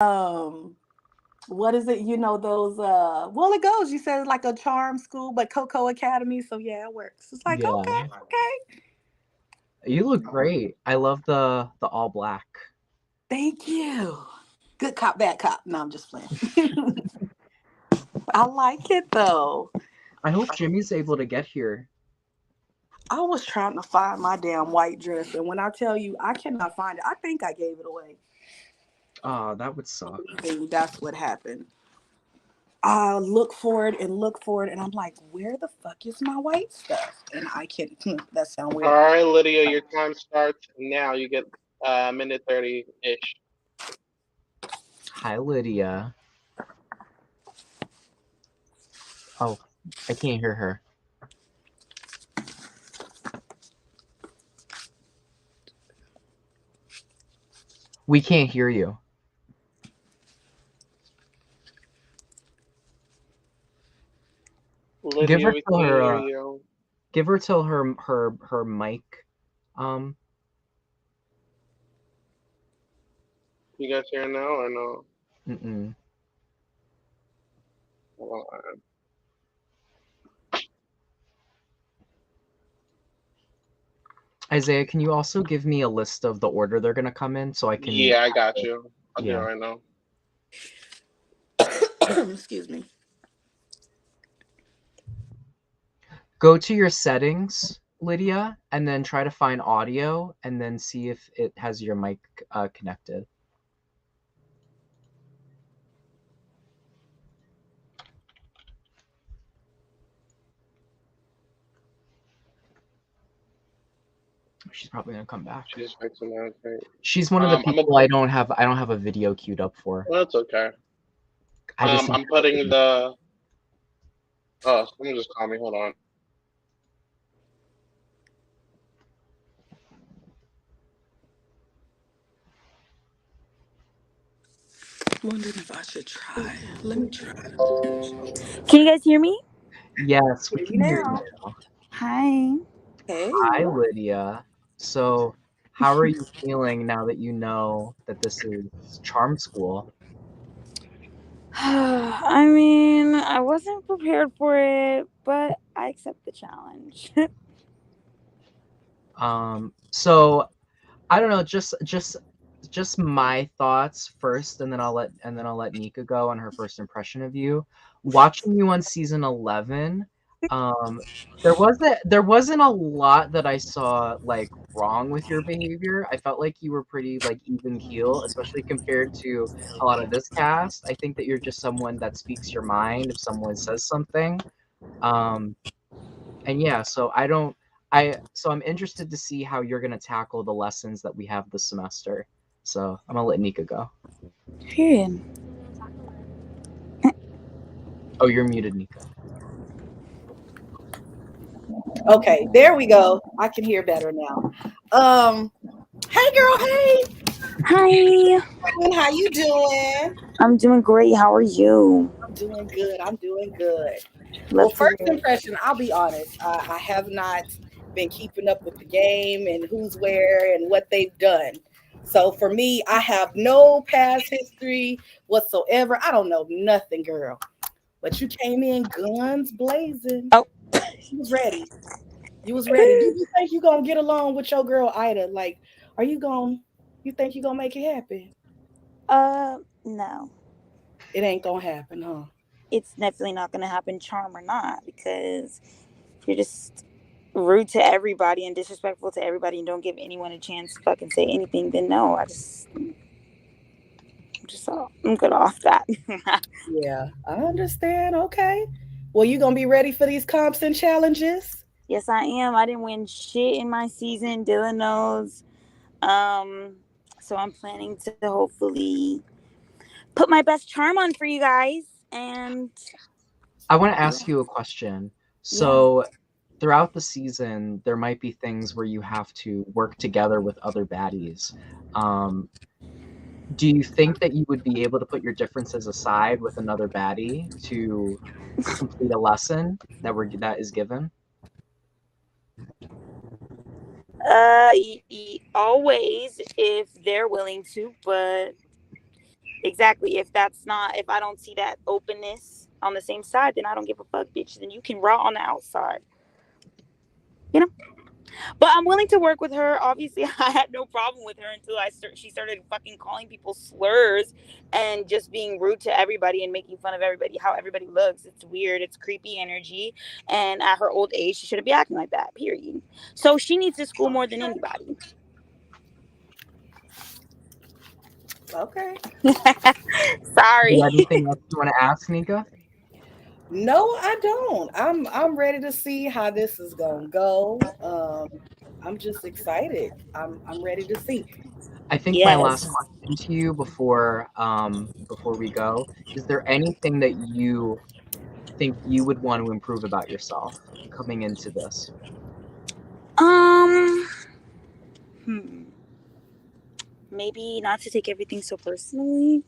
what is it? Those well it goes. You said it's like a charm school, but Coco Academy. So yeah, it works. It's like Yeah. okay. You look great. I love the all black. Thank you. Good cop, bad cop. No, I'm just playing. I like it though. I hope Jimmy's able to get here. I was trying to find my damn white dress, and when I tell you I cannot find it, I think I gave it away. Oh, that would suck. And that's what happened. I look for it, and I'm like, where the fuck is my white stuff? And I can that sound All weird. right, Lydia, your time starts now. You get minute 30 ish. Hi, Lydia. Oh, I can't hear her. We can't hear you. Give Lydia, her we till can't hear her. you. Give her till her mic. Um. You guys hear now or no? Mm-mm. Hold on. Isaiah, can you also give me a list of the order they're gonna come in so I can? Yeah, I got you. I'll do it Yeah. right now. Excuse me. Go to your settings, Lydia, and then try to find audio, and then see if it has your mic connected. She's probably gonna come back. She's fixing that. Okay. She's one of the I'm a. people I don't have a video queued up for. Well, that's okay. I just need I'm putting the. Oh, someone just called me. Hold on. Wondering if I should try. Let me try. Can you guys hear me? Yes, we Hear you can hear now. you. Hi. Hey. Hi, Lydia. So, how are you feeling now that you know that this is charm school? I mean, I wasn't prepared for it, but I accept the challenge. So I don't know, just my thoughts first, and then I'll let Nika go on her first impression of you. Watching you on season 11, um, there wasn't a lot that I saw like wrong with your behavior. I felt like you were pretty like even keel, especially compared to a lot of this cast. I think that you're just someone that speaks your mind if someone says something. Um, and yeah, I'm interested to see how you're gonna tackle the lessons that we have this semester. So I'm gonna let Nika go. Period. Oh, you're muted, Nika. Okay, there we go. I can hear better now. Hey girl, hey. Hi. How you doing? I'm doing great. How are you? I'm doing good. I'm doing good. Well, Love to first hear it. impression, I'll be honest. I have not been keeping up with the game and who's where and what they've done. So for me, I have no past history whatsoever. I don't know nothing, girl. But you came in guns blazing. Oh. You was ready. You was ready. Do you think you gonna get along with your girl Ida? Like, are you gonna? You think you gonna make it happen? No. It ain't gonna happen, huh? It's definitely not going to happen, charm or not, because you're just rude to everybody and disrespectful to everybody and don't give anyone a chance to fucking say anything. Then no, I'm good off that. Yeah, I understand. Okay. Well, you gonna be ready for these comps and challenges? Yes, I am. I didn't win shit in my season. Dylan knows. Um, so I'm planning to hopefully put my best charm on for you guys. And I want to ask you a question. yeah, So throughout the season, there might be things where you have to work together with other baddies. Um, do you think that you would be able to put your differences aside with another baddie to complete a lesson that is given? always if they're willing to, but Exactly. If I don't see that openness on the same side, then I don't give a fuck, bitch. Then you can raw on the outside. You know? But I'm willing to work with her. Obviously, I had no problem with her until she started fucking calling people slurs and just being rude to everybody and making fun of everybody, how everybody looks. It's weird. It's creepy energy. And at her old age, she shouldn't be acting like that, period. So she needs to school more than anybody. Okay. Sorry. You have anything else you want to ask, Nika? No, I don't. I'm ready to see how this is gonna go. I'm just excited. I'm ready to see. I think my last Yes. question to you before we go, is there anything that you think you would want to improve about yourself coming into this? Maybe not to take everything so personally.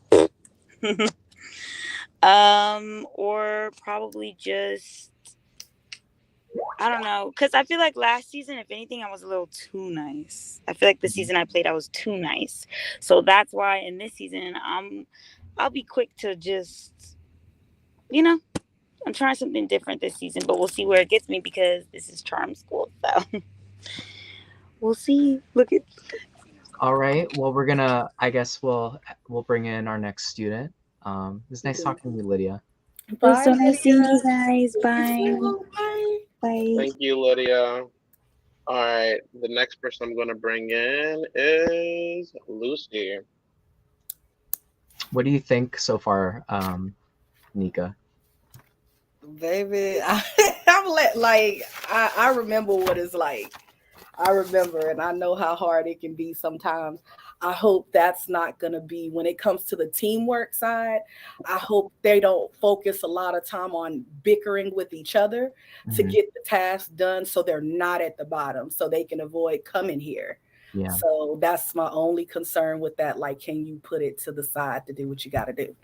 Or probably just, I don't know, because I feel like last season, if anything, I was a little too nice. I feel like the season I played, I was too nice. So that's why in this season, I'll be quick to just, I'm trying something different this season, but we'll see where it gets me because this is charm school. So we'll see. Look at. All right. Well, I guess we'll bring in our next student. It was nice talking to you, Lydia. It was Bye, so nice seeing you Lydia. guys. Bye. Bye. Bye. Thank you, Lydia. All right, the next person I'm going to bring in is Lucy. What do you think so far, Nika? Baby, I remember what it's like. I remember, and I know how hard it can be sometimes. I hope that's not going to be when it comes to the teamwork side. I hope they don't focus a lot of time on bickering with each other to get the task done so they're not at the bottom, so they can avoid coming here. Yeah. So that's my only concern with that. Like, can you put it to the side to do what you got to do?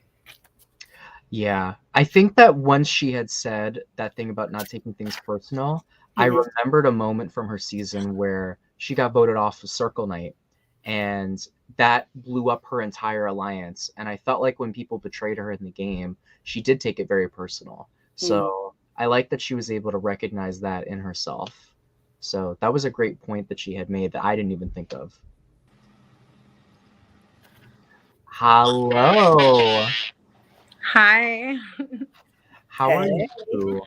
Yeah. I think that once she had said that thing about not taking things personal, I remembered a moment from her season where she got voted off of Circle Night, and that blew up her entire alliance. And I felt like when people betrayed her in the game, she did take it very personal. So I like that she was able to recognize that in herself. So that was a great point that she had made that I didn't even think of. Hello. Hi. How are you?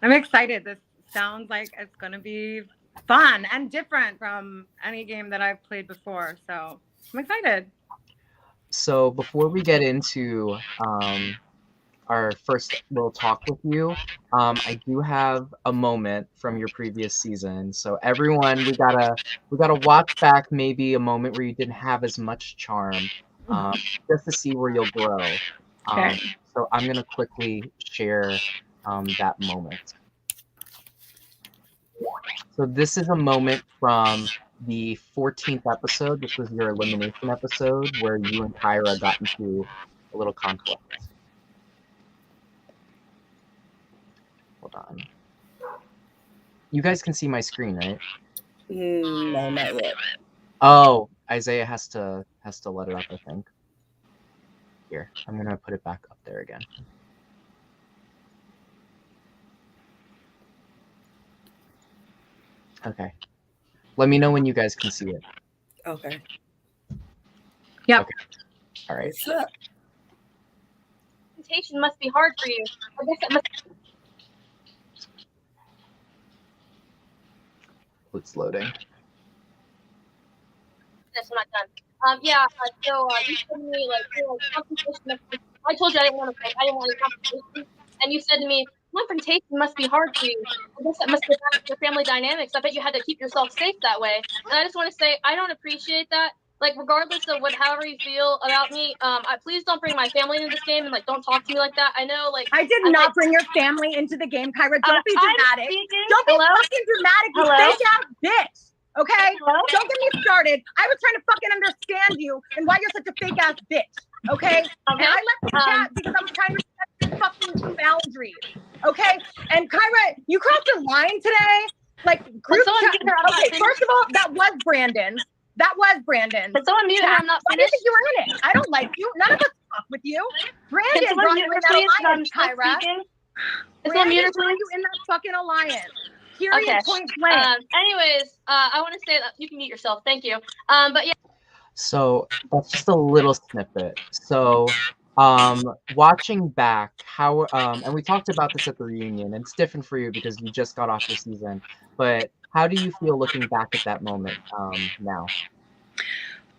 I'm excited. This sounds like it's going to be fun and different from any game that I've played before. So I'm excited. So before we get into our first little talk with you, I do have a moment from your previous season. So everyone, we gotta watch back maybe a moment where you didn't have as much charm, just to see where you'll grow. Okay. So I'm gonna quickly share that moment. So this is a moment from the 14th episode. This was your elimination episode where you and Kyra got into a little conflict. Hold on. You guys can see my screen, right? No, not yet. Oh, Isaiah has to let it up, I think. Here, I'm gonna put it back up there again. Okay. Let me know when you guys can see it. Okay. Yep. Okay. All right. What's up? Presentation must be hard for you. I guess it must. It's loading. I'm not done. Yeah. So you said to me confrontation. I told you I didn't want to fight. I didn't want any confrontation, and you said to me, confrontation must be hard for you. I guess that must be bad for your family dynamics. I bet you had to keep yourself safe that way. And I just want to say I don't appreciate that. Like, regardless of however you feel about me, please don't bring my family into this game and don't talk to me like that. I know, I did not bring your family into the game, Kyra. Don't be dramatic. Don't be fucking dramatic, you fake ass bitch. Okay? Hello? Don't get me started. I was trying to fucking understand you and why you're such a fake ass bitch. Okay? And I left the chat because I was trying to respect your fucking boundaries. Okay? And Kyra, you crossed a line today. Like, group chat. Okay, first of all, that was Brandon. That was Brandon. Can someone mute her? I'm not Why do you finished. think you were in it? I don't like you. None of us talk with you. Can Brandon someone brought mute you her, in that please? I'm alliance, still Kyra. speaking. Can someone mute Brandon her, brought please? you in that fucking alliance. Period. Okay. Point blank. Anyways, I want to say that you can mute yourself. Thank you. But yeah. So that's just a little snippet. So watching back, how and we talked about this at the reunion, and it's different for you because you just got off your season. But how do you feel looking back at that moment now?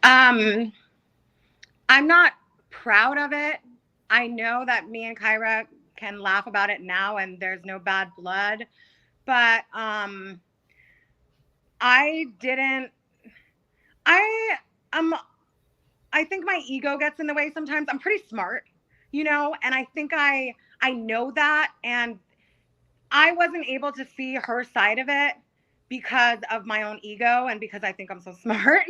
I'm not proud of it. I know that me and Kyra can laugh about it now and there's no bad blood. But I think my ego gets in the way sometimes. I'm pretty smart, you know, and I think I know that, and I wasn't able to see her side of it because of my own ego and because I think I'm so smart.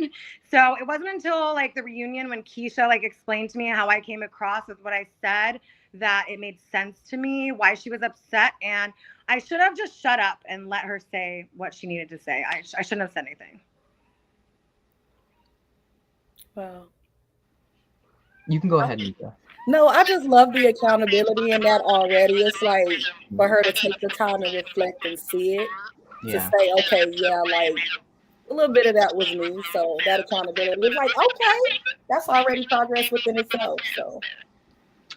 So it wasn't until like the reunion when Keisha like explained to me how I came across with what I said that it made sense to me why she was upset, and I should have just shut up and let her say what she needed to say. I shouldn't have said anything. Wow. You can go ahead, Nika. No, I just love the accountability in that already. It's like for her to take the time and reflect and see it, to say, okay, yeah, like a little bit of that was me. So that accountability was like, okay, that's already progress within itself. So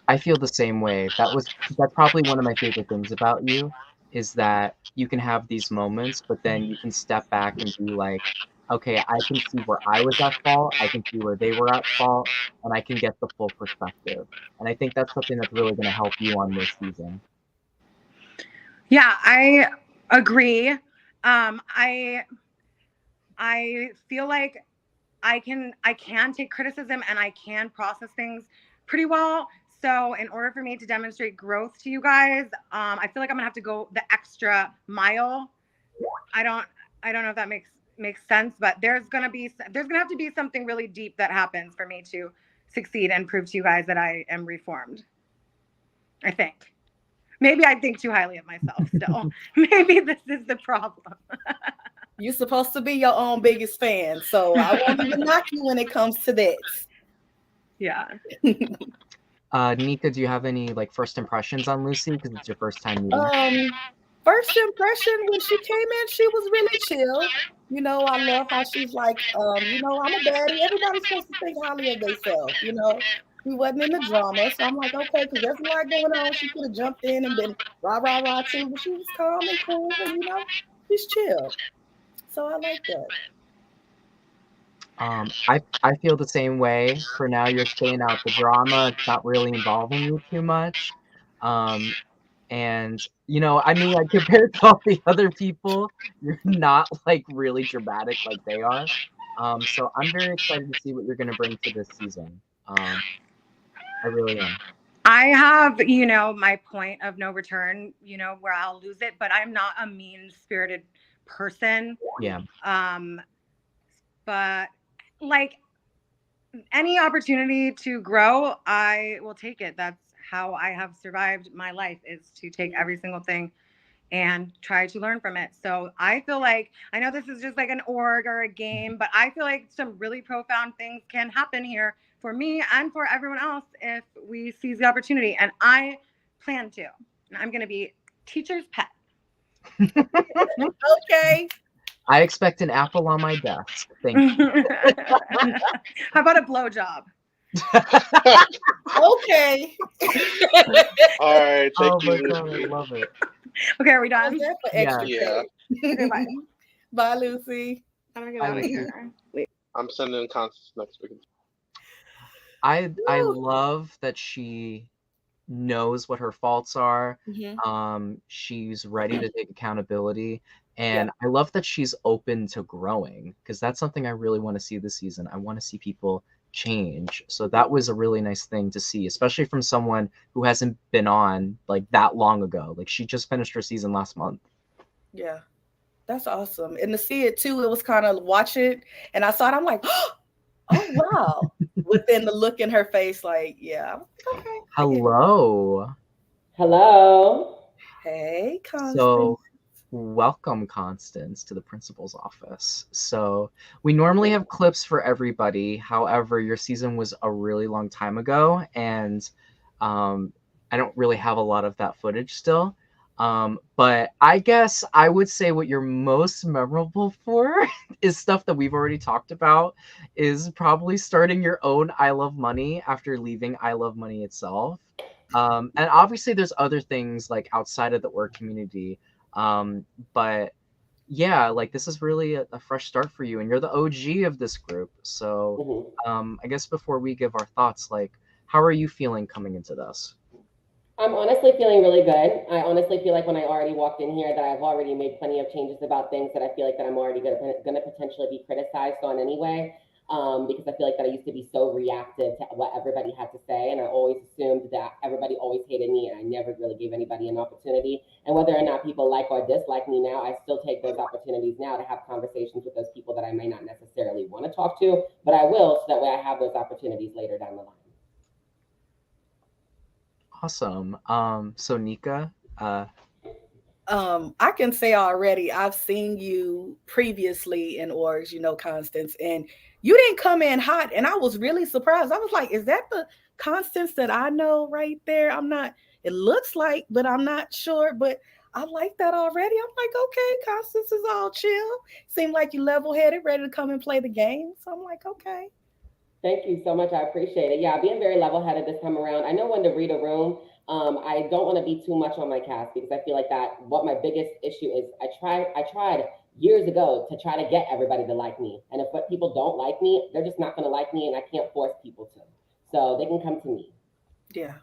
I feel the same way. That's probably one of my favorite things about you is that you can have these moments, but then you can step back and be like, okay, I can see where I was at fault, I can see where they were at fault, and I can get the full perspective. And I think that's something that's really going to help you on this season. Yeah, I agree. I feel like I can take criticism and I can process things pretty well. So in order for me to demonstrate growth to you guys, I feel like I'm gonna have to go the extra mile. I don't know if that makes sense, but there's gonna have to be something really deep that happens for me to succeed and prove to you guys that I am reformed. I think. Maybe I think too highly of myself still. Maybe this is the problem. you're supposed to be your own biggest fan. So I won't even knock you when it comes to that. Yeah. Nika, do you have any like first impressions on Lucy? Because it's your first time meeting. First impression when she came in, she was really chill. You know, I love how she's like, you know, I'm a baddie. Everybody's supposed to think highly of themselves, you know. She wasn't in the drama. So I'm like, okay, because there's a lot going on. She could have jumped in and been rah, rah, rah too, but she was calm and cool and, you know, she's chill. So I like that. I feel the same way. For now, you're staying out the drama. It's not really involving you too much. And you know, I mean, like compared to all the other people, you're not like really dramatic like they are. So I'm very excited to see what you're gonna bring to this season. I really am. I have, you know, my point of no return, you know, where I'll lose it, but I'm not a mean-spirited person. Yeah. But like any opportunity to grow, I will take it. That's how I have survived my life, is to take every single thing and try to learn from it. So I feel like, I know this is just like an org or a game, but I feel like some really profound things can happen here for me and for everyone else if we seize the opportunity. And I plan to. And I'm going to be teacher's pet. Okay. I expect an apple on my desk. Thank you. How about a blowjob? Okay. All right. Thank Oh you, my god, I Lucy. love it. Okay, are we done? How's that for extra Yeah. pay? Okay, bye. Bye, Lucy. I'm going to get Bye, out of Lucy. here. I'm sending concerts next week. I Woo. love that she knows what her faults are. Mhm. She's ready to take accountability. And I love that she's open to growing, because that's something I really want to see this season. I want to see people change. So that was a really nice thing to see, especially from someone who hasn't been on like that long ago. Like she just finished her season last month. Yeah. That's awesome. And to see it too, it was kind of watch it. And I saw it, I'm like, oh wow. Within the look in her face, like, yeah. Okay. Hello. Hello. Hey, Constance. So welcome Constance to the principal's office. So we normally have clips for everybody. However, your season was a really long time ago, and I don't really have a lot of that footage still. But I guess I would say what you're most memorable for is stuff that we've already talked about, is probably starting your own I Love Money after leaving I Love Money itself. And obviously there's other things like outside of the org community. But yeah, like this is really a fresh start for you, and you're the OG of this group. So I guess before we give our thoughts, like, how are you feeling coming into this? I'm honestly feeling really good. I honestly feel like when I already walked in here that I've already made plenty of changes about things that I feel like that I'm already gonna potentially be criticized on anyway. Because I feel like that I used to be so reactive to what everybody had to say, and I always assumed that everybody always hated me, and I never really gave anybody an opportunity. And whether or not people like or dislike me now, I still take those opportunities now to have conversations with those people that I may not necessarily want to talk to, but I will, so that way I have those opportunities later down the line. Awesome. So Nika, I can say already, I've seen you previously in orgs, Constance, and you didn't come in hot. And I was really surprised. I was like, is that the Constance that I know right there? I'm not, it looks like, but I'm not sure. But I like that already. I'm like, okay, Constance is all chill. Seemed like you level headed, ready to come and play the game. So I'm like, okay. Thank you so much. I appreciate it. Yeah, being very level headed this time around. I know when to read a room. I don't want to be too much on my cast because I feel like that what my biggest issue is. I tried years ago to try to get everybody to like me. And if people don't like me, they're just not going to like me, and I can't force people to. So they can come to me. Yeah.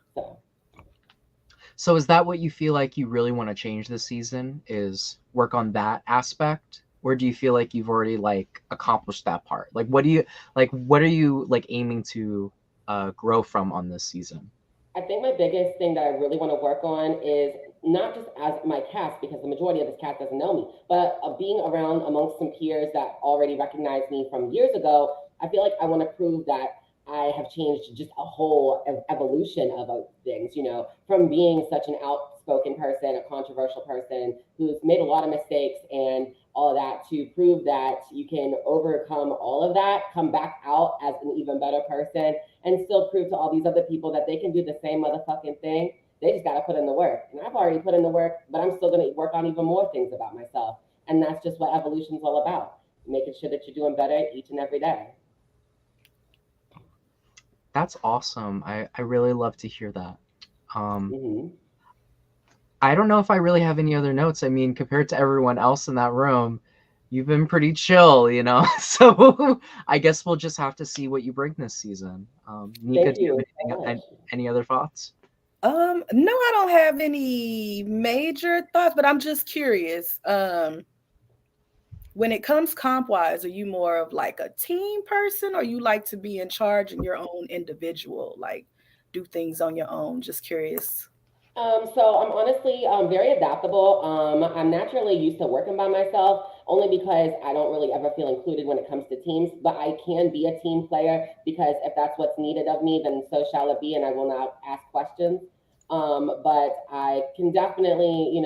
So is that what you feel like you really want to change this season, is work on that aspect? Or do you feel like you've already like accomplished that part? Like what are you like aiming to grow from on this season? I think my biggest thing that I really want to work on is not just as my cast, because the majority of this cast doesn't know me, but being around amongst some peers that already recognize me from years ago. I feel like I want to prove that I have changed just a whole evolution of things, from being such an outspoken person, a controversial person who's made a lot of mistakes and all of that, to prove that you can overcome all of that, come back out as an even better person, and still prove to all these other people that they can do the same motherfucking thing. They just got to put in the work. And I've already put in the work, but I'm still going to work on even more things about myself. And that's just what evolution is all about, making sure that you're doing better each and every day. That's awesome. I really love to hear that. I don't know if I really have any other notes. I mean, compared to everyone else in that room, you've been pretty chill, So I guess we'll just have to see what you bring this season. Nika, do you have any other thoughts? No, I don't have any major thoughts, but I'm just curious. When it comes comp wise, are you more of like a team person, or you like to be in charge and your own individual, like do things on your own? Just curious. So I'm honestly very adaptable. I'm naturally used to working by myself, only because I don't really ever feel included when it comes to teams. But I can be a team player, because if that's what's needed of me, then so shall it be, and I will not ask questions. But I can definitely,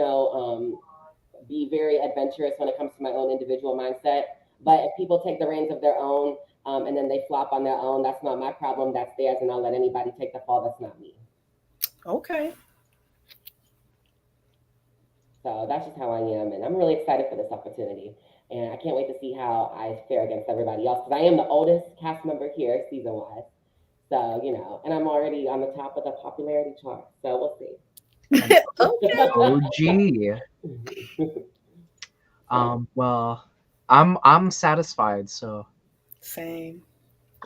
be very adventurous when it comes to my own individual mindset. But if people take the reins of their own, and then they flop on their own, that's not my problem. That's theirs, and I'll let anybody take the fall. That's not me. Okay. So that's just how I am, and I'm really excited for this opportunity. And I can't wait to see how I fare against everybody else, because I am the oldest cast member here, season-wise. So, and I'm already on the top of the popularity chart. So we'll see. OG. Well, I'm satisfied. So. Same.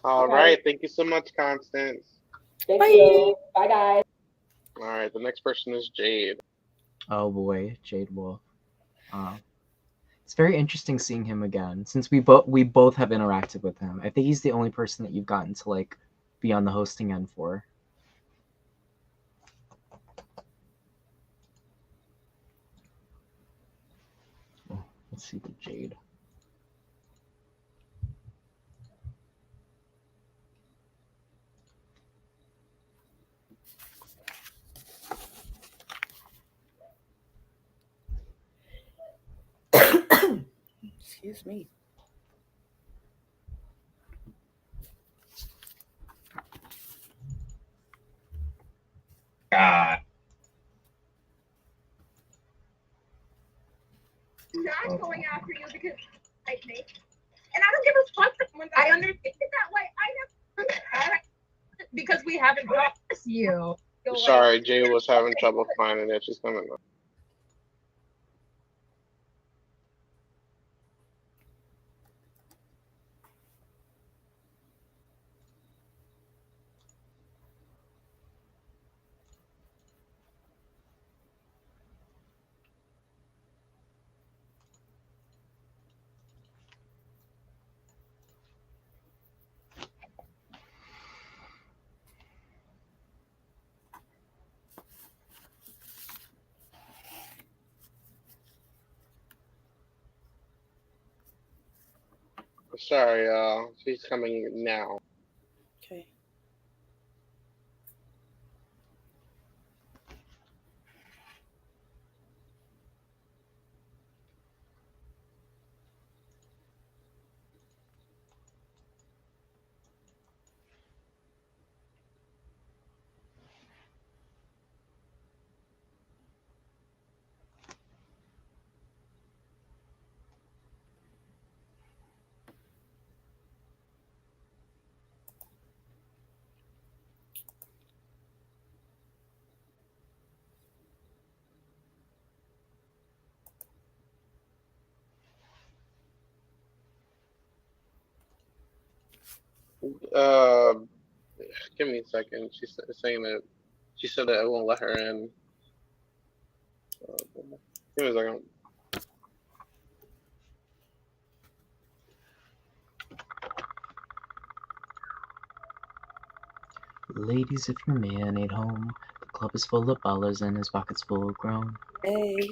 All right. Thank you so much, Constance. Thank you. Bye, guys. All right. The next person is Jade. Oh boy, Jade Wolf. It's very interesting seeing him again, since we both have interacted with him. I think he's the only person that you've gotten to like be on the hosting end for. Let's see the Jade. Excuse me. God. Not going after you because I think, and I don't give a fuck. I understand it that way. I never because we haven't promised you. Sorry, Jay was having trouble finding it. She's coming up. Sorry, she's coming now. Okay. Uh, Give me a second. She's saying that she said that it won't let her in. Give me a second. Ladies, if your man ain't home, the club is full of ballers and his pockets full grown. Hey.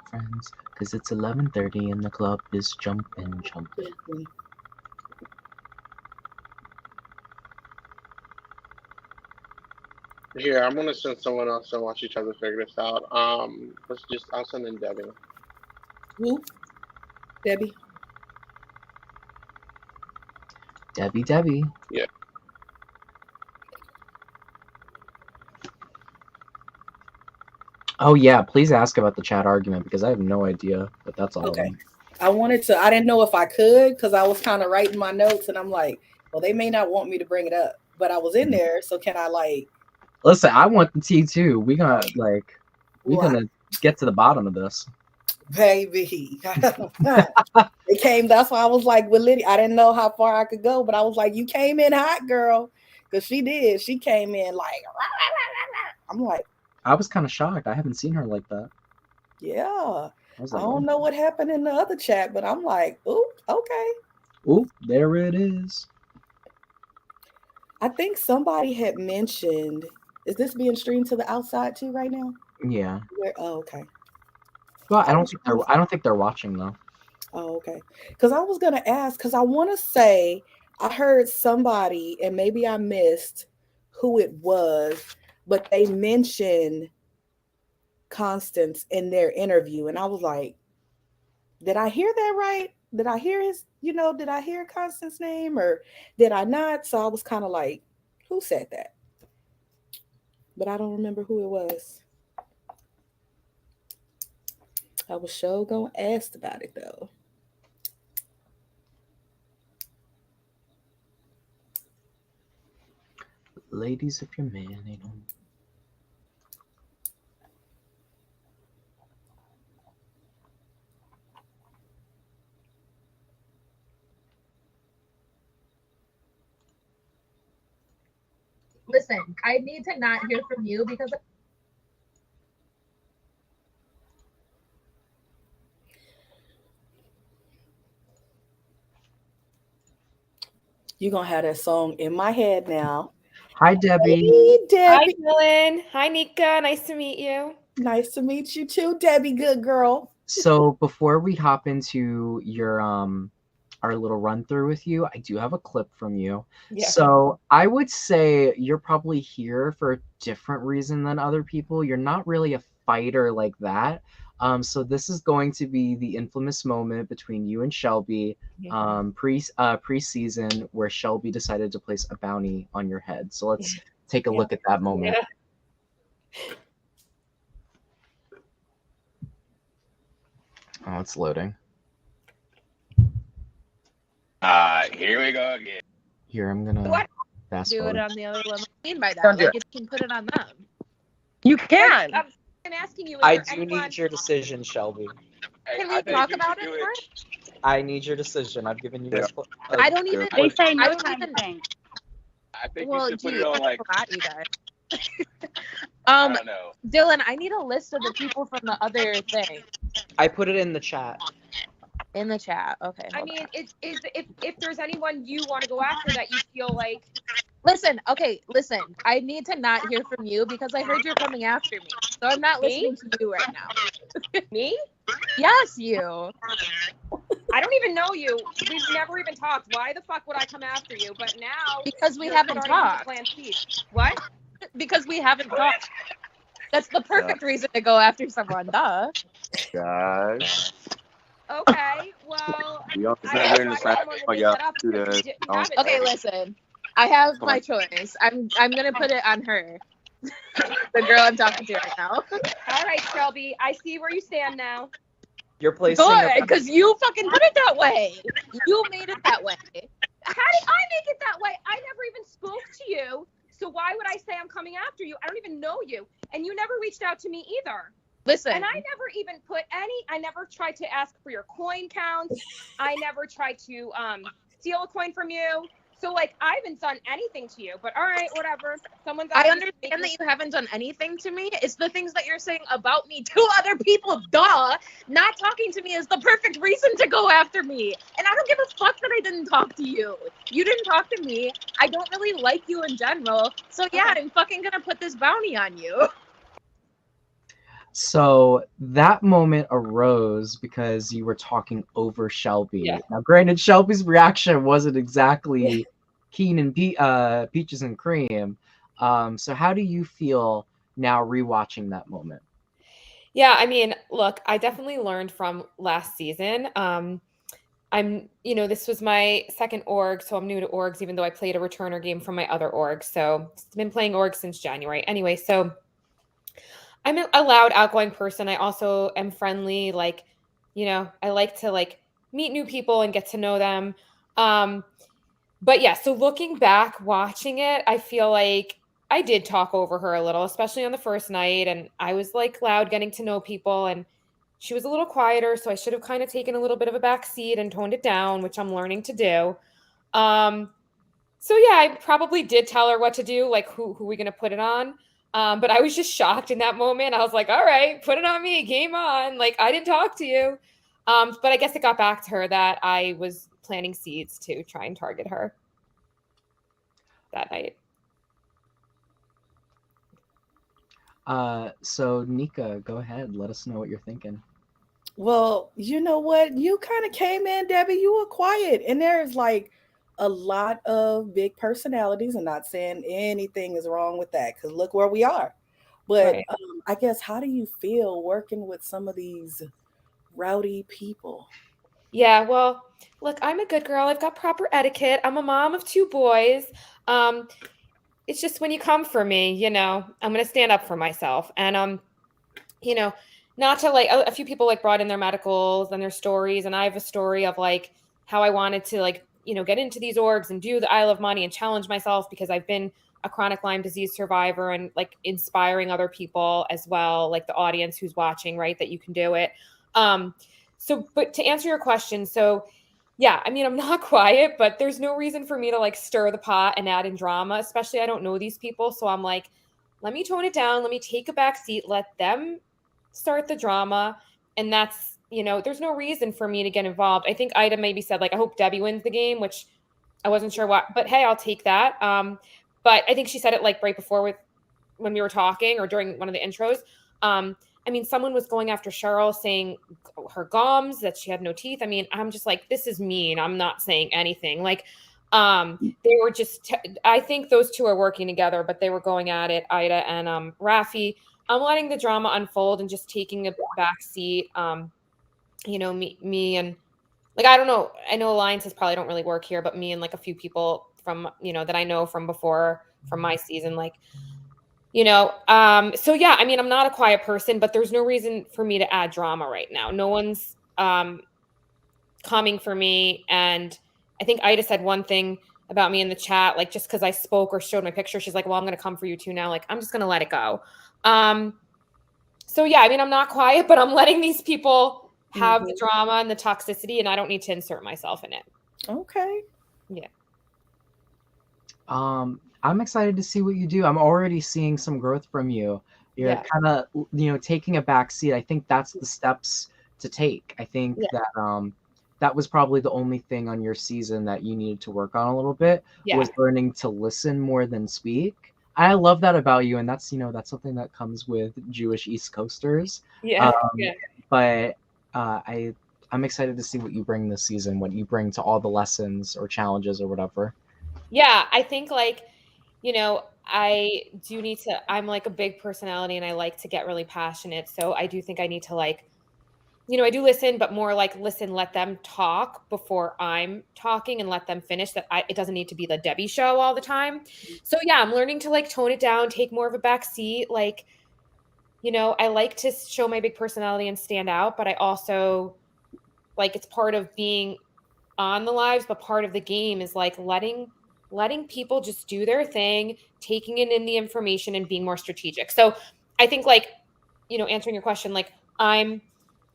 Friends, cause it's 11:30 and the club is jumping. Here, I'm gonna send someone else and watch each other figure this out. I'll send in Debbie. Who? Debbie. Debbie. Yeah. Oh yeah, please ask about the chat argument because I have no idea what that's all Okay. about. I didn't know if I could because I was kind of writing my notes and I'm like, well, they may not want me to bring it up, but I was in there, so can I like? Listen, I want the tea too. We're gonna get to the bottom of this. Baby. It came, that's why I was like with Lydia. I didn't know how far I could go, but I was like, you came in hot, girl. Because she did. She came in like, I'm like, I was kind of shocked. I haven't seen her like that. Yeah. I don't know what happened in the other chat, but I'm like, ooh, okay. Ooh, there it is. I think somebody had mentioned, is this being streamed to the outside too right now? Yeah. Oh, okay. Well, I don't think they're watching though. Oh, okay. Because I was gonna ask, because I want to say I heard somebody, and maybe I missed who it was, but they mentioned Constance in their interview, and I was like, did I hear that right? Did I hear did I hear Constance's name or did I not? So I was kind of like, who said that? But I don't remember who it was. I was sure gonna ask about it though. Ladies, if your man ain't home. Listen, I need to not hear from you because You're gonna have that song in my head now. Hi, Debbie. Hey, Debbie. Hi, Dylan. Hi, Nika. Nice to meet you. Nice to meet you too, Debbie. Good girl. So before we hop into your our little run through with you, I do have a clip from you. Yeah. So I would say you're probably here for a different reason than other people. You're not really a fighter like that. So this is going to be the infamous moment between you and Shelby, pre-season, where Shelby decided to place a bounty on your head. So let's take a look at that moment. Oh, it's loading. Here we go again. Here, I'm gonna fast Do forward. it on the other one. What do you mean by that? Like, you can put it on them. You can. I'm asking you. I do need your decision, Shelby. Can we talk about it first? I need your decision. I've given you guys. I don't even. They say no I don't time even thing. I think Well, you should put gee, it on I like forgot you guys. I don't know. Dylan, I need a list of the people from the other thing I put it in the chat. in the chat. Okay. I hold mean, on. if there's anyone you want to go after that you feel like, Listen. I need to not hear from you because I heard you're coming after me. So I'm not listening to you right now. me, Yes, you. I don't even know you. We've never even talked. Why the fuck would I come after you? But now Because we you're haven't starting to talked. plant seeds. What? Because we haven't talked. That's the perfect reason to go after someone, duh. Guys. Okay, well, We all I we're in the I same someone to make yeah, that up do because that. you didn't have it. Okay, listen. I have my choice. I'm gonna put it on her. The girl I'm talking to right now. All right, Shelby, I see where you stand now. You're placing. Good, because you fucking put it that way. You made it that way. How did I make it that way? I never even spoke to you. So why would I say I'm coming after you? I don't even know you. And you never reached out to me either. Listen. And I never even I never tried to ask for your coin counts. I never tried to steal a coin from you. So like I haven't done anything to you, but all right, whatever. Someone's I understand that you haven't done anything to me. It's the things that you're saying about me to other people, duh. Not talking to me is the perfect reason to go after me. And I don't give a fuck that I didn't talk to you. You didn't talk to me. I don't really like you in general. So yeah, I'm fucking gonna put this bounty on you. So that moment arose because you were talking over Shelby. Yeah. Now, granted, Shelby's reaction wasn't exactly keen and peaches and cream. So how do you feel now rewatching that moment? Yeah, I mean, look, I definitely learned from last season. This was my second org, so I'm new to orgs, even though I played a returner game from my other org. So I've been playing org since January. Anyway, so I'm a loud, outgoing person. I also am friendly. Like, I like to meet new people and get to know them. But yeah, so looking back, watching it, I feel like I did talk over her a little, especially on the first night. And I was loud, getting to know people, and she was a little quieter. So I should have kind of taken a little bit of a back seat and toned it down, which I'm learning to do. So yeah, I probably did tell her what to do, like who we gonna put it on. But I was just shocked in that moment. I was like, all right, put it on me, game on. Like, I didn't talk to you. But I guess it got back to her that I was planting seeds to try and target her that night. So Nika, go ahead. Let us know what you're thinking. Well, you know what? You kind of came in, Debbie. You were quiet. And there's a lot of big personalities. I'm not saying anything is wrong with that because look where we are. But Right. I guess, how do you feel working with some of these rowdy people? Yeah, well, look, I'm a good girl. I've got proper etiquette. I'm a mom of 2 boys. It's just when you come for me, I'm going to stand up for myself. And, not to a few people brought in their medicals and their stories. And I have a story of how I wanted to get into these orgs and do the Isle of Money and challenge myself because I've been a chronic Lyme disease survivor and inspiring other people as well, the audience who's watching, right, that you can do it. But to answer your question, so yeah, I mean, I'm not quiet, but there's no reason for me to stir the pot and add in drama, especially I don't know these people. So I'm let me tone it down. Let me take a back seat. Let them start the drama. And that's, there's no reason for me to get involved. I think Ida maybe said I hope Debbie wins the game, which I wasn't sure what, but hey, I'll take that. But I think she said it right before when we were talking or during one of the intros. I mean, someone was going after Cheryl saying her gums, that she had no teeth. I mean, I'm just this is mean. I'm not saying anything. They were just, I think those two are working together, but they were going at it, Ida and Rafi. I'm letting the drama unfold and just taking a back seat. You know, me and like, I don't know. I know alliances probably don't really work here, but me and like a few people from, you know, that I know from before, from my season, like, you know, so yeah, I mean, I'm not a quiet person, but there's no reason for me to add drama right now. No one's coming for me. And I think Ida said one thing about me in the chat, like just because I spoke or showed my picture, she's like, well, I'm going to come for you too now. Like, I'm just going to let it go. So yeah, I mean, I'm not quiet, but I'm letting these people have the drama and the toxicity, and I don't need to insert myself in it. Okay. Yeah. I'm excited to see what you do. I'm already seeing some growth from you. You're kind of, you know, taking a back seat. I think that's the steps to take. I think that that was probably the only thing on your season that you needed to work on a little bit was learning to listen more than speak. I love that about you, and that's, you know, that's something that comes with Jewish East Coasters. But I'm excited to see what you bring this season, what you bring to all the lessons or challenges or whatever. Yeah, I think like, you know, I do need to, I'm like a big personality and I like to get really passionate. So I do think I need to like, you know, I do listen, but more like listen, let them talk before I'm talking and let them finish. It doesn't need to be the Debbie show all the time. So yeah, I'm learning to like tone it down, take more of a back seat. Like, you know, I like to show my big personality and stand out, but I also like, it's part of being on the lives, but part of the game is like letting people just do their thing, taking in the information and being more strategic. So I think like, you know, answering your question, like I'm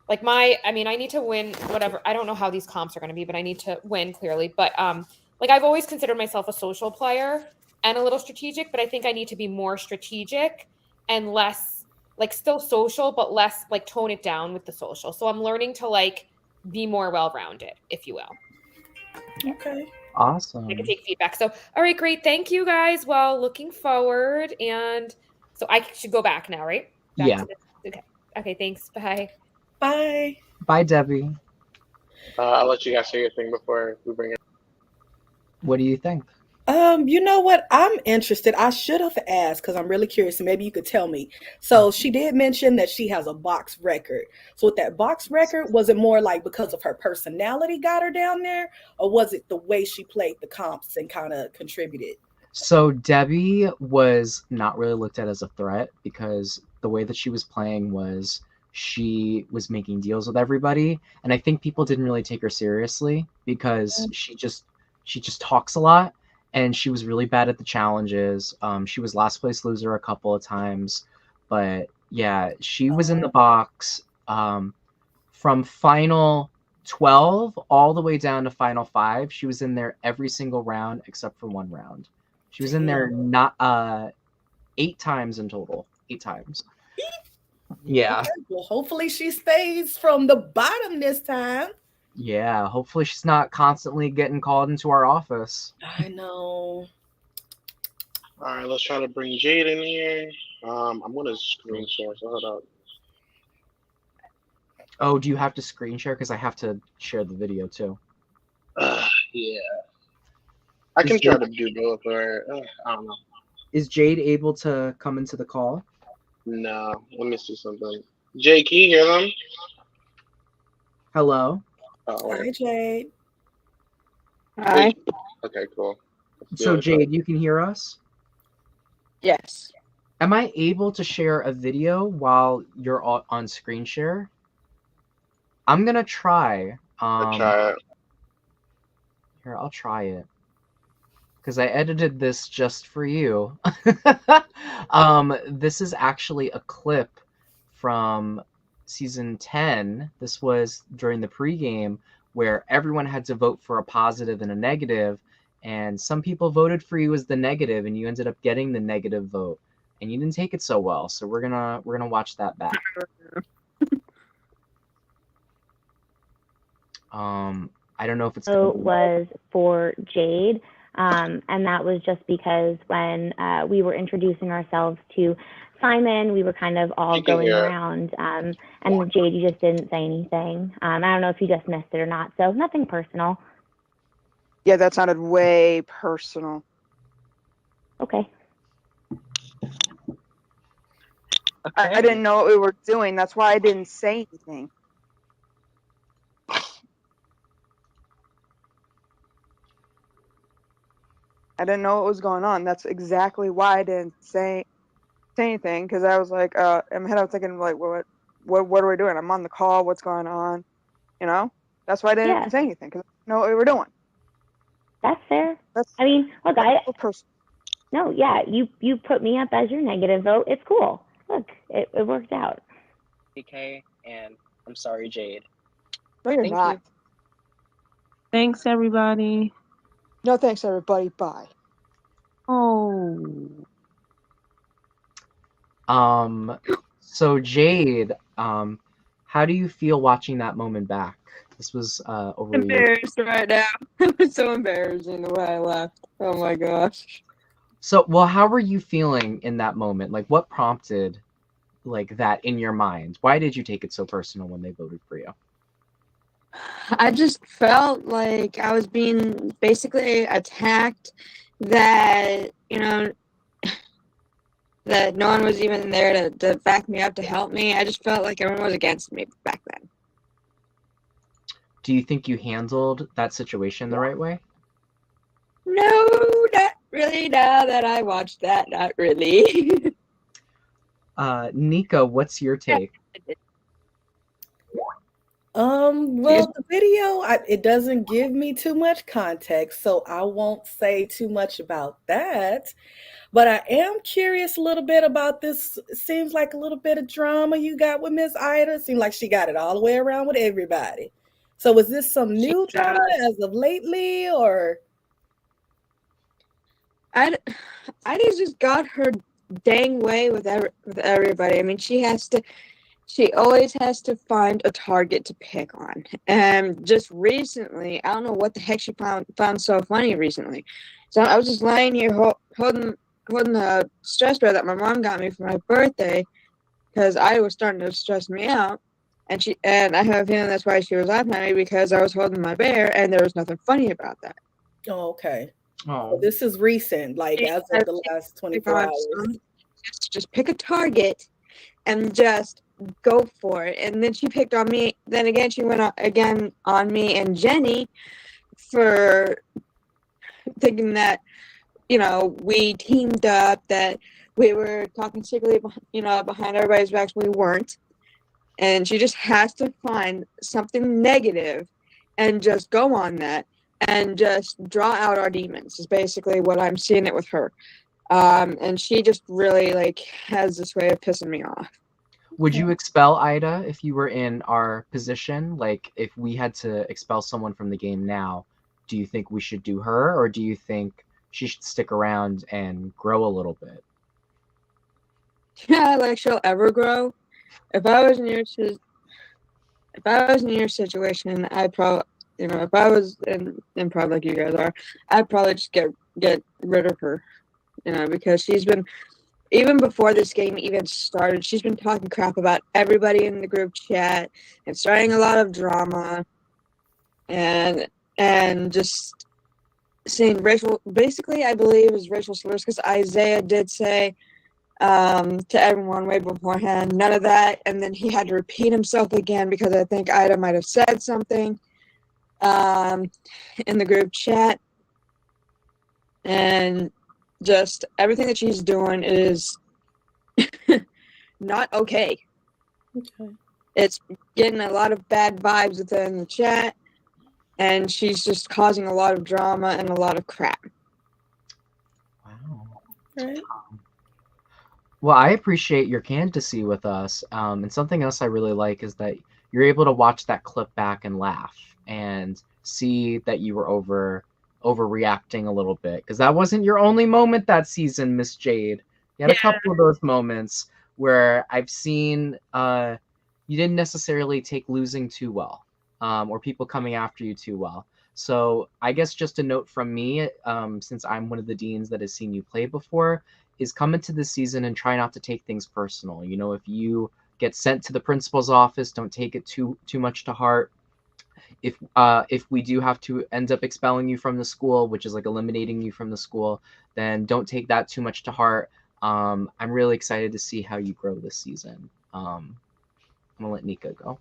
like I mean, I need to win whatever. I don't know how these comps are going to be, but I need to win clearly. But like I've always considered myself a social player and a little strategic, but I think I need to be more strategic and less like still social, but less like tone it down with the social. So I'm learning to like be more well-rounded, if you will. Okay. Awesome. I can take feedback. So, all right, great. Thank you guys. Well, looking forward. And so I should go back now, right? Back to this. Okay. Okay. Thanks. Bye. Bye. Bye, Debbie. I'll let you guys say your thing before we bring it. What do you think? You know what? I'm interested. I should have asked because I'm really curious, and maybe you could tell me. So she did mention that she has a box record. So with that box record, was it more like because of her personality got her down there, or was it the way she played the comps and kind of contributed? So Debbie was not really looked at as a threat because the way that she was playing was she was making deals with everybody, and I think people didn't really take her seriously because she just talks a lot. And she was really bad at the challenges. She was last place loser a couple of times, but yeah, she was in the box from final 12 all the way down to final 5. She was in there every single round except for one round. She was in there not 8 times in total. 8 times. Yeah. Okay, well, hopefully she stays from the bottom this time. Yeah, hopefully she's not constantly getting called into our office. I know. All right, let's try to bring Jade in here. I'm gonna screen share, so hold up. Oh, do you have to screen share? Because I have to share the video too. Yeah. I can try to do both, or I don't know. Is Jade able to come into the call? No, let me see something. Jade, can you hear them? Hello. Oh, Hi, Jade. Hi. Okay, cool. So Jade, you can hear us? Yes. Am I able to share a video while you're on screen share? I'm gonna try. Try it. Here, I'll try it. Because I edited this just for you. This is actually a clip from season 10. This was during the pregame where everyone had to vote for a positive and a negative, and some people voted for you as the negative, and you ended up getting the negative vote, and you didn't take it so well. So we're gonna watch that back. I don't know if it's was for Jade. And that was just because when we were introducing ourselves to Simon, we were kind of all going around. And Jade, you just didn't say anything. I don't know if you just missed it or not. So nothing personal. Yeah, that sounded way personal. Okay. I didn't know what we were doing. That's why I didn't say anything. I didn't know what was going on. That's exactly why I didn't say anything, because I was like, in my head I was thinking like, what are we doing? I'm on the call. What's going on? You know. That's why I didn't Yeah. say anything, because I didn't know what we were doing. That's fair. That's I mean, look, personal. No, yeah, you put me up as your negative vote. It's cool. Look, it worked out. DK, and I'm sorry, Jade. No, you're Thank not. you. Thanks, everybody. No, thanks, everybody. Bye. Oh. So Jade, how do you feel watching that moment back? This was over a year. Embarrassed right now. It was so embarrassing the way I left. Oh my gosh. So, well, how were you feeling in that moment? Like, what prompted like that in your mind? Why did you take it so personal when they voted for you? I just felt like I was being basically attacked, that, you know, that no one was even there to back me up, to help me. I just felt like everyone was against me back then. Do you think you handled that situation the right way? No, not really. Now that I watched that, not really. Nika, what's your take? Well, the video, it doesn't give me too much context, so I won't say too much about that. But I am curious a little bit about this. It seems like a little bit of drama you got with Miss Ida. It seemed like she got it all the way around with everybody. So was this some new drama as of lately, or? I just got her dang way with everybody. I mean, she always has to find a target to pick on. And just recently, I don't know what the heck she found so funny recently. So I was just lying here holding the stress bear that my mom got me for my birthday, because I was starting to stress me out. And I have a feeling that's why she was laughing at me, because I was holding my bear and there was nothing funny about that. Oh, okay. Oh. So this is recent, like as of the last 24 hours. Just pick a target and just go for it. And then she picked on me. Then again, she went again on me and Jenny for thinking that, you know, we teamed up, that we were talking secretly, you know, behind everybody's backs. We weren't. And she just has to find something negative and just go on that and just draw out our demons is basically what I'm seeing it with her. And she just really like has this way of pissing me off. Would you expel Ida if you were in our position? Like, if we had to expel someone from the game now, do you think we should do her, or do you think she should stick around and grow a little bit? Yeah, like she'll ever grow. If I was in your situation, I'd probably, you know, if I was in improv like you guys are, I'd probably just get rid of her, you know, because she's been, even before this game even started, she's been talking crap about everybody in the group chat and starting a lot of drama, and just saying racial, basically I believe is racial slurs, because Isaiah did say to everyone way beforehand, none of that, and then he had to repeat himself again because I think Ida might have said something in the group chat, and just everything that she's doing is not okay. Okay. It's getting a lot of bad vibes within the chat, and she's just causing a lot of drama and a lot of crap. Wow. Right. Well, I appreciate your candidacy with us. And something else I really like is that you're able to watch that clip back and laugh and see that you were overreacting a little bit, because that wasn't your only moment that season, Miss Jade. You had a couple of those moments where I've seen you didn't necessarily take losing too well, or people coming after you too well. So I guess just a note from me, since I'm one of the deans that has seen you play before, is come into this season and try not to take things personal. You know, if you get sent to the principal's office, don't take it too much to heart. If we do have to end up expelling you from the school, which is like eliminating you from the school, then don't take that too much to heart. I'm really excited to see how you grow this season. I'm gonna let Nika go.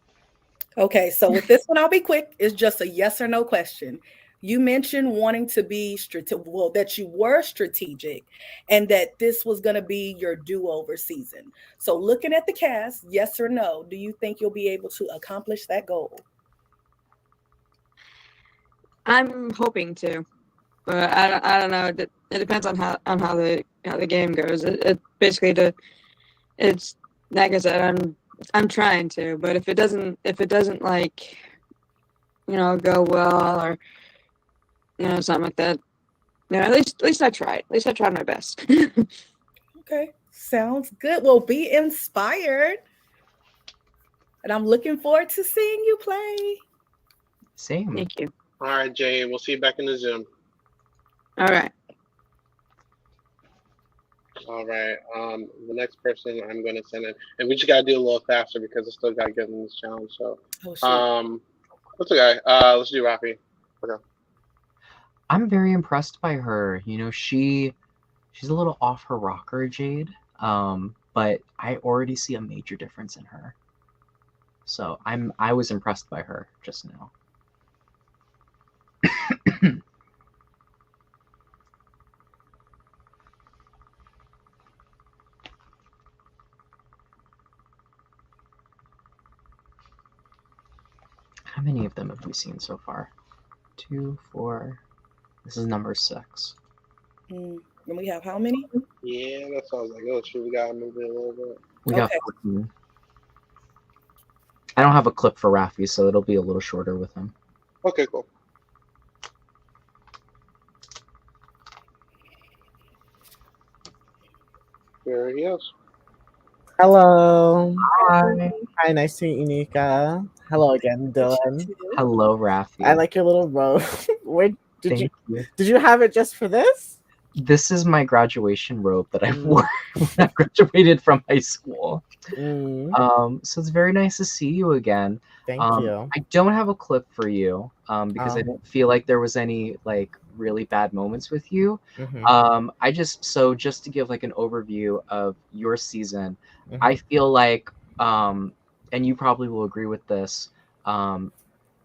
Okay, so with this one, I'll be quick. It's just a yes or no question. You mentioned wanting to be strategic, well, that you were strategic and that this was going to be your do-over season. So looking at the cast, yes or no, do you think you'll be able to accomplish that goal? I'm hoping to, but I don't know. It depends on how the game goes. It basically it's like I said, I'm trying to, but if it doesn't like go well or something like that, at least I tried. At least I tried my best. Okay, sounds good. Well, be inspired. And I'm looking forward to seeing you play. Same. Thank you. All right, Jay. We'll see you back in the Zoom. All right. All right. The next person I'm going to send in, and we just got to do a little faster because I still got to get in this challenge. So, what's okay? Let's do Rafi. Okay. I'm very impressed by her. She's a little off her rocker, Jade. But I already see a major difference in her. So I was impressed by her just now. How many of them have we seen so far? 2, 4. This is number 6. And we have how many? Yeah, that's what I was like. Oh, shoot, we gotta move it a little bit. We got 14. I don't have a clip for Rafi, so it'll be a little shorter with him. Okay, cool. There he is. Hello. Hi. Hi, nice to meet you, Nika. Hello again, Dylan. Hello, Rafi. I like your little robe. Where did Thank you. Did you have it just for this? This is my graduation robe that I wore when I graduated from high school. So it's very nice to see you again. Thank you. I don't have a clip for you because I Oh. didn't feel like there was any really bad moments with you. Mhm. Just to give an overview of your season, Mhm. I feel like and you probably will agree with this.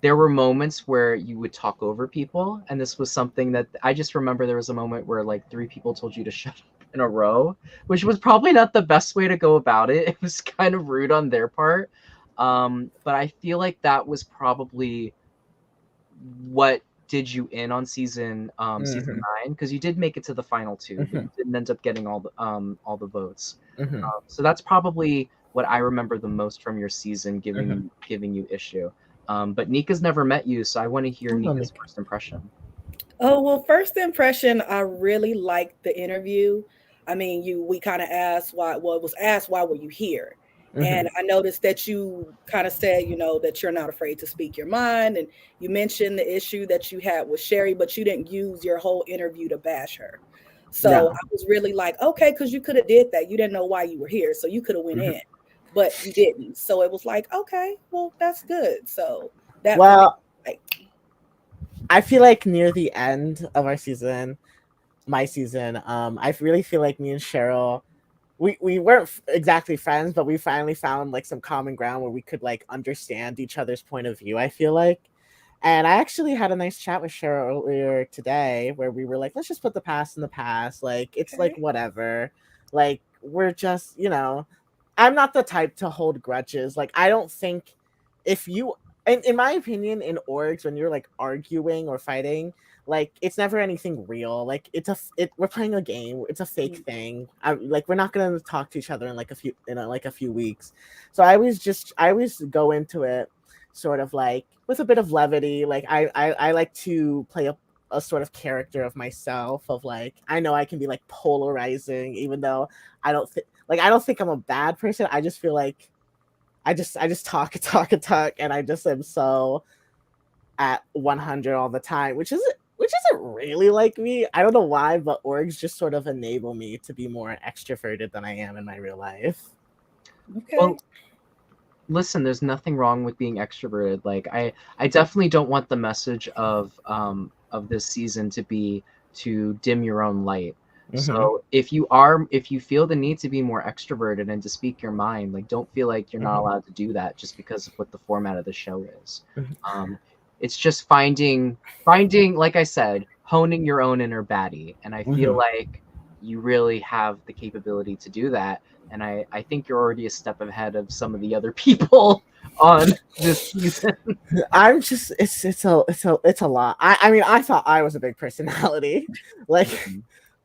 There were moments where you would talk over people, and this was something that I just remember. There was a moment where 3 people told you to shut up in a row, which was probably not the best way to go about it. It was kind of rude on their part, but I feel like that was probably what did you in on season 9, because you did make it to the final 2, but you didn't end up getting all the votes. So that's probably what I remember the most from your season, giving you issue. But Nika's never met you, so I want to hear Hello, Nika's Nika. first impression. Oh, well, first impression, I really liked the interview. I mean, we kind of asked it was asked, why were you here? And I noticed that you kind of said, that you're not afraid to speak your mind. And you mentioned the issue that you had with Sherry, but you didn't use your whole interview to bash her. So No. I was really like, okay, because you could have did that. You didn't know why you were here. So you could have went in, but you didn't. So it was like, okay, well, that's good. So that for me, Well, like, I feel like near the end of our season, my season, I really feel like me and Cheryl, we weren't exactly friends, but we finally found some common ground where we could understand each other's point of view, I feel like. And I actually had a nice chat with Cheryl earlier today where we were like, let's just put the past in the past. It's whatever. We're just, I'm not the type to hold grudges. I don't think if you, in my opinion, in orgs, when you're arguing or fighting, it's never anything real. We're playing a game. It's a fake thing. We're not gonna talk to each other in a few weeks. So I always go into it sort of with a bit of levity. I like to play a sort of character of myself of I know I can be polarizing, even though I don't think I don't think I'm a bad person. I just feel like I just talk and talk and talk, and I just am so at 100 all the time, which isn't really like me. I don't know why, but orgs just sort of enable me to be more extroverted than I am in my real life. Okay. Well, listen, there's nothing wrong with being extroverted. I definitely don't want the message of this season to be to dim your own light. So if you feel the need to be more extroverted and to speak your mind, like don't feel like you're not allowed to do that just because of what the format of the show is. It's just finding, like I said, honing your own inner baddie. And I feel like you really have the capability to do that. And I think you're already a step ahead of some of the other people on this season. I'm just it's a lot. I mean, I thought I was a big personality. Like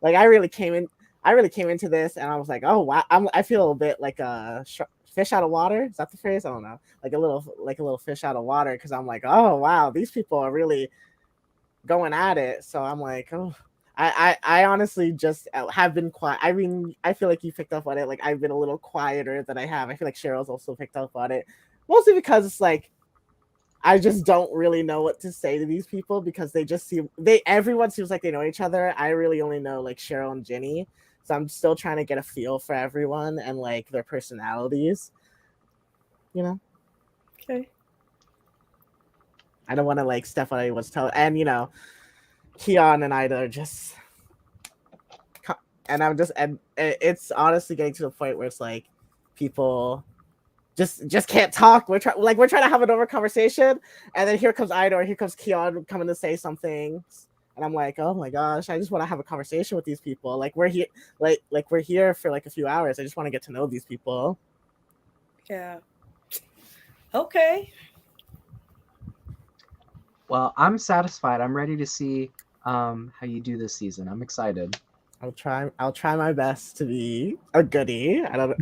I really came into this and I was like, oh wow, I feel a bit like a fish out of water. Is that the phrase? I don't know. Like a little fish out of water, because I'm like, oh wow, these people are really going at it. So I'm like, oh, I honestly just have been quiet. I mean, I feel like you picked up on it. Like I've been a little quieter than I have. I feel like Cheryl's also picked up on it, mostly because it's like I just don't really know what to say to these people, because everyone seems like they know each other. I really only know like Cheryl and Ginny. So I'm still trying to get a feel for everyone and like their personalities. You know? Okay. I don't want to like step on anyone's toe. And Keon and Ida are just, and it's honestly getting to the point where it's like people just can't talk. We're trying to have an over conversation, and then here comes Ida or here comes Keon coming to say something, and I'm like, oh my gosh, I just want to have a conversation with these people. Like we're here, like we're here for like a few hours. I just want to get to know these people. Yeah. Okay. Well, I'm satisfied. I'm ready to see how you do this season. I'm excited. I'll try my best to be a goodie. I don't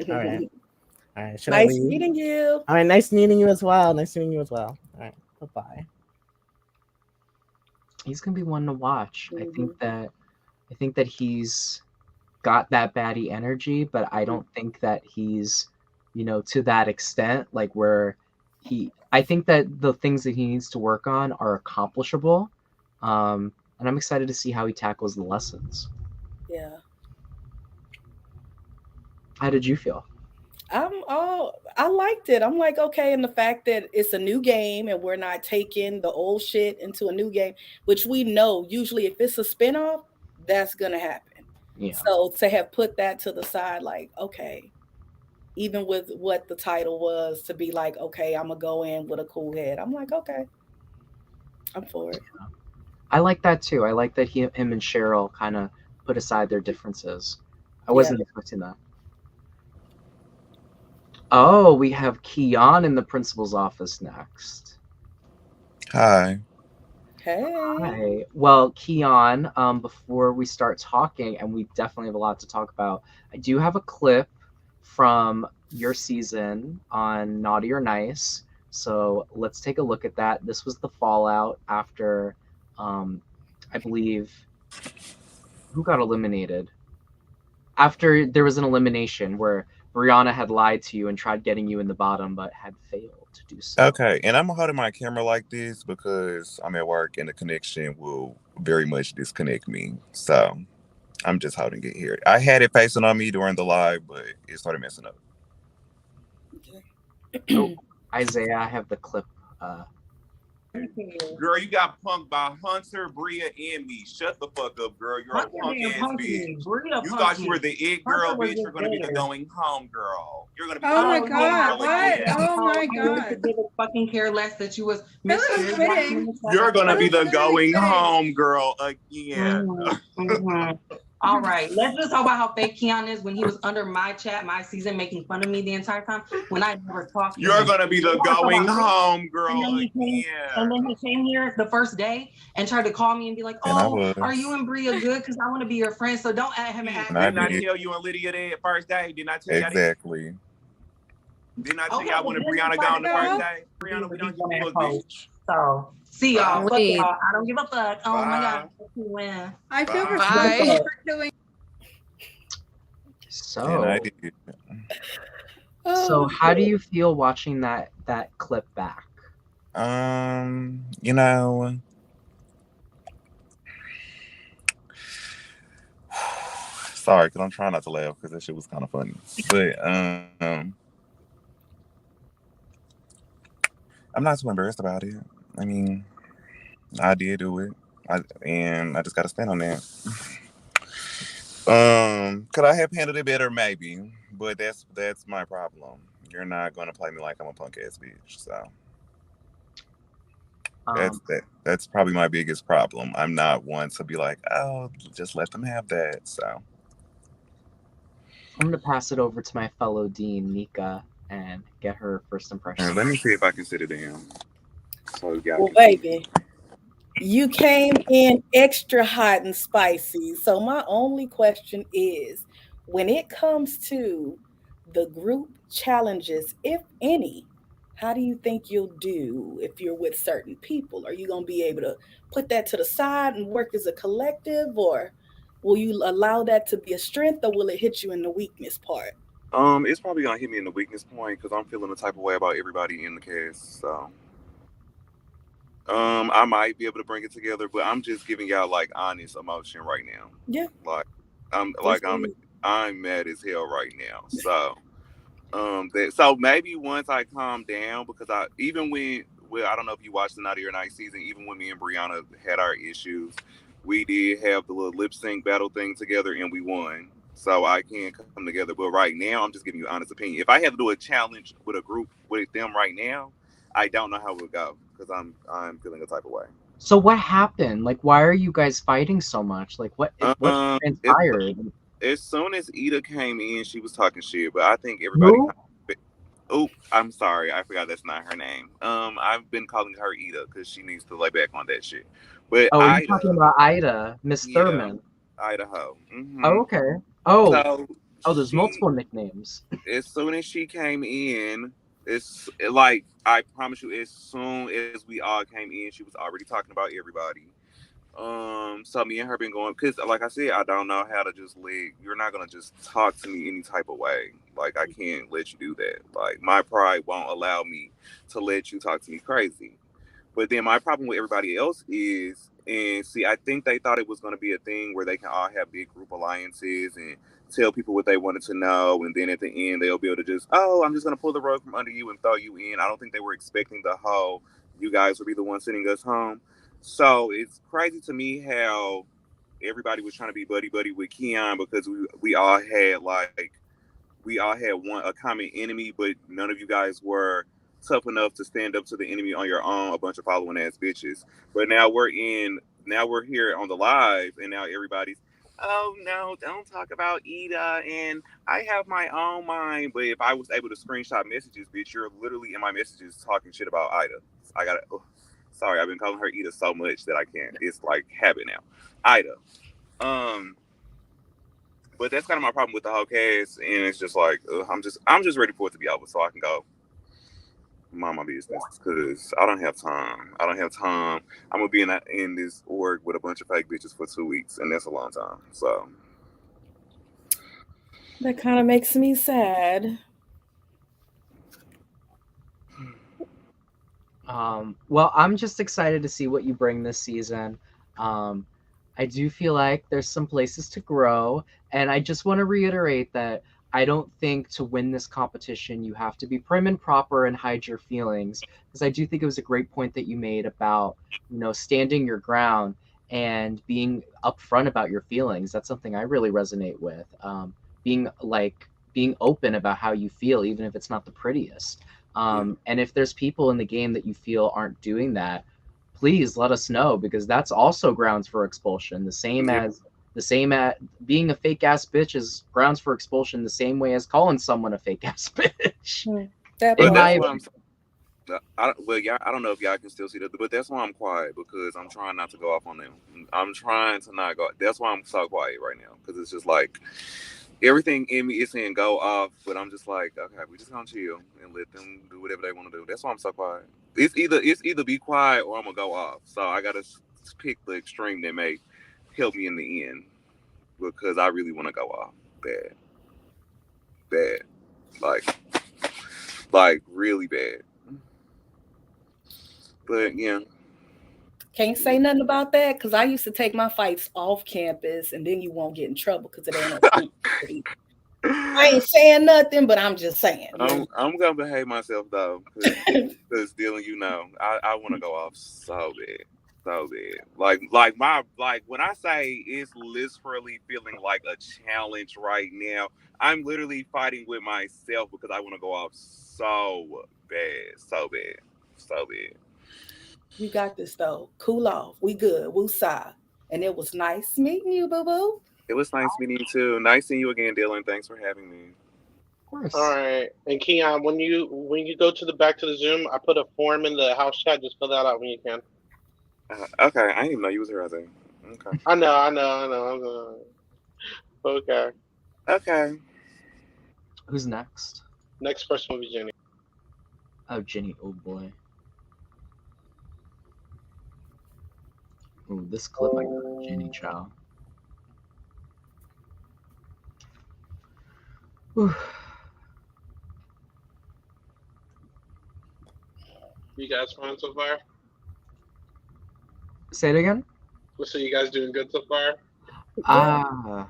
All right. Nice meeting you. All right, nice meeting you as well. All right, bye-bye. He's gonna be one to watch. I think that he's got that baddie energy, but I don't think that he's, to that extent, like where I think that the things that he needs to work on are accomplishable. And I'm excited to see how he tackles the lessons. Yeah. How did you feel? I liked it. I'm like, okay, and the fact that it's a new game and we're not taking the old shit into a new game, which we know usually if it's a spinoff, that's gonna happen. Yeah. So to have put that to the side, like, okay, even with what the title was, to be like, okay, I'm gonna go in with a cool head. I'm like, okay, I'm for it. I like that too. I like that him and Cheryl kind of put aside their differences. I wasn't expecting that. Oh, we have Keon in the principal's office next. Hi. Hey. Hi. Well, Keon, before we start talking, and we definitely have a lot to talk about, I do have a clip from your season on Naughty or Nice. So let's take a look at that. This was the fallout after, I believe, who got eliminated? After there was an elimination where Brianna had lied to you and tried getting you in the bottom, but had failed to do so. Okay, and I'm holding my camera like this because I'm at work and the connection will very much disconnect me. So I'm just holding it here. I had it facing on me during the live, but it started messing up. Oh, Isaiah, I have the clip. Girl, you got punked by Hunter, Bria, and me. Shut the fuck up, girl. You're a punk ass bitch. You thought you were the it girl, bitch. You're gonna be the going home girl. You're gonna be the my going God, home girl what? again. Oh my God. Fucking care less that you was You're gonna be the going home girl again. All right, let's just talk about how fake Keon is when he was under my chat, my season, making fun of me the entire time when I never talked to him. You're gonna be the going home girl again. And then he came here the first day and tried to call me and be like, "Oh, are you and Bria good? Because I want to be your friend. So don't add him." Didn't I tell you and Lydia that first day? Didn't I tell you exactly? Didn't I tell you I wanted Brianna gone the first day? Brianna, we don't give a bitch. So see y'all. Fuck y'all. I don't give a fuck. Oh my God. Win. I feel responsible for killing. So how do you feel watching that clip back? You know, sorry, because I'm trying not to laugh because that shit was kind of funny. But I'm not too embarrassed about it. I mean, I did do it. I just gotta stand on that. Could I have handled it better? Maybe, but that's my problem. You're not gonna play me like I'm a punk ass bitch. So that's probably my biggest problem. I'm not one to be like, oh, just let them have that. So I'm gonna pass it over to my fellow dean, Nika, and get her first impression. let me see if I can sit it down. So y'all Well, can baby, you came in extra hot and spicy. So my only question is, when it comes to the group challenges, if any, how do you think you'll do if you're with certain people? Are you going to be able to put that to the side and work as a collective, or will you allow that to be a strength, or will it hit you in the weakness part? It's probably gonna hit me in the weakness point because I'm feeling the type of way about everybody in the cast. So I might be able to bring it together, but I'm just giving y'all like honest emotion right now. Yeah. Like I'm mad as hell right now. So so maybe once I calm down, because I don't know if you watched the Naughty or Night season, even when me and Brianna had our issues, we did have the little lip sync battle thing together and we won. So I can come together. But right now I'm just giving you honest opinion. If I had to do a challenge with a group with them right now, I don't know how it would go because I'm feeling a type of way. So what happened? Like, why are you guys fighting so much? Like, what transpired? As soon as Ida came in, she was talking shit, but I think everybody. Oh, I'm sorry, I forgot that's not her name. I've been calling her Ida because she needs to lay back on that shit. But Oh, Ida, you're talking about Ida, Miss Thurman. Idaho. Oh, okay. Oh, So there's multiple nicknames. As soon as she came in, it's like I promise you, as soon as we all came in, she was already talking about everybody. So me and her been going because, like I said, I don't know how to just let. You're not gonna just talk to me any type of way. Like I can't let you do that. Like my pride won't allow me to let you talk to me crazy. But then my problem with everybody else is, and see, I think they thought it was going to be a thing where they can all have big group alliances and tell people what they wanted to know, and then at the end they'll be able to just, oh, I'm just going to pull the rug from under you and throw you in. I don't think they were expecting the whole, you guys will be the one sending us home. So it's crazy to me how everybody was trying to be buddy buddy with Keon because we all had a common enemy, but none of you guys were tough enough to stand up to the enemy on your own, a bunch of following ass bitches. But now we're here on the live, and now everybody's, oh no, don't talk about Ida, and I have my own mind. But if I was able to screenshot messages, bitch, you're literally in my messages talking shit about Ida. I gotta, sorry, I've been calling her Ida so much that I can't. It's like habit now. Ida. But that's kind of my problem with the whole cast, and it's just like I'm just ready for it to be over so I can go mind my business because I don't have time. I don't have time. I'm gonna be in this org with a bunch of fake bitches for 2 weeks, and that's a long time. So that kind of makes me sad. Well, I'm just excited to see what you bring this season. I do feel like there's some places to grow, and I just want to reiterate that I don't think to win this competition you have to be prim and proper and hide your feelings, because I do think it was a great point that you made about, standing your ground and being upfront about your feelings. That's something I really resonate with. Being open about how you feel, even if it's not the prettiest. And if there's people in the game that you feel aren't doing that, please let us know, because that's also grounds for expulsion. The same as being a fake ass bitch is grounds for expulsion, the same way as calling someone a fake ass bitch. I don't know if y'all can still see that, but that's why I'm quiet, because I'm trying not to go off on them. I'm trying to not go. That's why I'm so quiet right now, because it's just like everything in me is saying go off, but I'm just like, okay, we just gonna chill and let them do whatever they want to do. That's why I'm so quiet. It's either be quiet or I'm gonna go off. So I gotta pick the extreme that may help me in the end, because I really want to go off bad, like really bad. But yeah. Can't say nothing about that because I used to take my fights off campus, and then you won't get in trouble because it ain't no security. I ain't saying nothing, but I'm just saying. I'm gonna behave myself though, because Dylan, I want to go off so bad. So bad. Like when I say it's literally feeling like a challenge right now, I'm literally fighting with myself because I want to go off so bad, so bad, so bad. You got this though. Cool off. We good. Woosah. And it was nice meeting you, boo boo. It was nice meeting you too. Nice seeing you again, Dylan. Thanks for having me. Of course. All right. And Keon, when you go to the back to the Zoom, I put a form in the house chat. Just fill that out when you can. Okay, I didn't even know you was here. I think. Okay. I know. Okay. Okay. Who's next? Next person will be Jenny. Oh, Jenny. Oh boy. Oh, this clip I got Jenny Chow. Whew. You guys fine so far? Say it again. So you guys doing good so far? Ah.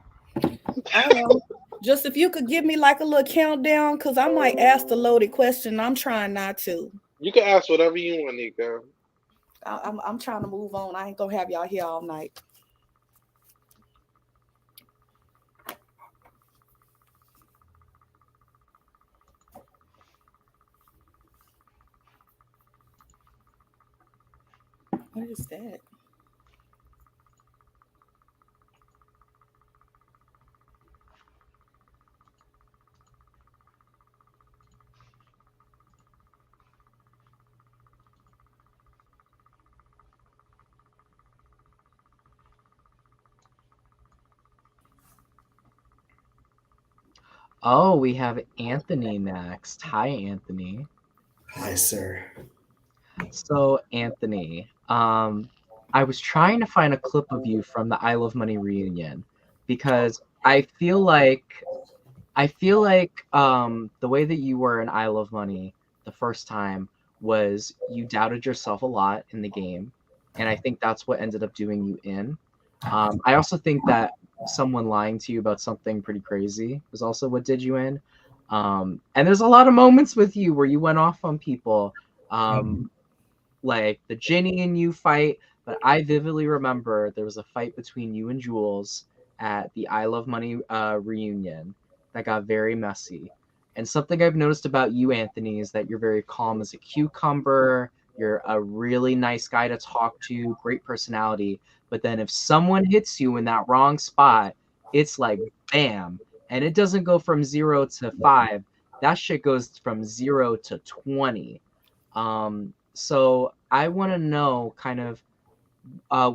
Just if you could give me like a little countdown, because I might ask the loaded question. I'm trying not to. You can ask whatever you want, Nico. I'm trying to move on. I ain't gonna have y'all here all night. What is that? Oh, we have Anthony next. Hi, Anthony. Hi, sir. So, Anthony, I was trying to find a clip of you from the I Love Money reunion because I feel like the way that you were in I Love Money the first time was you doubted yourself a lot in the game, and I think that's what ended up doing you in. I also think that someone lying to you about something pretty crazy was also what did you in. And there's a lot of moments with you where you went off on people, like the Ginny and you fight. But I vividly remember there was a fight between you and Jules at the I Love Money reunion that got very messy. And something I've noticed about you, Anthony, is that you're very calm as a cucumber. You're a really nice guy to talk to, great personality. But then if someone hits you in that wrong spot, it's like bam. And it doesn't go from 0 to 5. That shit goes from 0 to 20. So I want to know kind of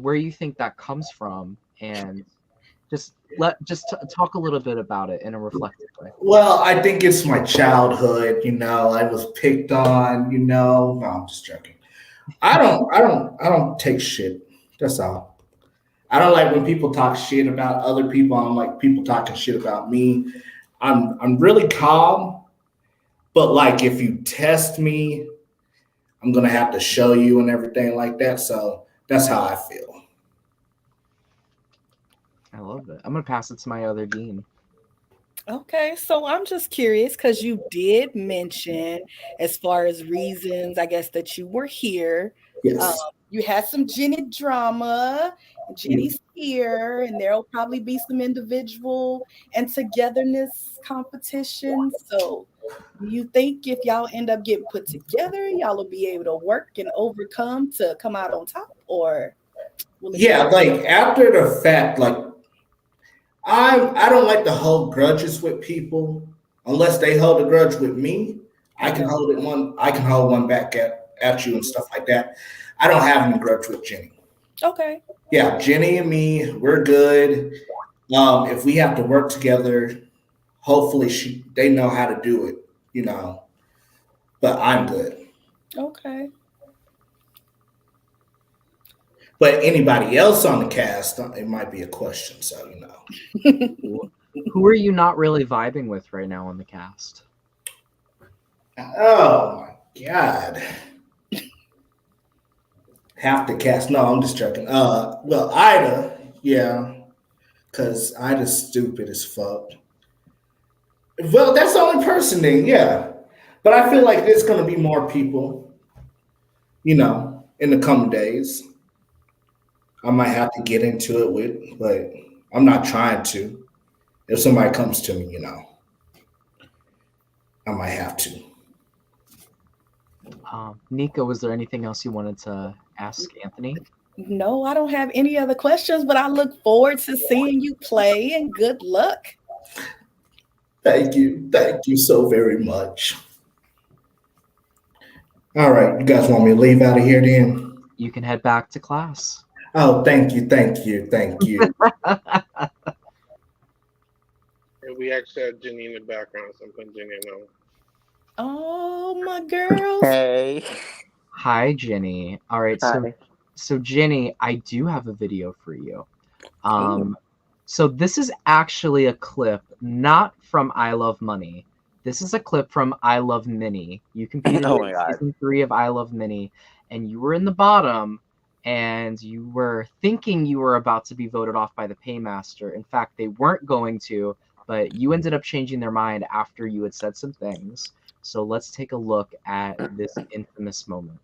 where you think that comes from, and just talk a little bit about it in a reflective way. Well, I think it's my childhood. I was picked on. No, I'm just joking. I don't take shit. That's all. I don't like when people talk shit about other people. I don't like people talking shit about me. I'm really calm, but like if you test me, I'm gonna have to show you and everything like that. So that's how I feel. I love it. I'm gonna pass it to my other dean. Okay, so I'm just curious because you did mention, as far as reasons, I guess, that you were here. Yes. You had some Jenny drama. Jenny's here, and there'll probably be some individual and togetherness competition. So, do you think if y'all end up getting put together, y'all will be able to work and overcome to come out on top, or will it Yeah, like after the fact, like I don't like to hold grudges with people unless they hold a grudge with me. I can hold one back at you and stuff like that. I don't have any grudge with Jenny. Okay. Yeah, Jenny and me, we're good. If we have to work together, hopefully they know how to do it, But I'm good. Okay. But anybody else on the cast, it might be a question. So Who are you not really vibing with right now on the cast? Oh my god. Half the cast. No, I'm just joking. Well, Ida, yeah. Cause Ida's stupid as fuck. Well, that's the only person then, yeah. But I feel like there's gonna be more people, in the coming days. I might have to get into it with, but I'm not trying to. If somebody comes to me, I might have to. Nika, was there anything else you wanted to ask Anthony? No, I don't have any other questions, but I look forward to seeing you play and good luck. Thank you. Thank you so very much. All right, you guys want me to leave out of here then? You can head back to class. Oh, thank you, thank you, thank you. We actually had Jenny in the background, so I'm putting Jenny in. Oh, my girls. Hey. Hi, Jenny. All right, so Jenny, I do have a video for you. So this is actually a clip not from I Love Money. This is a clip from I Love Minnie. You competed in season 3 of I Love Minnie, and you were in the bottom, and you were thinking you were about to be voted off by the paymaster. In fact, they weren't going to, but you ended up changing their mind after you had said some things. So let's take a look at this infamous moment.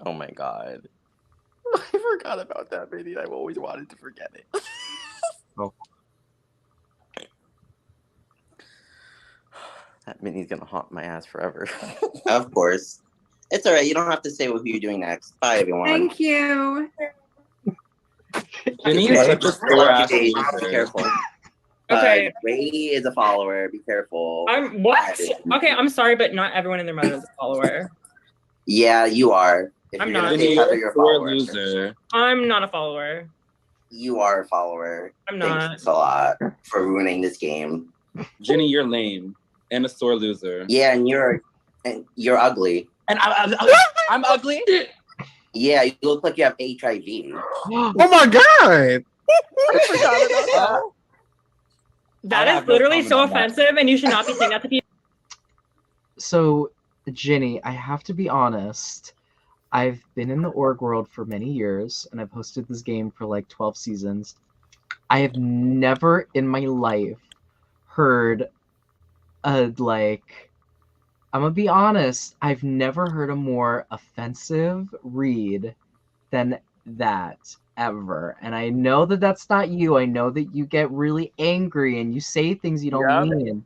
Oh my god. I forgot about that, baby. I've always wanted to forget it. Oh. That Minnie's gonna haunt my ass forever. Of course. It's alright, you don't have to say who you're doing next. Bye, everyone. Thank you. Jenny is such a sore Be careful. Okay. Ray is a follower. Be careful. I'm what? Okay, I'm sorry, but not everyone and their mother is a follower. Yeah, you are. If I'm you're gonna not. say Heather, you're a follower. Loser. I'm not a follower. You are a follower. I'm not. Thanks a lot for ruining this game. Jenny, you're lame and a sore loser. Yeah, and you're ugly. And I'm ugly? Yeah, you look like you have HIV. Oh my god! I forgot about that. That is literally so offensive, and you should not be saying that to people. So, Jenny, I have to be honest. I've been in the org world for many years, and I've hosted this game for like 12 seasons. I have never in my life heard I'm gonna be honest, I've never heard a more offensive read than that ever. And I know that that's not you. I know that you get really angry and you say things you don't mean.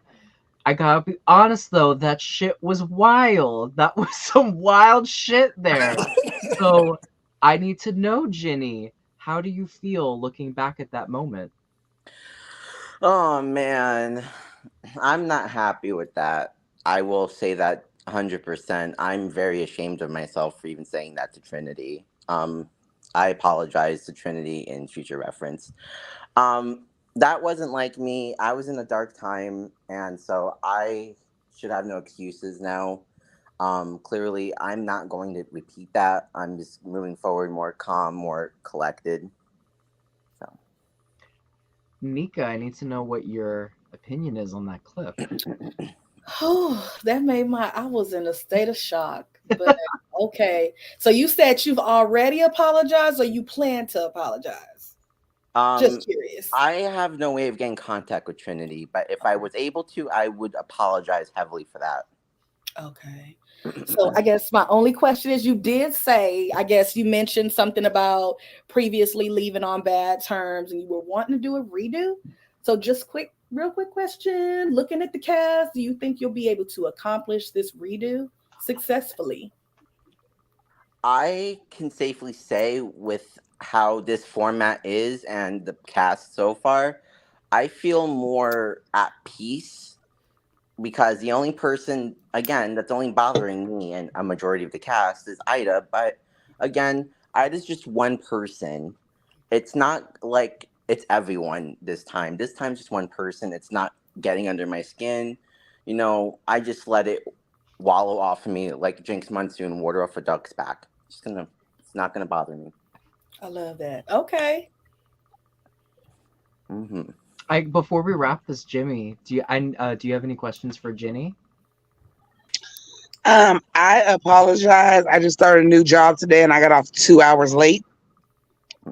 I gotta be honest though, that shit was wild. That was some wild shit there. So I need to know, Jenny, how do you feel looking back at that moment? Oh man, I'm not happy with that. I will say that 100%. I'm very ashamed of myself for even saying that to Trinity. I apologize to Trinity in future reference. That wasn't like me. I was in a dark time, and so I should have no excuses now. Clearly, I'm not going to repeat that. I'm just moving forward more calm, more collected. So, Nika, I need to know what your opinion is on that clip. Oh, that made I was in a state of shock. But okay. So you said you've already apologized or you plan to apologize? Just curious. I have no way of getting contact with Trinity, but if I was able to, I would apologize heavily for that. Okay. So I guess my only question is, you did say, I guess you mentioned something about previously leaving on bad terms and you were wanting to do a redo. So just real quick question, looking at the cast, do you think you'll be able to accomplish this redo successfully? I can safely say with how this format is and the cast so far, I feel more at peace because the only person, again, that's only bothering me and a majority of the cast is Ida. But again, Ida's just one person. It's not like it's everyone this time. This time's just one person. It's not getting under my skin. You know, I just let it wallow off of me like Jinx Monsoon, water off a duck's back. It's not gonna bother me. I love that. Okay. Mm-hmm. Before we wrap this, Jimmy, do you have any questions for Jenny? I apologize. I just started a new job today and I got off 2 hours late.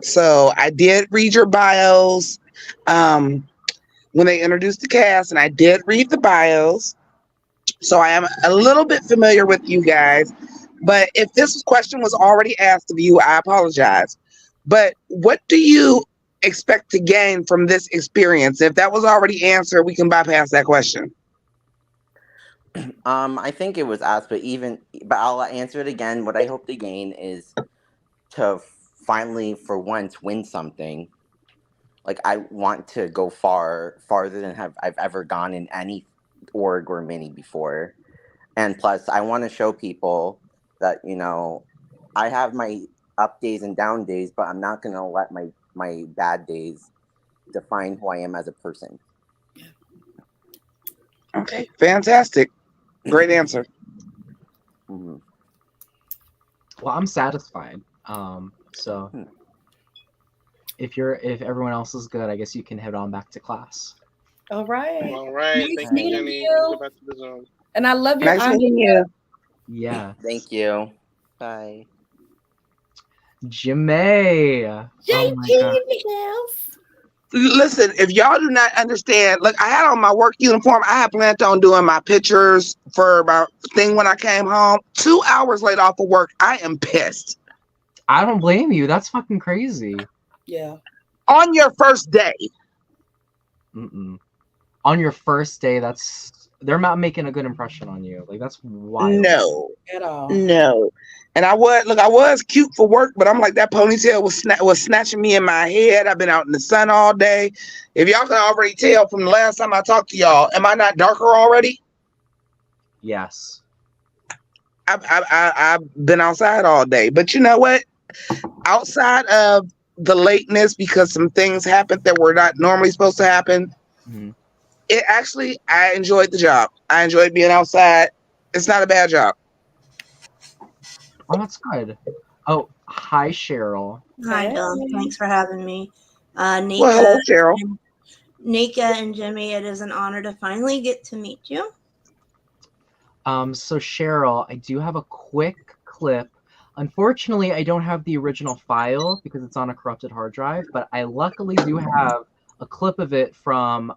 So I did read your bios when they introduced the cast, and I did read the bios. So I am a little bit familiar with you guys. But if this question was already asked of you, I apologize. But what do you expect to gain from this experience? If that was already answered, we can bypass that question. I think it was asked, but I'll answer it again. What I hope to gain is to finally, for once, win something. Like I want to go farther than I've ever gone in any org or mini before, and plus, I want to show people that I have my up days and down days, but I'm not gonna let my bad days define who I am as a person. Okay, fantastic. Great answer. Mm-hmm. Well, I'm satisfied. So if everyone else is good, I guess you can head on back to class. All right. All right. Nice Thank you, meeting Jenny. you. Go back to the Zoom. And I love your Nice meeting you. Yeah. Thank you. Bye. Jimmy. Oh my God. Listen, if y'all do not understand, look, I had on my work uniform. I had planned on doing my pictures for about thing when I came home. 2 hours late off of work. I am pissed. I don't blame you. That's fucking crazy. Yeah. On your first day. Mm-mm. On your first day, they're not making a good impression on you. Like, that's wild. No. At all. No. And I was cute for work, but I'm like, that ponytail was snatching me in my head. I've been out in the sun all day. If y'all can already tell from the last time I talked to y'all, am I not darker already? Yes. I've been outside all day. But you know what? Outside of the lateness, because some things happened that were not normally supposed to happen, I enjoyed the job. I enjoyed being outside. It's not a bad job. Oh, that's good. Oh, hi, Cheryl. Hi, Dylan. Thanks for having me. Nika, Well, hello, Cheryl. Nika and Jimmy, it is an honor to finally get to meet you. So Cheryl, I do have a quick clip. Unfortunately, I don't have the original file because it's on a corrupted hard drive, but I luckily do have a clip of it from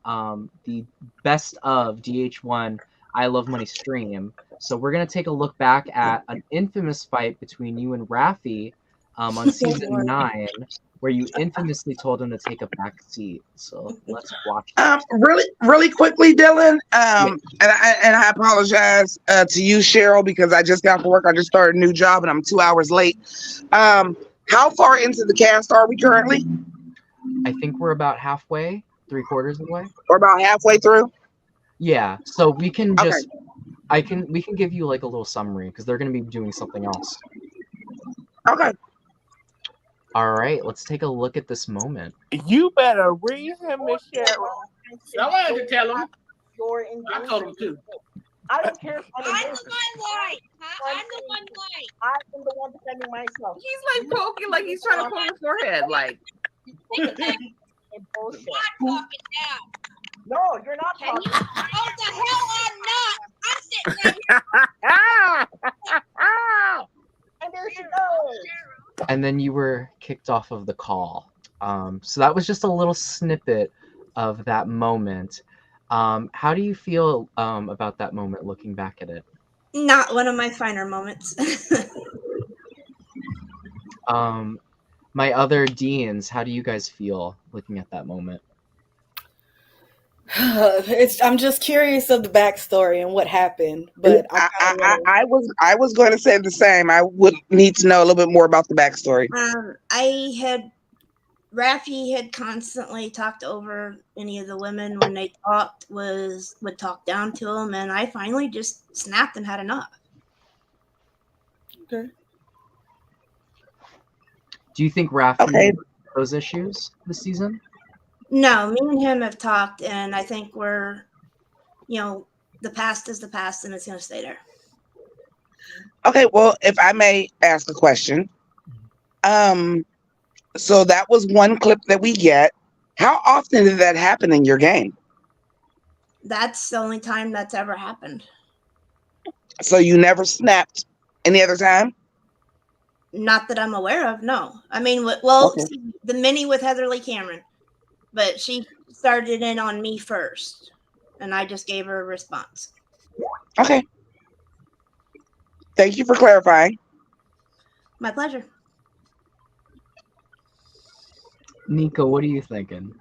the best of DH1 I Love Money stream. So we're going to take a look back at an infamous fight between you and Raffi on season 9, where you infamously told him to take a back seat. So let's watch that. Really quickly, Dylan. And I apologize to you, Cheryl, because I just got to work. I just started a new job and I'm 2 hours late. How far into the cast are we currently? I think we're about halfway, 3/4 of the way. Or about halfway through? Yeah. So we can just we can give you like a little summary because they're going to be doing something else. Okay. All right, let's take a look at this moment. You better read him, Miss Cheryl. I had to tell him. I told him too. I don't care if I'm the one white. I'm the one white. I am the one defending myself. He's like poking, like he's trying to pull your forehead, like. Bullshit. I'm talking now. No, you're not Can talking. you? Oh, the hell I'm not. I'm sitting right here. And there she goes. And then you were kicked off of the call. So that was just a little snippet of that moment. How do you feel about that moment looking back at it? Not one of my finer moments. My other deans, how do you guys feel looking at that moment? I'm just curious of the backstory and what happened, but I was going to say the same. I would need to know a little bit more about the backstory. Raffi had constantly talked over any of the women when they talked, would talk down to them, and I finally just snapped and had enough. Okay. Do you think Raffi had those issues this season? No, me and him have talked, and I think we're, the past is the past, and it's going to stay there. Okay, well, if I may ask a question. So that was one clip that we get. How often did that happen in your game? That's the only time that's ever happened. So you never snapped any other time? Not that I'm aware of, no. I mean, the mini with Heatherly Cameron, but she started in on me first, and I just gave her a response. Okay. Thank you for clarifying. My pleasure. Nico, what are you thinking?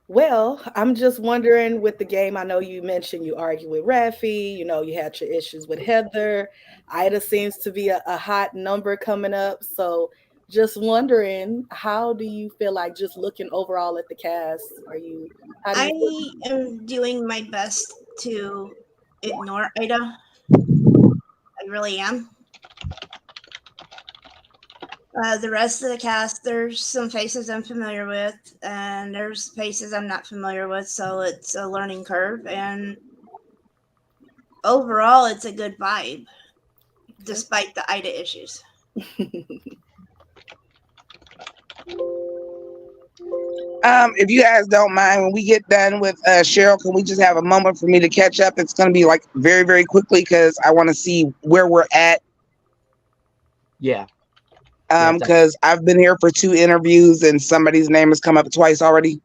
Well, I'm just wondering with the game. I know you mentioned you argue with Rafi. You know, you had your issues with Heather. Ida seems to be a hot number coming up. So, just wondering, how do you feel like just looking overall at the cast? How do I you feel? am doing my best to ignore Ida. I really am. The rest of the cast, there's some faces I'm familiar with, and there's faces I'm not familiar with, so it's a learning curve. And overall, it's a good vibe, despite the Ida issues. If you guys don't mind, when we get done with Cheryl, can we just have a moment for me to catch up? It's going to be like very, very quickly because I want to see where we're at. Yeah. Because I've been here for 2 interviews and somebody's name has come up twice already.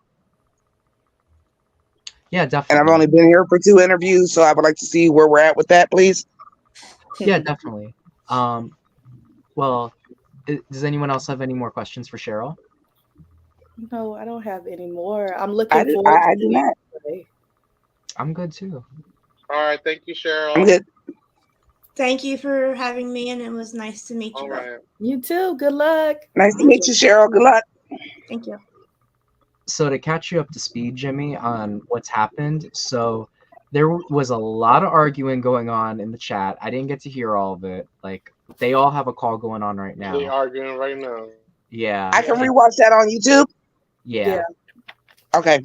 Yeah, And definitely. I've only been here for 2 interviews, so I would like to see where we're at with that, please. Yeah, definitely. Well, does anyone else have any more questions for Cheryl? No, I don't have any more. I'm looking I do forward to not. I'm good too. All right, thank you, Cheryl. I'm good. Thank you for having me, and it was nice to meet you. All right. You too. Good luck. Nice to meet you, Cheryl. Good luck. Thank you. So to catch you up to speed, Jimmy, on what's happened. So there was a lot of arguing going on in the chat. I didn't get to hear all of it. Like they all have a call going on right now. They arguing right now. Yeah. I can rewatch that on YouTube. Yeah. Okay.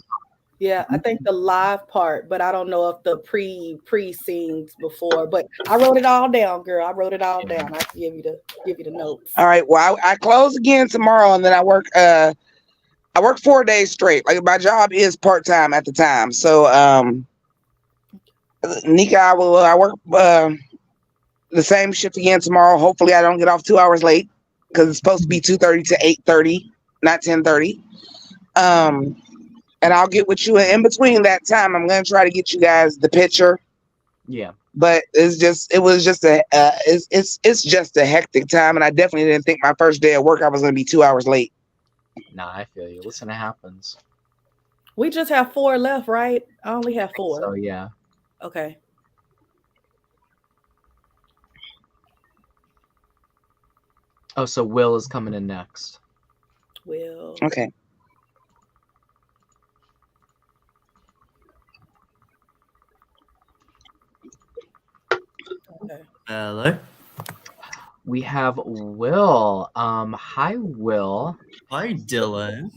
Yeah, I think the live part, but I don't know if the pre scenes before. But I wrote it all down, girl. I wrote it all down. I can give you the notes. All right. Well, I close again tomorrow, and then I work 4 days straight. Like my job is part-time at the time. So Nika, I work the same shift again tomorrow. Hopefully I don't get off 2 hours late because it's supposed to be 2:30 to 8:30, not 10:30. And I'll get with you in between that time. I'm gonna try to get you guys the picture. Yeah. But it's just a hectic time, and I definitely didn't think my first day at work I was gonna be 2 hours late. Nah, I feel you. Listen, it happens. We just have 4 left, right? I only have 4. So yeah. Okay. Oh, so Will is coming in next. Will. Okay. Okay. Hello. We have Will. Hi, Will. Hi, Dylan.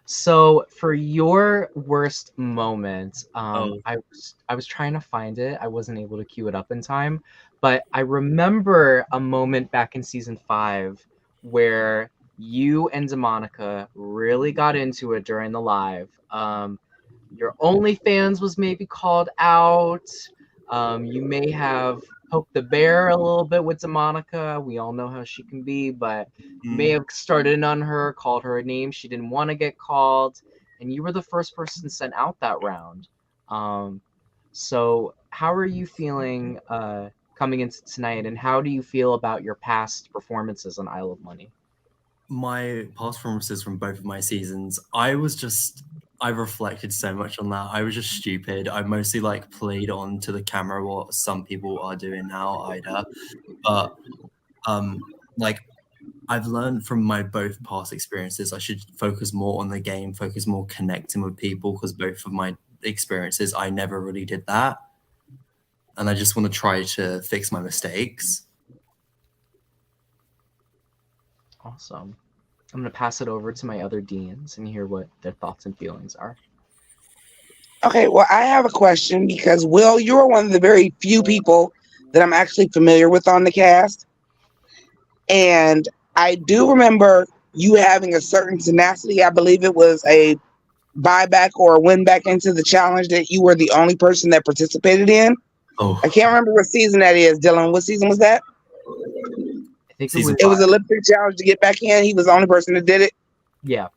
So for your worst moment, Oh. I was trying to find it. I wasn't able to queue it up in time, but I remember a moment back in season 5 where you and DeMonica really got into it during the live. Your OnlyFans was maybe called out. You may have poked the bear a little bit with DeMonica. We all know how she can be, but you may have started in on her, called her a name she didn't want to get called, and you were the first person sent out that round. So how are you feeling coming into tonight, and how do you feel about your past performances on Isle of Money? My past performances from both of my seasons, I reflected so much on that. I was just stupid. I mostly like played on to the camera what some people are doing now, Ida. But like I've learned from my both past experiences, I should focus more on the game, focus more connecting with people, because both of my experiences, I never really did that. And I just want to try to fix my mistakes. Awesome. I'm going to pass it over to my other deans and hear what their thoughts and feelings are. Okay, well, I have a question because, Will, you're one of the very few people that I'm actually familiar with on the cast. And I do remember you having a certain tenacity. I believe it was a buyback or a win back into the challenge that you were the only person that participated in. Oh. I can't remember what season that is, Dylan. What season was that? I think it was a lip sync challenge to get back in. He was the only person that did it. Yeah.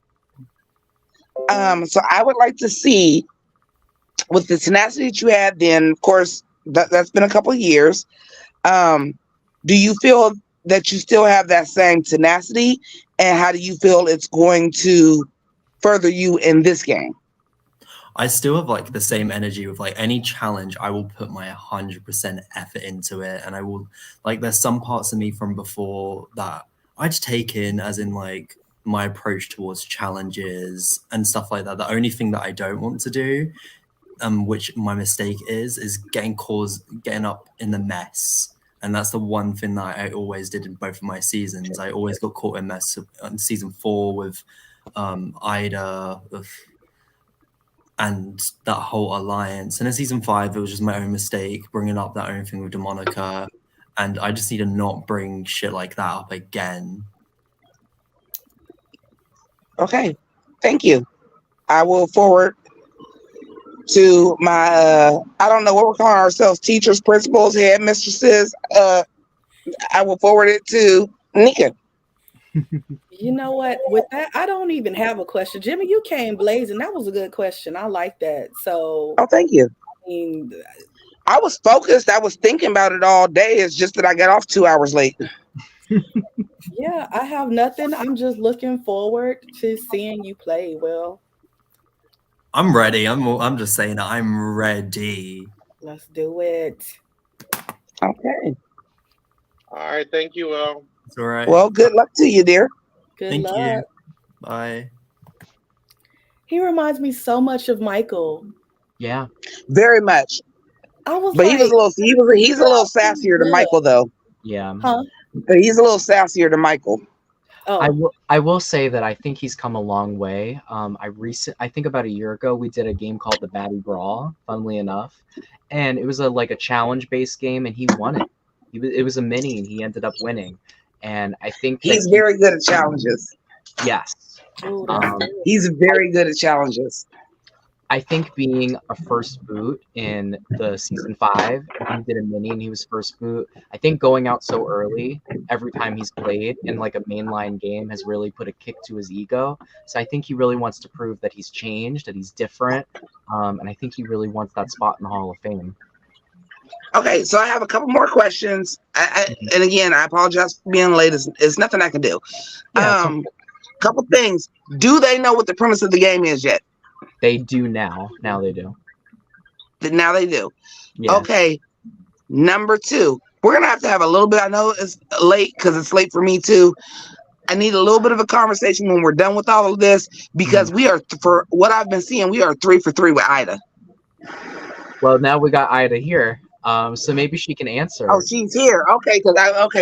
So I would like to see, with the tenacity that you had then, of course, that's been a couple of years. Do you feel that you still have that same tenacity, and how do you feel it's going to further you in this game? I still have like the same energy with like any challenge. I will put my 100% effort into it, and I will like. There's some parts of me from before that I'd take in, as in like my approach towards challenges and stuff like that. The only thing that I don't want to do, which my mistake is getting up in the mess. And that's the one thing that I always did in both of my seasons. I always got caught in mess in season 4 with Ida and that whole alliance. And in season 5, it was just my own mistake, bringing up that own thing with Demonica. And I just need to not bring shit like that up again. Okay, thank you. I will forward to my, I don't know what we're calling ourselves, teachers, principals, headmistresses. I will forward it to Nika. You know what? With that, I don't even have a question. Jimmy, you came blazing. That was a good question. I like that. So, oh, thank you. I mean, I was focused. I was thinking about it all day. It's just that I got off 2 hours late. Yeah, I have nothing. I'm just looking forward to seeing you play. Well, I'm ready. I'm just saying that I'm ready. Let's do it. Okay. All right. Thank you, Will. It's all right. Well, good luck to you, dear. Good Thank luck. you. Bye. He reminds me so much of Michael. Yeah. Very much. I was but like, he's a little sassier than Michael, though. Yeah. Huh? But he's a little sassier than Michael. Oh. I will say that I think he's come a long way. I think about a year ago we did a game called the Baddie Brawl, funnily enough, and it was a challenge based game, and he won it. It was a mini, and he ended up winning. And I think he's very good at challenges. Yes. He's very good at challenges. I think being a first boot in the season 5, he did a mini and he was first boot. I think going out so early every time he's played in like a mainline game has really put a kick to his ego. So I think he really wants to prove that he's changed, that he's different, and I think he really wants that spot in the Hall of Fame. Okay, so I have a couple more questions. And again, I apologize for being late. It's nothing I can do. Yeah, couple things. Do they know what the premise of the game is yet? They do now. Now they do. Now they do. Yeah. Okay. Number 2, we're gonna have to have a little bit. I know it's late because it's late for me too. I need a little bit of a conversation when we're done with all of this because we are, for what I've been seeing, we are 3 for 3 with Ida. Well, now we got Ida here, so maybe she can answer. Oh, she's here. Okay,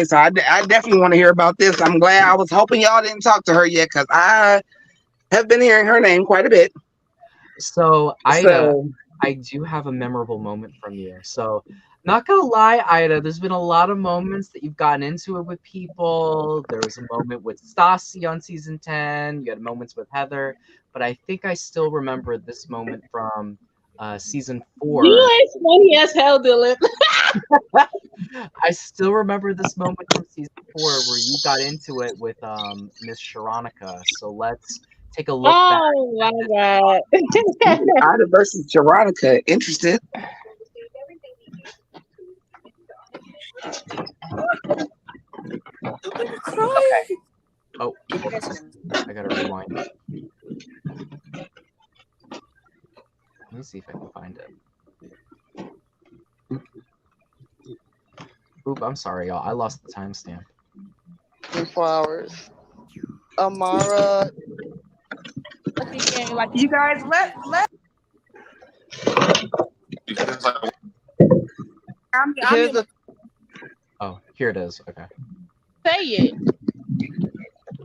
so I definitely want to hear about this. I'm glad. I was hoping y'all didn't talk to her yet because I have been hearing her name quite a bit. So Ida, I do have a memorable moment from you. So not gonna lie, Ida, there's been a lot of moments that you've gotten into it with people. There was a moment with Stassi on season 10. You had moments with Heather, but I think I still remember this moment from season 4. You ain't funny as hell, Dylan. I still remember this moment from season 4 where you got into it with Miss Sharonica. So let's take a look back. Oh my god. Ida versus Sharonica. Interested. Okay. Oh, I gotta rewind. Let me see if I can find it. Oop, I'm sorry, y'all. I lost the timestamp. 24 hours. Amara. Like you guys let. Oh, here it is. Okay. Say it.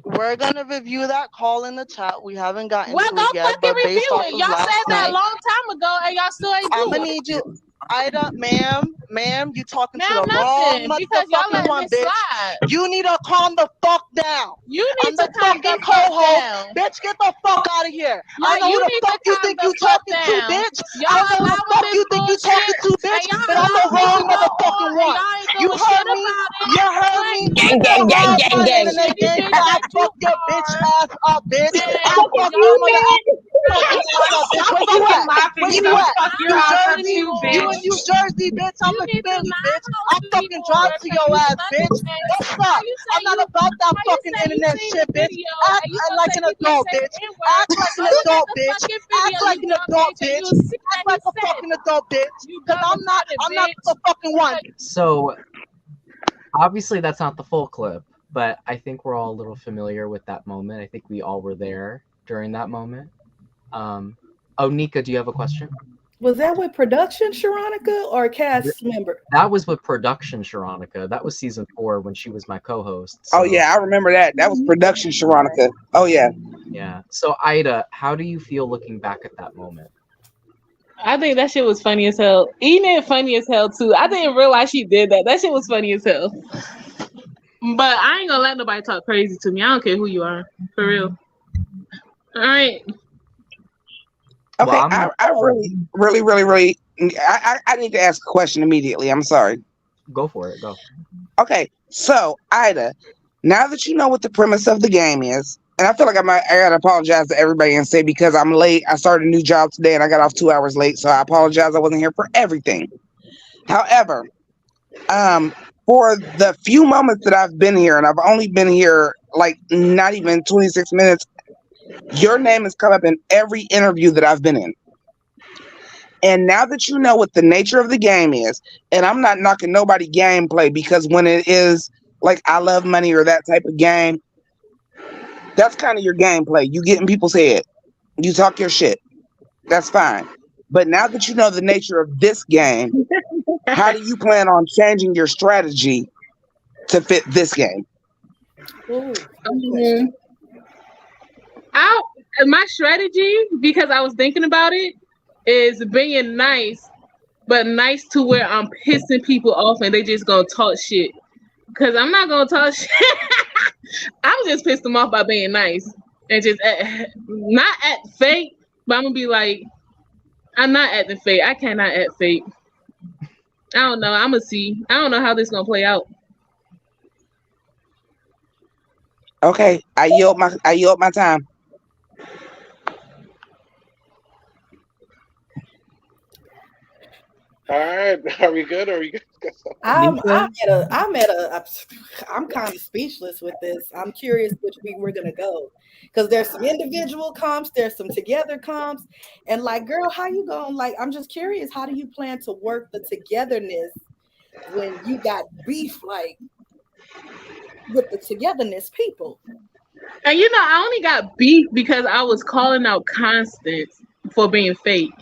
We're gonna review that call in the chat. We haven't gotten Well, to don't it yet, fucking but review based off it. of Y'all last said that a night, long time ago, and y'all still ain't I'm do gonna it. need you, Ida, ma'am, you talking to Ma'am, the wrong nothing, because y'all motherfucking letting one, it bitch. slide. You need to calm the fuck down. You I'm need the to calm fucking the fuck co-host. down. Bitch, get the fuck out of here. I Like, know you who the need fuck to you calm think the you fuck talking to, down. bitch. Y'all I know who the allowing fuck this you think you bullshit, talking to, bitch. and y'all But I'm the allowing it wrong to go motherfucking on, and one. y'all ain't You doing heard shit me? about it. You heard me? Gang, Get gang, gang, off gang, my gang. internet, Shitty gang. bitch I'll that you fuck your bitch are. ass up, bitch. And I'll fuck y'all your mother mad. fucking ass up, bitch. Where you at? Where you the at? fuck New your house up Jersey? too, You in bitch. New Jersey, bitch? I'm in Philly, bitch. I'll fucking drive to your ass, bitch. What's up? I'm not about that fucking internet shit, bitch. Act like an adult, bitch. Act like an adult, bitch. Act like an adult, bitch. Act like a fucking adult, bitch. Cause I'm not the fucking one. So obviously that's not the full clip, but I think we're all a little familiar with that moment. I think we all were there during that moment. Oh, Nika, do you have a question? Was that with production, Sharonica, or cast member? That was with production, Sharonica. That was season 4 when she was my co-host. Oh yeah, I remember that. That was production, Sharonica. Oh yeah. Yeah. So Ida, how do you feel looking back at that moment? I think that shit was funny as hell. Enid funny as hell too. I didn't realize she did that. That shit was funny as hell. But I ain't gonna let nobody talk crazy to me. I don't care who you are. For real. All right. Okay, I really, I need to ask a question immediately. I'm sorry. Go for it. Go. Okay, so Ida, now that you know what the premise of the game is, and I feel like I gotta apologize to everybody and say because I'm late. I started a new job today and I got off 2 hours late, so I apologize. I wasn't here for everything. However, for the few moments that I've been here, and I've only been here like not even 26 minutes, your name has come up in every interview that I've been in. And now that you know what the nature of the game is, and I'm not knocking nobody gameplay, because when it is like I Love Money or that type of game, that's kind of your gameplay. You get in people's head. You talk your shit. That's fine. But now that you know the nature of this game, how do you plan on changing your strategy to fit this game? My strategy, because I was thinking about it, is being nice, but nice to where I'm pissing people off and they just gonna talk shit. Cause I'm not gonna talk shit. I'm just pissed them off by being nice and just not act fake, but I'm gonna be like, I'm not acting fake. I cannot act fake. I don't know. I'm gonna see. I don't know how this gonna play out. Okay, I yield my time. All right, are we good? Or are we good? I'm kind of speechless with this. I'm curious which we're gonna go, because there's some individual comps, there's some together comps, and like, girl, how you going? Like, I'm just curious, how do you plan to work the togetherness when you got beef like with the togetherness people? And you know, I only got beef because I was calling out Constance for being fake.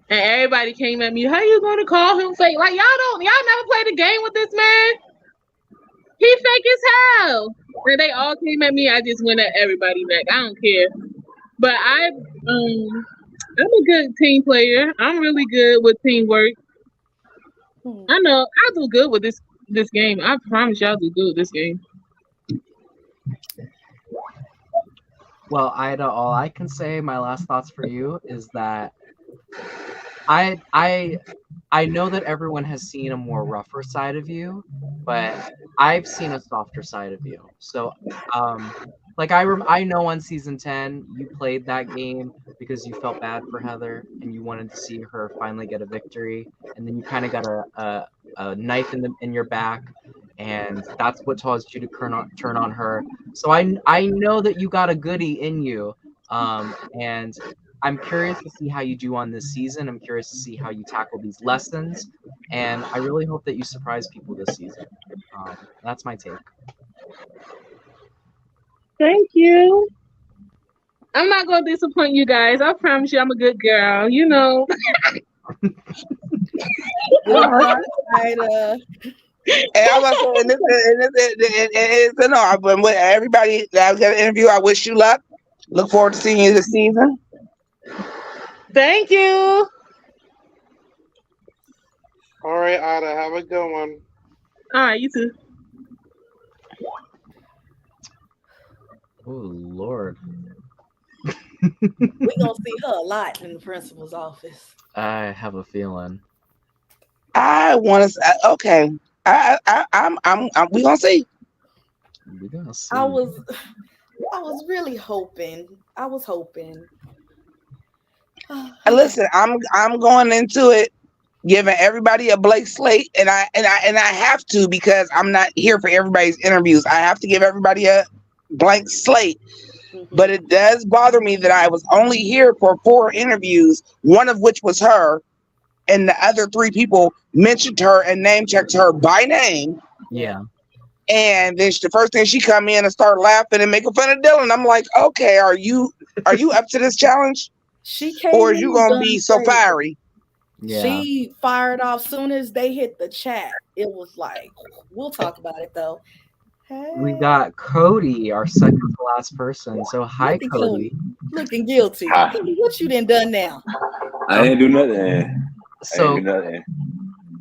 And everybody came at me, how you gonna call him fake? Like, y'all never played a game with this man? He fake as hell. And they all came at me. I just went at everybody back. I don't care. But I'm a good team player. I'm really good with teamwork. I know I'll do good with this game. I promise you I'll do good with this game. Well, Ida, all I can say, my last thoughts for you is that I know that everyone has seen a more rougher side of you, but I've seen a softer side of you. So, like I know on season 10 you played that game because you felt bad for Heather and you wanted to see her finally get a victory, and then you kind of got a knife in your back, and that's what caused you to turn on her. So I know that you got a goodie in you, and I'm curious to see how you do on this season. I'm curious to see how you tackle these lessons, and I really hope that you surprise people this season. That's my take. Thank you. I'm not gonna disappoint you guys. I promise you I'm a good girl, you know. And I was saying this, no, but with everybody that I was gonna interview, I wish you luck. Look forward to seeing you this season. Thank you. All right, Ada, have a good one. All right, you too. Oh Lord. We're gonna see her a lot in the principal's office. I have a feeling. I want to. Okay, I'm. We gonna see. We're gonna see. I was really hoping. Listen, I'm going into it giving everybody a blank slate, and I have to, because I'm not here for everybody's interviews. I have to give everybody a blank slate. But it does bother me that I was only here for 4 interviews, one of which was her, and the other 3 people mentioned her and name checked her by name. Yeah. And then the first thing she come in and start laughing and making fun of Dylan. I'm like, okay, are you up to this challenge? She came Or is you in gonna be so crazy. fiery? Yeah. She fired off soon as they hit the chat. It was like, we'll talk about it though. We got Cody, our second to last person. So hi, Look at Cody. Looking guilty. Hi. Cody, what you done now? I didn't do nothing. So I didn't do nothing.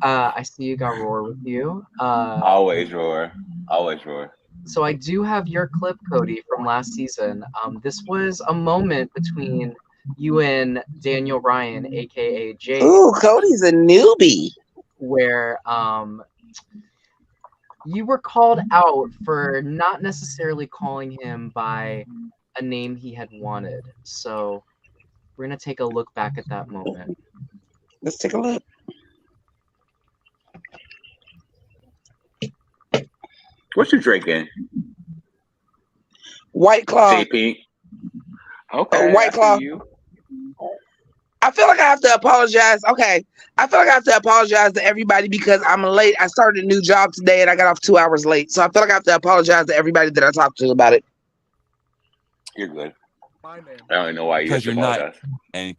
I see you got Roar with you. Always Roar. Always Roar. So I do have your clip, Cody, from last season. This was a moment between you and Daniel Ryan, aka Jake. Ooh, Cody's a newbie. Where you were called out for not necessarily calling him by a name he had wanted. So we're gonna take a look back at that moment. Let's take a look. What you drinking? White Claw. JP. Okay. White Claw. I feel like I have to apologize. Okay. I feel like I have to apologize to everybody because I'm late. I started a new job today and I got off 2 hours late. So I feel like I have to apologize to everybody that I talked to about it. You're good. I don't know why you have Because to you're not apologize. and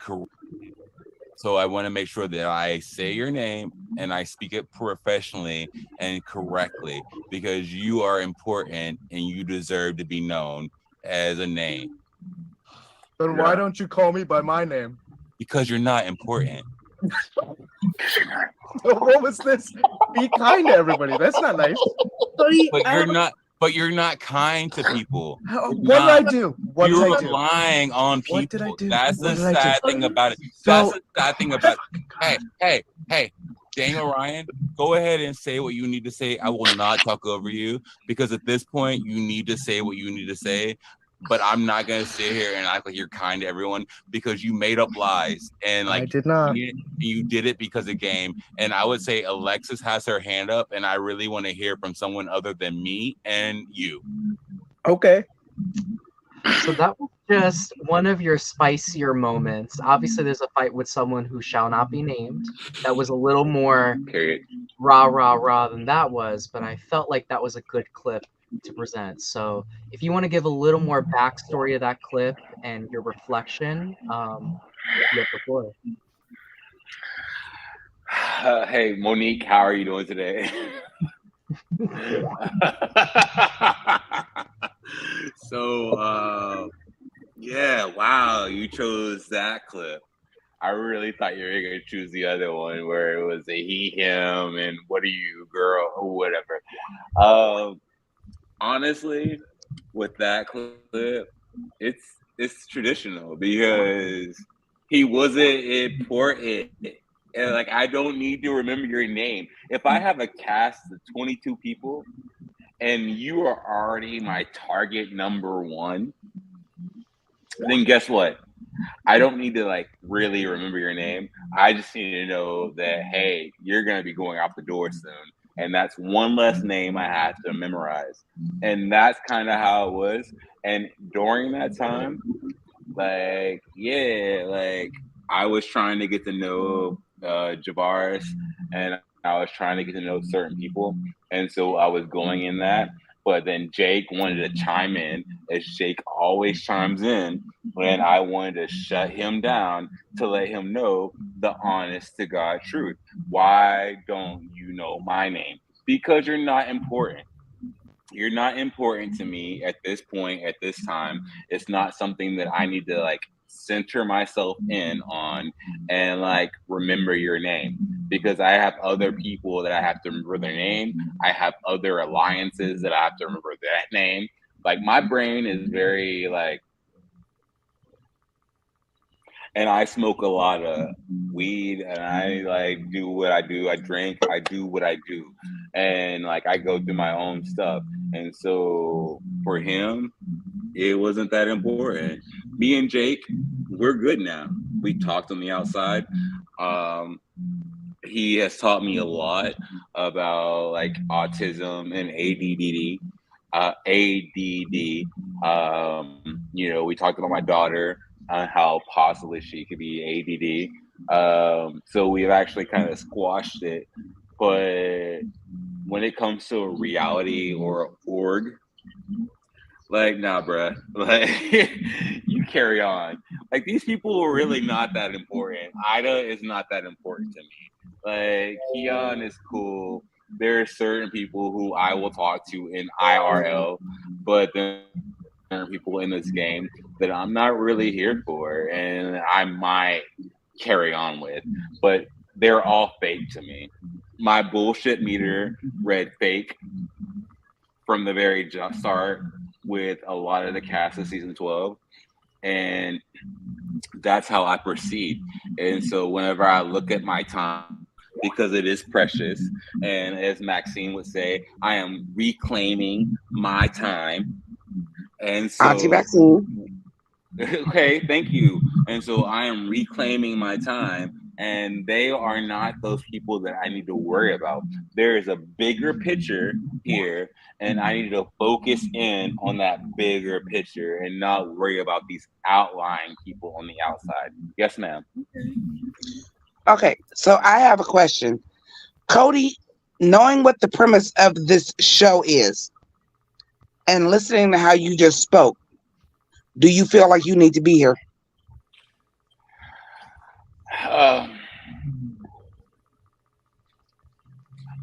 so I want to make sure that I say your name and I speak it professionally and correctly because you are important and you deserve to be known as a name. Then why don't you call me by my name? Because you're not important. What was this? Be kind to everybody. That's not nice. But you're not kind to people. What did I do? What did I You're do? relying on people. What did I do? That's the What did I sad do? thing about it. So- That's the sad thing about it. Hey, Daniel Ryan, go ahead and say what you need to say. I will not talk over you because at this point you need to say what you need to say. But I'm not gonna sit here and act like you're kind to everyone because you made up lies and like I did not. you did it because of game. And I would say Alexis has her hand up, and I really want to hear from someone other than me and you. Okay. So that was just one of your spicier moments. Obviously, there's a fight with someone who shall not be named. That was a little more rah than that was, but I felt like that was a good clip to present. So if you want to give a little more backstory of that clip and your reflection, you have the floor. Hey, Monique, how are you doing today? So, yeah, wow, you chose that clip. I really thought you were going to choose the other one where it was a he, him, and what are you, girl, or whatever. Honestly, with that clip, it's traditional because he wasn't important. And like, I don't need to remember your name. If I have a cast of 22 people and you are already my target number 1, then guess what? I don't need to like really remember your name. I just need to know that, hey, you're going to be going out the door soon. And that's one less name I have to memorize. And that's kind of how it was. And during that time, like, yeah, like I was trying to get to know Javaris and I was trying to get to know certain people. And so I was going in that. But then Jake wanted to chime in, as Jake always chimes in, when I wanted to shut him down to let him know the honest to God truth. Why don't you know my name? Because you're not important. You're not important to me at this point, at this time. It's not something that I need to like center myself in on and like remember your name, because I have other people that I have to remember their name. I have other alliances that I have to remember that name. Like my brain is very like, and I smoke a lot of weed and I like do what I do. I drink, I do what I do. And like I go through my own stuff. And so for him, it wasn't that important. Me and Jake, we're good now. we talked on the outside. He has taught me a lot about like autism and ADD. ADD. You know, we talked about my daughter and how possibly she could be ADD. So we've actually kind of squashed it. But when it comes to a reality or org, like, nah, bruh. Like, you carry on. Like, these people are really not that important. Ida is not that important to me. Like, Keon is cool. There are certain people who I will talk to in IRL, but there are people in this game that I'm not really here for, and I might carry on with. But they're all fake to me. My bullshit meter read fake from the very start with a lot of the cast of season 12, and that's how I proceed. And so whenever I look at my time, because it is precious, and as Maxine would say, I am reclaiming my time. And so Auntie Maxine. Okay, thank you. And so I am reclaiming my time, and they are not those people that I need to worry about. There is a bigger picture here, and I need to focus in on that bigger picture and not worry about these outlying people on the outside. Yes, ma'am. Okay, so I have a question. Cody, knowing what the premise of this show is and listening to how you just spoke, do you feel like you need to be here?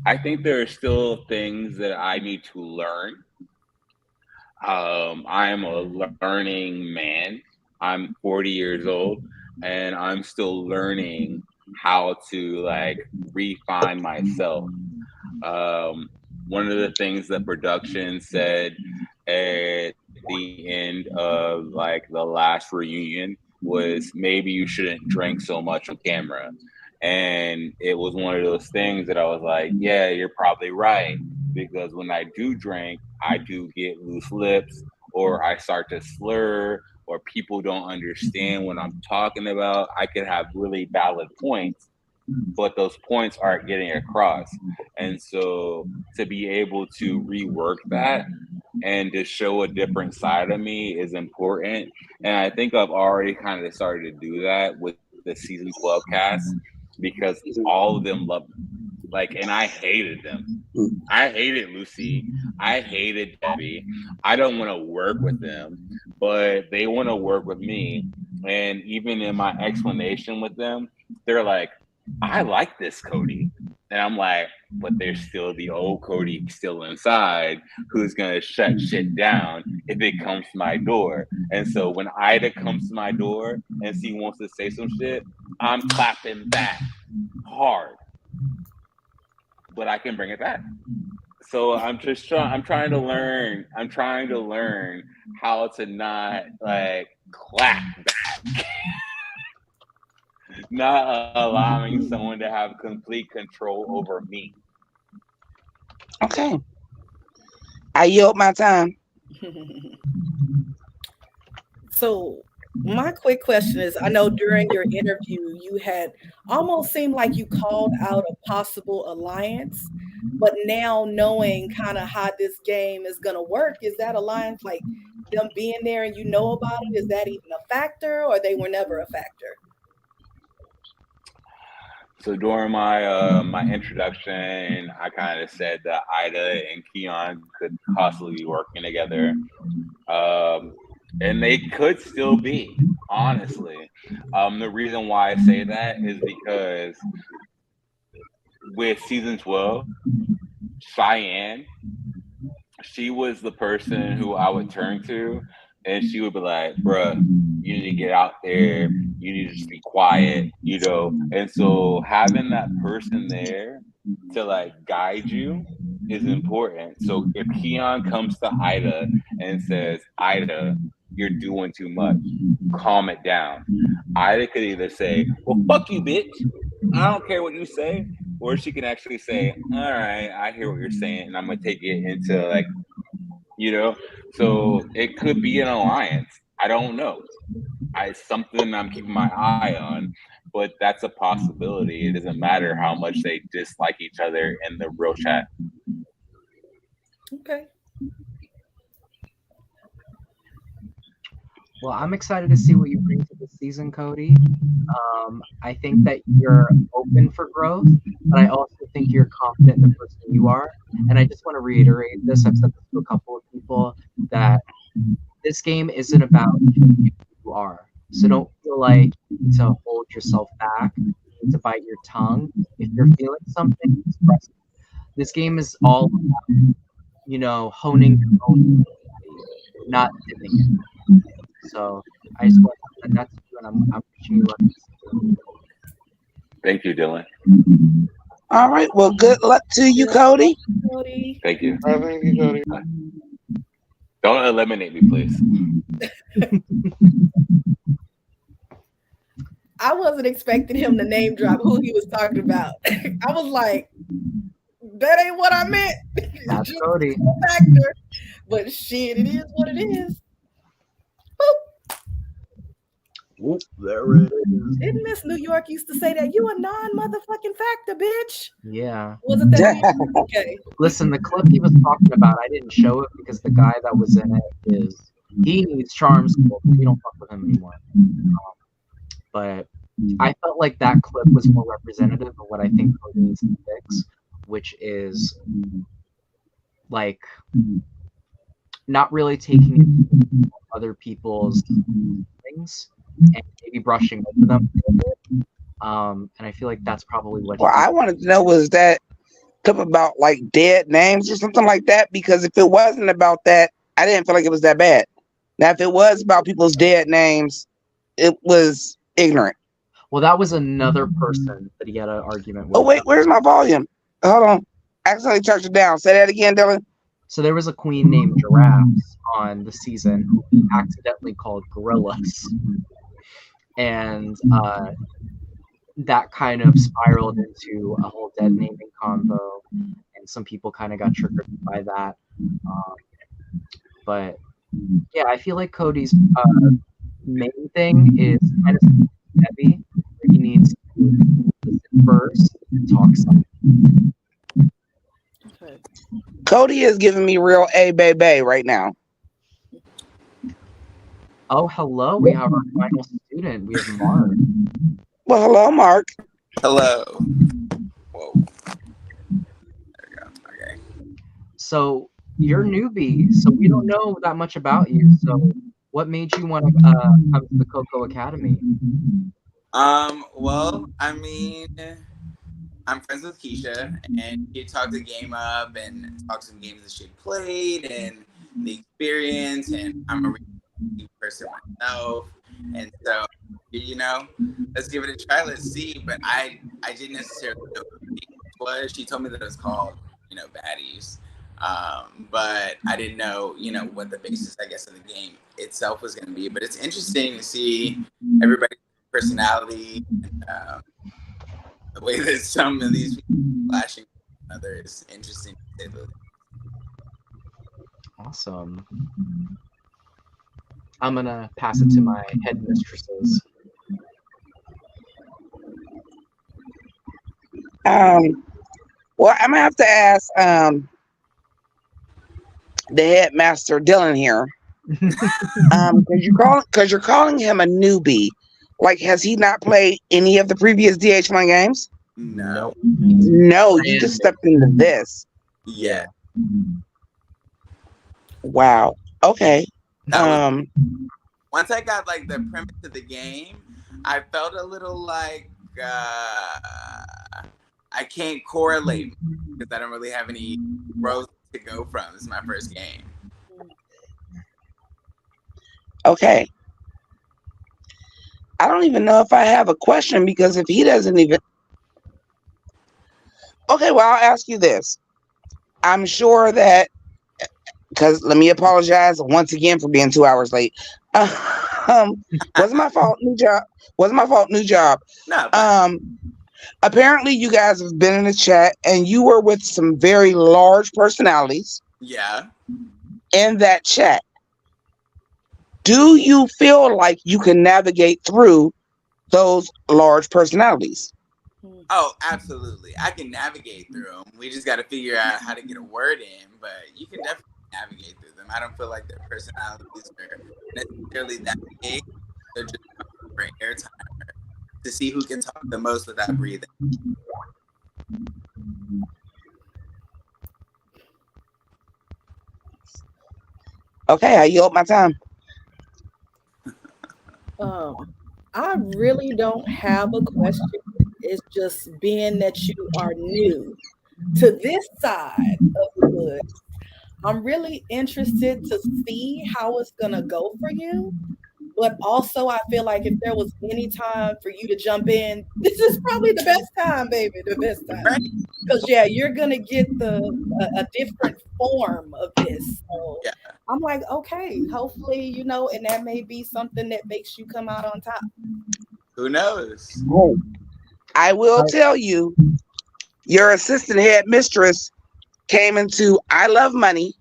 I think there are still things that I need to learn. I'm a learning man. I'm 40 years old, and I'm still learning how to like refine myself. One of the things that production said at the end of like the last reunion was maybe you shouldn't drink so much on camera. And it was one of those things that I was like, yeah, you're probably right. Because when I do drink, I do get loose lips, or I start to slur, or people don't understand what I'm talking about. I could have really valid points, but those points aren't getting across. And so to be able to rework that and to show a different side of me is important. And I think I've already kind of started to do that with the season 12 cast, because all of them love me. Like, and I hated them. I hated Lucy. I hated Debbie. I don't want to work with them, but they want to work with me. And even in my explanation with them, they're like, I like this Cody. And I'm like, but there's still the old Cody still inside who's going to shut shit down if it comes to my door. And so when Ida comes to my door and she wants to say some shit, I'm clapping back hard. But I can bring it back. So I'm trying to learn how to not like clap back. Not allowing someone to have complete control over me. Okay. I yield my time. So my quick question is, I know during your interview, you had almost seemed like you called out a possible alliance, but now knowing kind of how this game is going to work, is that alliance, like them being there and you know about it, is that even a factor, or they were never a factor? So during my introduction, I kind of said that Ida and Keon could possibly be working together. And they could still be, honestly. The reason why I say that is because with season 12, Cheyenne, she was the person who I would turn to, and she would be like, bruh, you need to get out there, you need to just be quiet, you know. And so having that person there to like guide you is important. So if Keon comes to Ida and says, Ida, you're doing too much, calm it down, Ida could either say, well, fuck you, bitch, I don't care what you say, or she can actually say, all right, I hear what you're saying, and I'm gonna take it into like, you know. So it could be an alliance. I don't know. It's something I'm keeping my eye on, but that's a possibility. It doesn't matter how much they dislike each other in the real chat. Okay. Well, I'm excited to see what you bring to this season, Cody. I think that you're open for growth, but I also think you're confident in the person you are. And I just want to reiterate this. I've said this to a couple of people that this game isn't about who you are. So don't feel like you need to hold yourself back, you need to bite your tongue. If you're feeling something, express it. This game is all about, honing your own personality, not dimming it. So I just want to send that to you, and I'm wishing you luck. Thank you, Dylan. All right. Well, good luck to you, Cody. Cody. Thank you. Thank you, Cody. Don't eliminate me, please. I wasn't expecting him to name drop who he was talking about. I was like, that ain't what I meant. That's Cody. Factor. But shit, it is what it is. Oop, there it is. Didn't Miss New York used to say that you a non-motherfucking factor, bitch? Yeah. Wasn't that okay? Listen, the clip he was talking about, I didn't show it because the guy that was in it he needs charm school. We don't fuck with him anymore. But I felt like that clip was more representative of what I think Cody needs to fix, which is like not really taking into other people's things and maybe brushing over them a little bit. And I feel like that's probably what. Well, I wanted to know, was that clip about like dead names or something like that? Because if it wasn't about that, I didn't feel like it was that bad. Now, if it was about people's dead names, it was ignorant. Well, that was another person that he had an argument with. Oh wait, where's my volume? Hold on, accidentally turned it down. Say that again, Dylan. So there was a queen named Giraffes on the season who he accidentally called gorillas. And that kind of spiraled into a whole dead naming convo. And some people kind of got triggered by that. But yeah, I feel like Cody's main thing is kind of heavy. He needs to listen first and talk some. Cody is giving me real A-bay right now. Oh, hello. We have our final student. We have Mark. Well, hello, Mark. Hello. Whoa. There we go. Okay. So you're newbie, so we don't know that much about you. So what made you want to come to the Coco Academy? Well, I mean, I'm friends with Keisha, and she talked the game up and talked some games that she played and the experience, and I'm a really person myself, and so let's give it a try. Let's see. But I didn't necessarily know what the game was. She told me that it was called Baddies, but I didn't know what the basis, I guess, of the game itself was going to be. But it's interesting to see everybody's personality and the way that some of these people are flashing one another is interesting to say the least. Awesome. I'm gonna pass it to my headmistresses. Well, I'm gonna have to ask the headmaster Dylan here. Because you're calling him a newbie. Like, has he not played any of the previous DH1 games? No. No, you just stepped into this. Yeah. Wow. Okay. Once I got like the premise of the game, I felt a little like I can't correlate because I don't really have any growth to go from. This is my first game. Okay. I don't even know if I have a question, because if he doesn't even... Okay, well, I'll ask you this. I'm sure that... Because let me apologize once again for being 2 hours late. Wasn't my fault. New job. Wasn't my fault. New job. No. Apparently, you guys have been in the chat, and you were with some very large personalities. Yeah. In that chat. Do you feel like you can navigate through those large personalities? Oh, absolutely. I can navigate through them. We just got to figure out how to get a word in, but you can definitely navigate through them. I don't feel like their personalities are necessarily that big. They're just for airtime to see who can talk the most without breathing. Okay, I yield my time. I really don't have a question. It's just being that you are new to this side of the woods. I'm really interested to see how it's gonna go for you. But also, I feel like if there was any time for you to jump in, this is probably the best time, baby, the best time. Because yeah, you're gonna get a different form of this. So I'm like, okay, hopefully, and that may be something that makes you come out on top. Who knows? I will tell you, your assistant head mistress came into I Love Money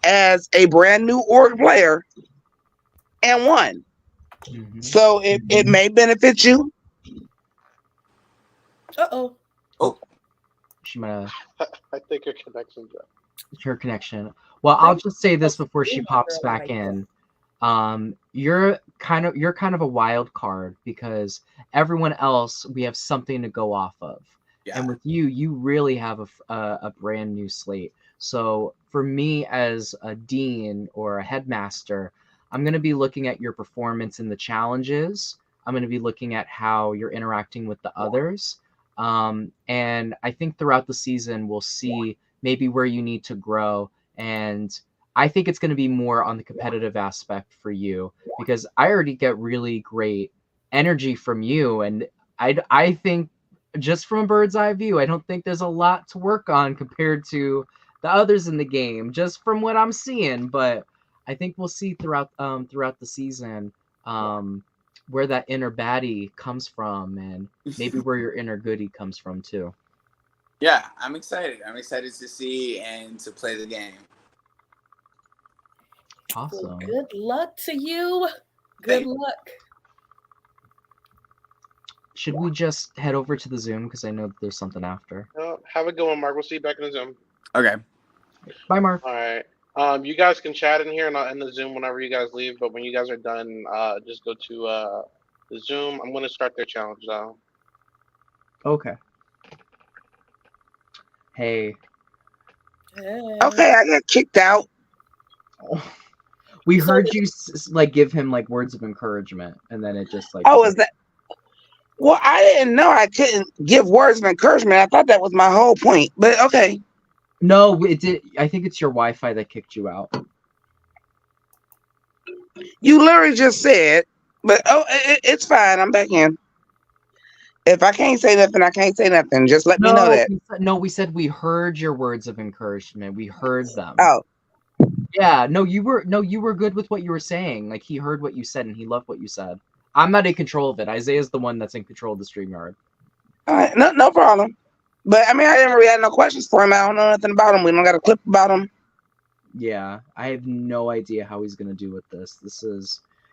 as a brand new org player and won. So it may benefit you. Uh-oh. Oh. She might have I think her connection dropped. her connection. Well, I'll just say this before she pops back in. You're kind of a wild card because everyone else we have something to go off of. Yeah. And with you really have a brand new slate. So for me as a dean or a headmaster, I'm going to be looking at your performance in the challenges. I'm going to be looking at how you're interacting with the others. And I think throughout the season, we'll see maybe where you need to grow. And I think it's going to be more on the competitive aspect for you because I already get really great energy from you. And I think just from a bird's eye view, I don't think there's a lot to work on compared to the others in the game, just from what I'm seeing. But I think we'll see throughout the season where that inner baddie comes from and maybe where your inner goodie comes from too. Yeah, I'm excited. I'm excited to see and to play the game. Awesome. Well, good luck to you. Good luck. Should we just head over to the Zoom because I know that there's something after? Have a good one, Mark. We'll see you back in the Zoom. Okay. Bye, Mark. All right. You guys can chat in here and I'll end the Zoom whenever you guys leave. But when you guys are done, just go to the Zoom. I'm going to start their challenge though. Okay. Hey. Okay, I got kicked out. We heard you give him words of encouragement, and then it just Oh, is that? Well, I didn't know I couldn't give words of encouragement. I thought that was my whole point. But okay. No, it did. I think it's your Wi-Fi that kicked you out. You literally just said, but it's fine. I'm back in. If I can't say nothing, I can't say nothing. Just let me know that. We said we heard your words of encouragement. We heard them. Oh. Yeah, you were good with what you were saying. He heard what you said and he loved what you said. I'm not in control of it. Isaiah's the one that's in control of the StreamYard. All right, no problem. But I mean, I didn't really have no questions for him. I don't know nothing about him. We don't got a clip about him. Yeah, I have no idea how he's gonna do with this.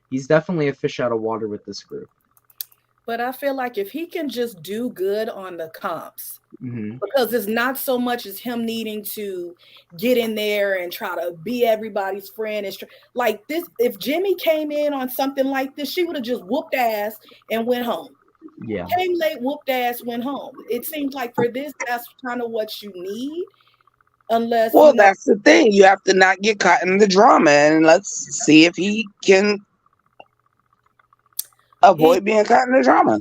He's definitely a fish out of water with this group. But I feel like if he can just do good on the comps, mm-hmm. because it's not so much as him needing to get in there and try to be everybody's friend. Like this, if Jimmy came in on something like this, she would have just whooped ass and went home. Yeah. Came late, whooped ass, went home. It seems like for this, that's kind of what you need. Unless that's the thing. You have to not get caught in the drama, and let's see if he can avoid being caught in the drama.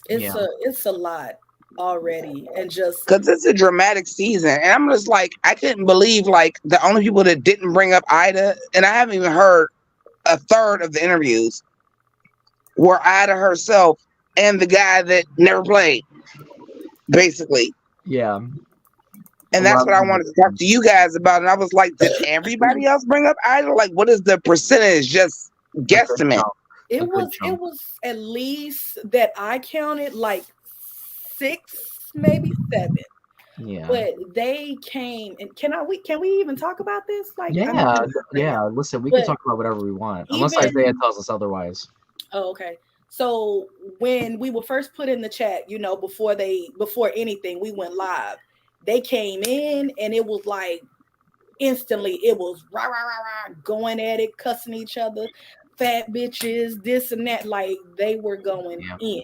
It's a lot already, and just because it's a dramatic season, and I'm just I couldn't believe the only people that didn't bring up Ida, and I haven't even heard a third of the interviews, were Ida herself and the guy that never played, basically. Yeah. And that's what I wanted to talk to you guys about. And I was like, did everybody else bring up Ida? What is the percentage? Just guesstimate. It was at least that I counted 6, maybe 7. Yeah. But they came and can we even talk about this? Like, I Yeah, mean, yeah. Listen, we can but talk about whatever we want, unless even Isaiah tells us otherwise. oh, okay. So when we were first put in the chat, you know, before anything, we went live. They came in and it was like instantly, it was rah rah rah rah, going at it, cussing each other, fat bitches, this and that. Like they were going in.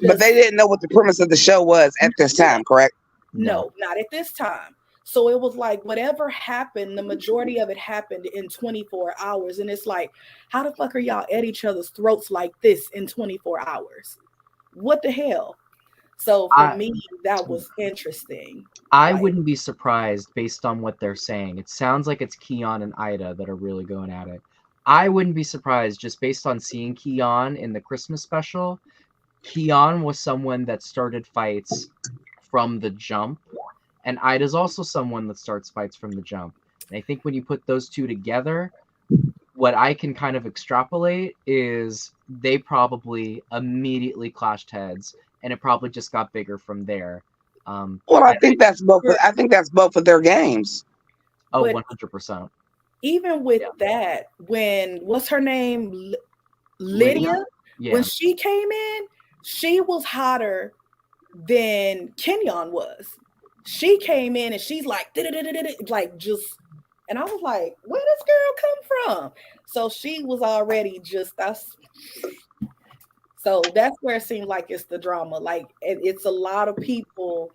But they didn't know what the premise of the show was at this time, correct? No, not at this time. So it was like whatever happened, the majority of it happened in 24 hours. And it's like, how the fuck are y'all at each other's throats like this in 24 hours? What the hell? So for me, that was interesting. I wouldn't be surprised based on what they're saying. It sounds like it's Keon and Ida that are really going at it. I wouldn't be surprised just based on seeing Keon in the Christmas special. Keon was someone that started fights from the jump, and Ida's also someone that starts fights from the jump. And I think when you put those two together, what I can kind of extrapolate is they probably immediately clashed heads, and it probably just got bigger from there. Well, I think that's both. I think that's both of their games. Oh, But 100%. even with that, when what's her name? Lydia? Yeah. When she came in, she was hotter than Kenyon was. She came in and she's like, like just, and I was like, where does girl come from? So she was already just us. So that's where it seemed like it's the drama. Like it's a lot of people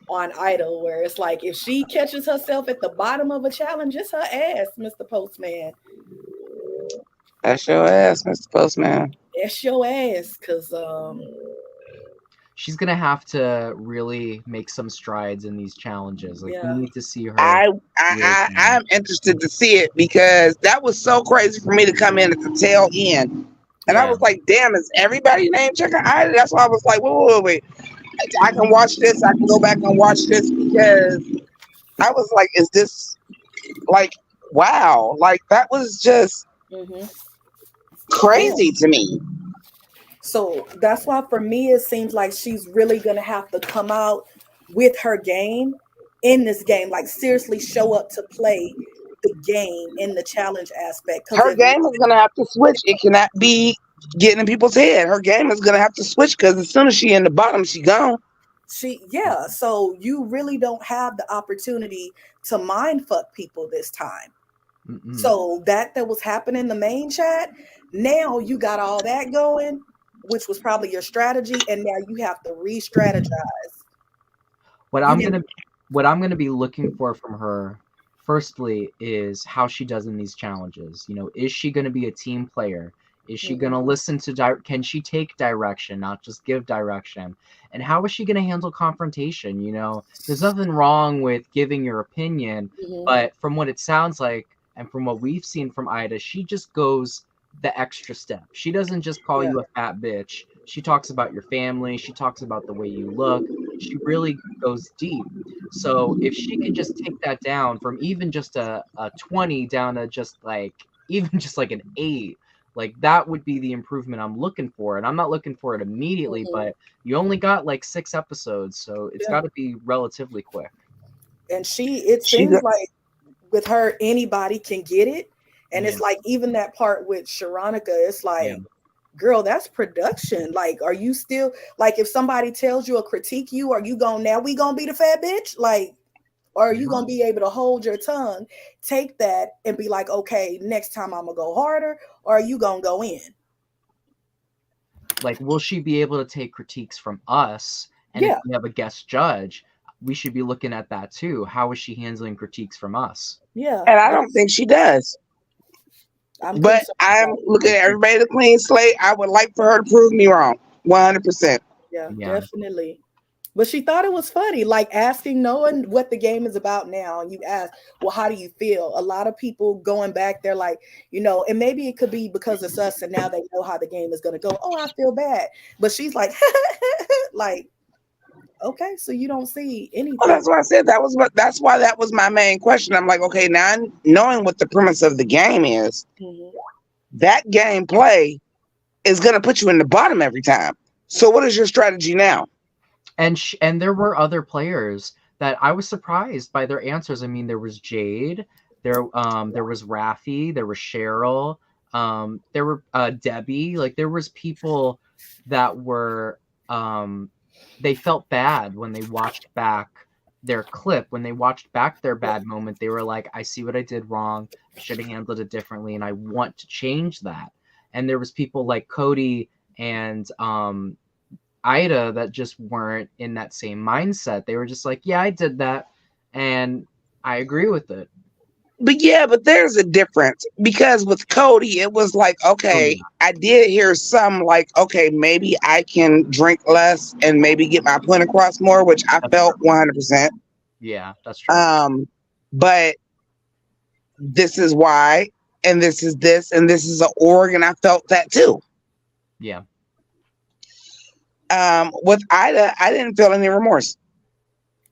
on Idol where it's like if she catches herself at the bottom of a challenge, it's her ass, Mr. Postman. That's your ass, Mr. Postman. That's your ass, cause she's gonna have to really make some strides in these challenges. Like we need to see her. I'm interested to see it because that was so crazy for me to come in at the tail end. And I was like, damn, is everybody name checking Ida? That's why I was like, wait. I can watch this. I can go back and watch this because I was like, is this like, wow. Like that was just crazy to me. So that's why for me, it seems like she's really going to have to come out with her game in this game. Like seriously show up to play the game in the challenge aspect. Her game is going to have to switch. It cannot be getting in people's head. Her game is going to have to switch because as soon as she in the bottom, she gone. So you really don't have the opportunity to mind fuck people this time. So that was happening in the main chat. Now you got all that going, which was probably your strategy, and now you have to re-strategize. What I'm gonna be looking for from her, firstly, is how she does in these challenges. You know, is she gonna be a team player? Is she gonna listen to can she take direction, not just give direction? And how is she gonna handle confrontation? You know, there's nothing wrong with giving your opinion, but from what it sounds like, and from what we've seen from Ida, she just goes the extra step. She doesn't just call you a fat bitch. She talks about your family. She talks about the way you look. She really goes deep. So if she can just take that down from even just a 20 down to just like even just like an 8, like that would be the improvement I'm looking for. And I'm not looking for it immediately, but you only got like 6 episodes, so it's got to be relatively quick. And it seems like with her, anybody can get it. And it's like even that part with Sharonica, it's like, girl, that's production. Like, are you still like if somebody tells you or critique you, are you now we gonna be the fat bitch? Like, or are you gonna be able to hold your tongue, take that and be like, okay, next time I'm gonna go harder, or are you gonna go in? Like, will she be able to take critiques from us? And if we have a guest judge, we should be looking at that too. How is she handling critiques from us? Yeah. And I don't think she does. But I'm looking at everybody to clean slate. I would like for her to prove me wrong. 100%. Yeah, definitely. But she thought it was funny, like knowing what the game is about now. And you ask, well, how do you feel? A lot of people going back, they're like, you know, and maybe it could be because it's us and now they know how the game is going to go. Oh, I feel bad. But she's like, like, okay, so you don't see anything. Well, that's why I said that's why that was my main question. I'm like, okay, now knowing what the premise of the game is, that gameplay is going to put you in the bottom every time. So what is your strategy now? And there were other players that I was surprised by their answers. I mean, there was Jade, there was Rafi, there was Cheryl, there were Debbie. Like there was people that were they felt bad when they watched back their clip, when they watched back their bad moment. They were like, I see what I did wrong. I should have handled it differently, and I want to change that. And there was people like Cody and Ida that just weren't in that same mindset. They were just like, yeah, I did that, and I agree with it. But there's a difference because with Cody, it was like, okay, I did hear some like, okay, maybe I can drink less and maybe get my point across more, which I felt 100%. Yeah, that's true. But this is why, and this is this, and this is an org, and I felt that too. Yeah. With Ida, I didn't feel any remorse.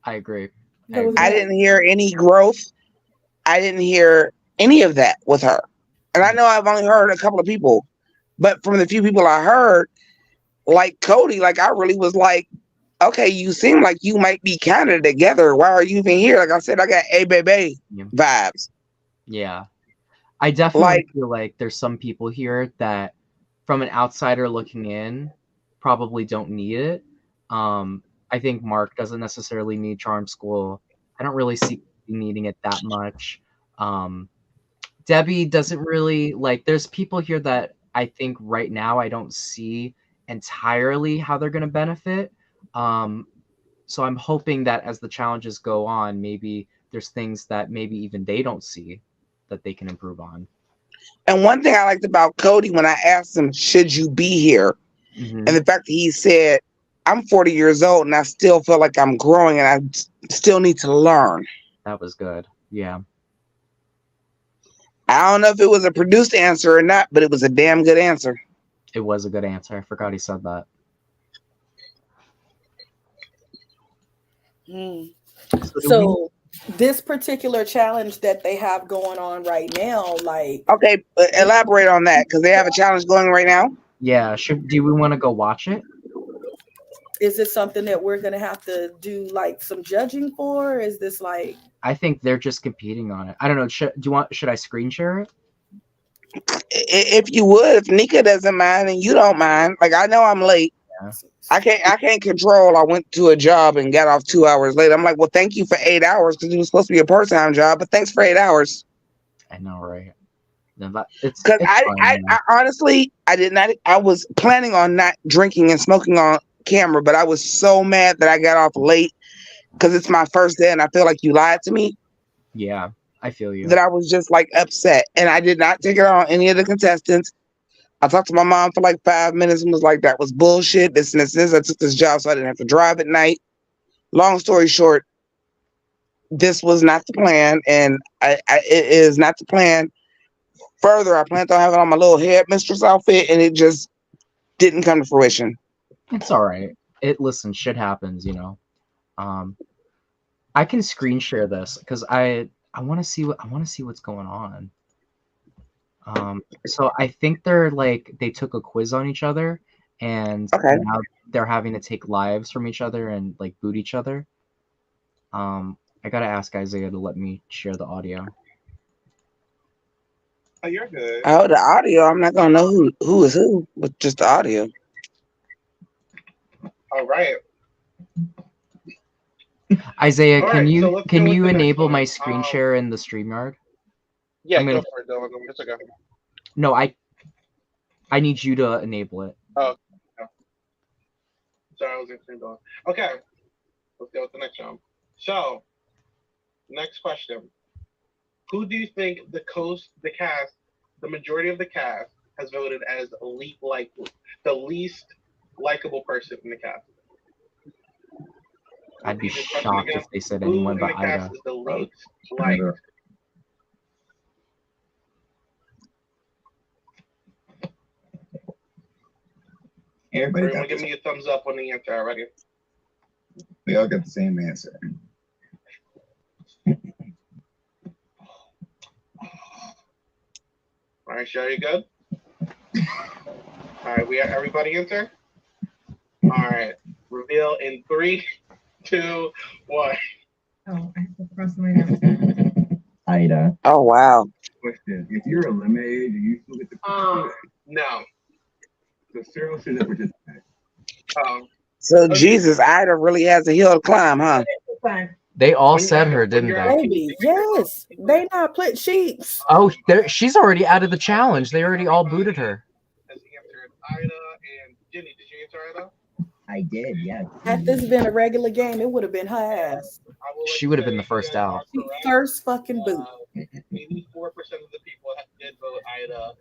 I agree. I didn't hear any growth. I didn't hear any of that with her. And I know I've only heard a couple of people, but from the few people I heard, like Cody, like I really was like, okay, you seem like you might be kind of together. Why are you even here? Like I said, I got a baby vibes. Yeah. I definitely feel like there's some people here that from an outsider looking in probably don't need it. I think Mark doesn't necessarily need Charm School. I don't really see needing it that much. Debbie doesn't really like. There's people here that I think right now I don't see entirely how they're going to benefit. So I'm hoping that as the challenges go on, maybe there's things that maybe even they don't see that they can improve on. And one thing I liked about Cody when I asked him, should you be here? Mm-hmm. And the fact that he said, I'm 40 years old and I still feel like I'm growing and I still need to learn. That was good. Yeah. I don't know if it was a produced answer or not, but it was a damn good answer. It was a good answer. I forgot he said that. So this particular challenge that they have going on right now, like, okay, elaborate on that because they have a challenge going right now. Yeah, do we want to go watch it? Is this something that we're gonna have to do like some judging for? Is this like? I think they're just competing on it. I don't know. Should I screen share it? If you would, if Nika doesn't mind and you don't mind, like I know I'm late. Yeah. I can't control. I went to a job and got off 2 hours late. I'm like, well, thank you for 8 hours because it was supposed to be a part-time job, but thanks for 8 hours. I know, right? Because I honestly, I did not. I was planning on not drinking and smoking on camera, but I was so mad that I got off late because it's my first day and I feel like you lied to me. Yeah, I feel you. That I was just like upset, and I did not take it on any of the contestants. I talked to my mom for like 5 minutes and was like, that was bullshit. This and this. I took this job so I didn't have to drive at night. Long story short, this was not the plan, and it is not the plan. Further, I planned on having on my little headmistress outfit, and it just didn't come to fruition. It's all right. Listen, shit happens, you know. I can screen share this because I want to see what's going on. So I think they took a quiz on each other, and now they're having to take lives from each other and like boot each other. I gotta ask Isaiah to let me share the audio. Oh, you're good. Oh, the audio. I'm not gonna know who is who, but just the audio. All right. Isaiah, All can right, you so can you enable my screen share in the StreamYard? Yeah, go for it, Dylan. It's okay. No, I need you to enable it. Oh, okay. Sorry, I was in going. Okay, let's go with the next one. So, next question: who do you think the cast, the majority of the cast, has voted as the least likable person in the cast? I'd be shocked if they said anyone but Ida. Who in the cast is the least liked? Everyone give me a thumbs up on the answer already. We all got the same answer. All right, Sherry, good? All right, we have everybody answer? All right, reveal in 3, 2, 1. across the line. Ida. Oh wow. Question: if you're eliminated, do you still get to participate? No. So Cyril shouldn't participate. So Jesus, Ida really has a hill to climb, huh? They all said her, didn't they? Baby, yes. They not put sheets. Oh, she's already out of the challenge. They already all booted her. Ida and Jenny, did you answer Ida? I did, yes. Had this been a regular game, it would have been her ass. She would have been the first out. First fucking boot. 84% of the people did vote Ida.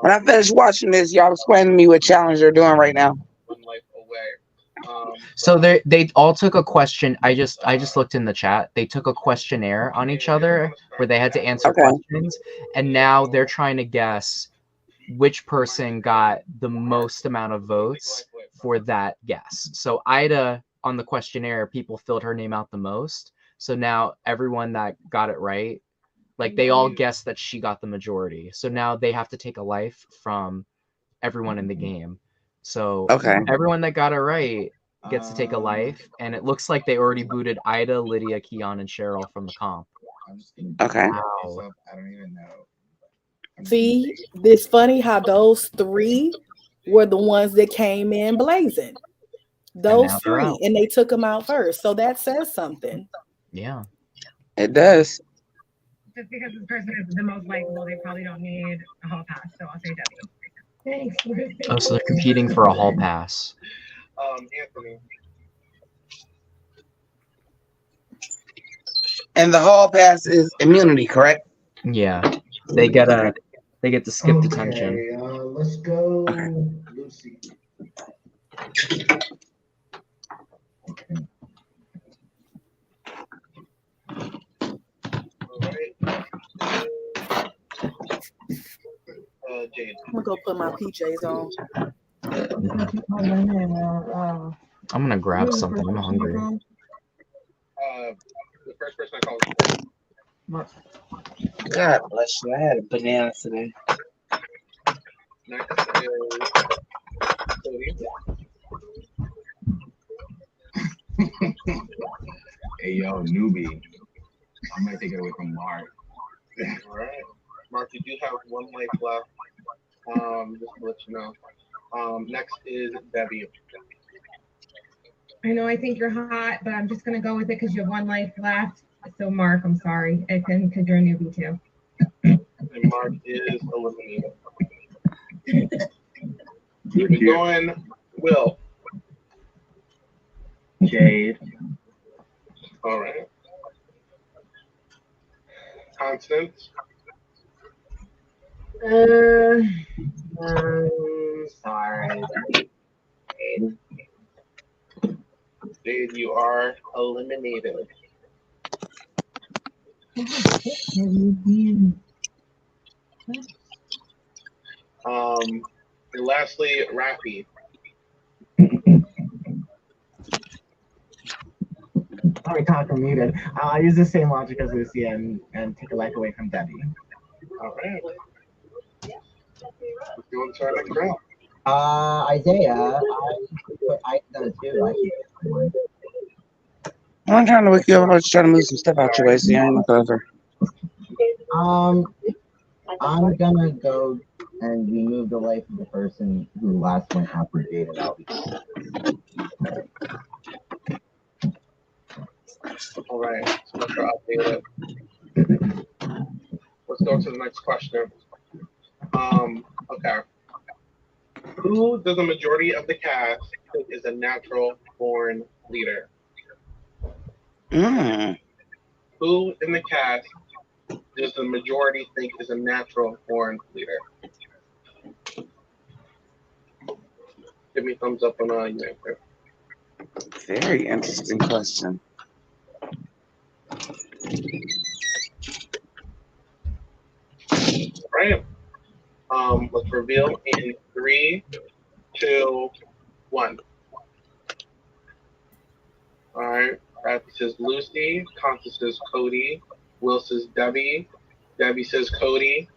When I finish watching this, y'all explain to me what challenge they're doing right now. One life away. So they all took a question. I just looked in the chat. They took a questionnaire on each other where they had to answer questions, and now they're trying to guess which person got the most amount of votes for that guess. So Ida, on the questionnaire, people filled her name out the most. So now everyone that got it right, like they all guessed that she got the majority. So now they have to take a life from everyone in the game. So everyone that got it right gets to take a life, and it looks like they already booted Ida, Lydia, Keon, and Cheryl from the comp. Okay. Wow. I don't even know. See, it's funny how those three were the ones that came in blazing. Those now they're three, out. and they took them out first. So that says something. Yeah. It does. Just because this person is the most likable, they probably don't need a hall pass. So I'll say W. Thanks. Oh, so they're competing for a hall pass. Anthony. And the hall pass is immunity, correct? Yeah. They get to skip detention. Let's go, Lucy. Jade. I'm gonna go put my PJs on. I'm gonna grab something. I'm hungry. The first person I called. God bless you. I had a banana today. Next is Cody. Hey, yo, newbie. I'm going to take it away from Mark. All right. Mark, you do have one life left. Just to let you know. Next is Debbie. I know I think you're hot, but I'm just gonna go with it because you have one life left. So Mark, I'm sorry. I couldn't because you're a newbie too. And Mark is eliminated. Keep it going. Will. Jade. All right. Constance. Sorry. Jade, you are eliminated. And lastly, Rafi. Sorry, talk muted. I'll use the same logic as Lucy and take a life away from Debbie. All right. Let's go into our next round. Isaiah, I done too. I'm trying to wake you up. I was trying to move some stuff out your way, so you ain't look over. I'm gonna go and remove the life of the person who last went after David out. All right. So let's go update it. Let's go to the next question. Okay. Who does the majority of the cast think is a natural born leader? Who in the cast does the majority think is a natural born leader? Give me thumbs up on your answer. Very interesting question. Right. Let's reveal in 3, 2, 1. All right. Rafi says Lucy. Constance says Cody. Will says Debbie. Debbie says Cody.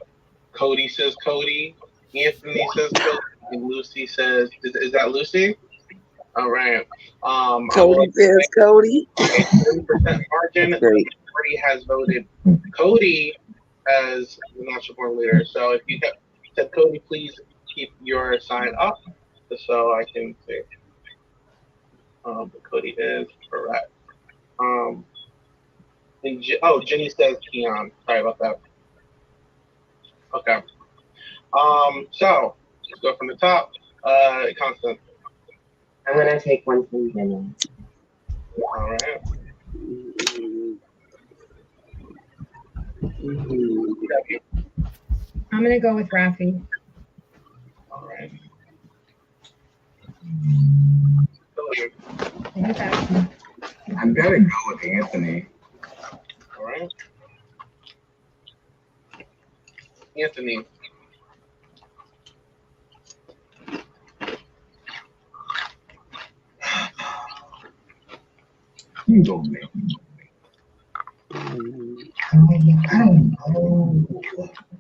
Cody says Cody. Anthony says Cody. And Lucy says, is that Lucy? All right. Cody says Cody. 30% margin. Great. majority has voted Cody as the National Board Leader. So if you said Cody, please keep your sign up just so I can see. Cody is correct. Jenny says Keon. Sorry about that. Okay. So let's go from the top. Constant. I'm gonna take one from Jenny. All right. I'm gonna go with Rafi. All right. I'm gonna go with Anthony. All right. Anthony. You go, man.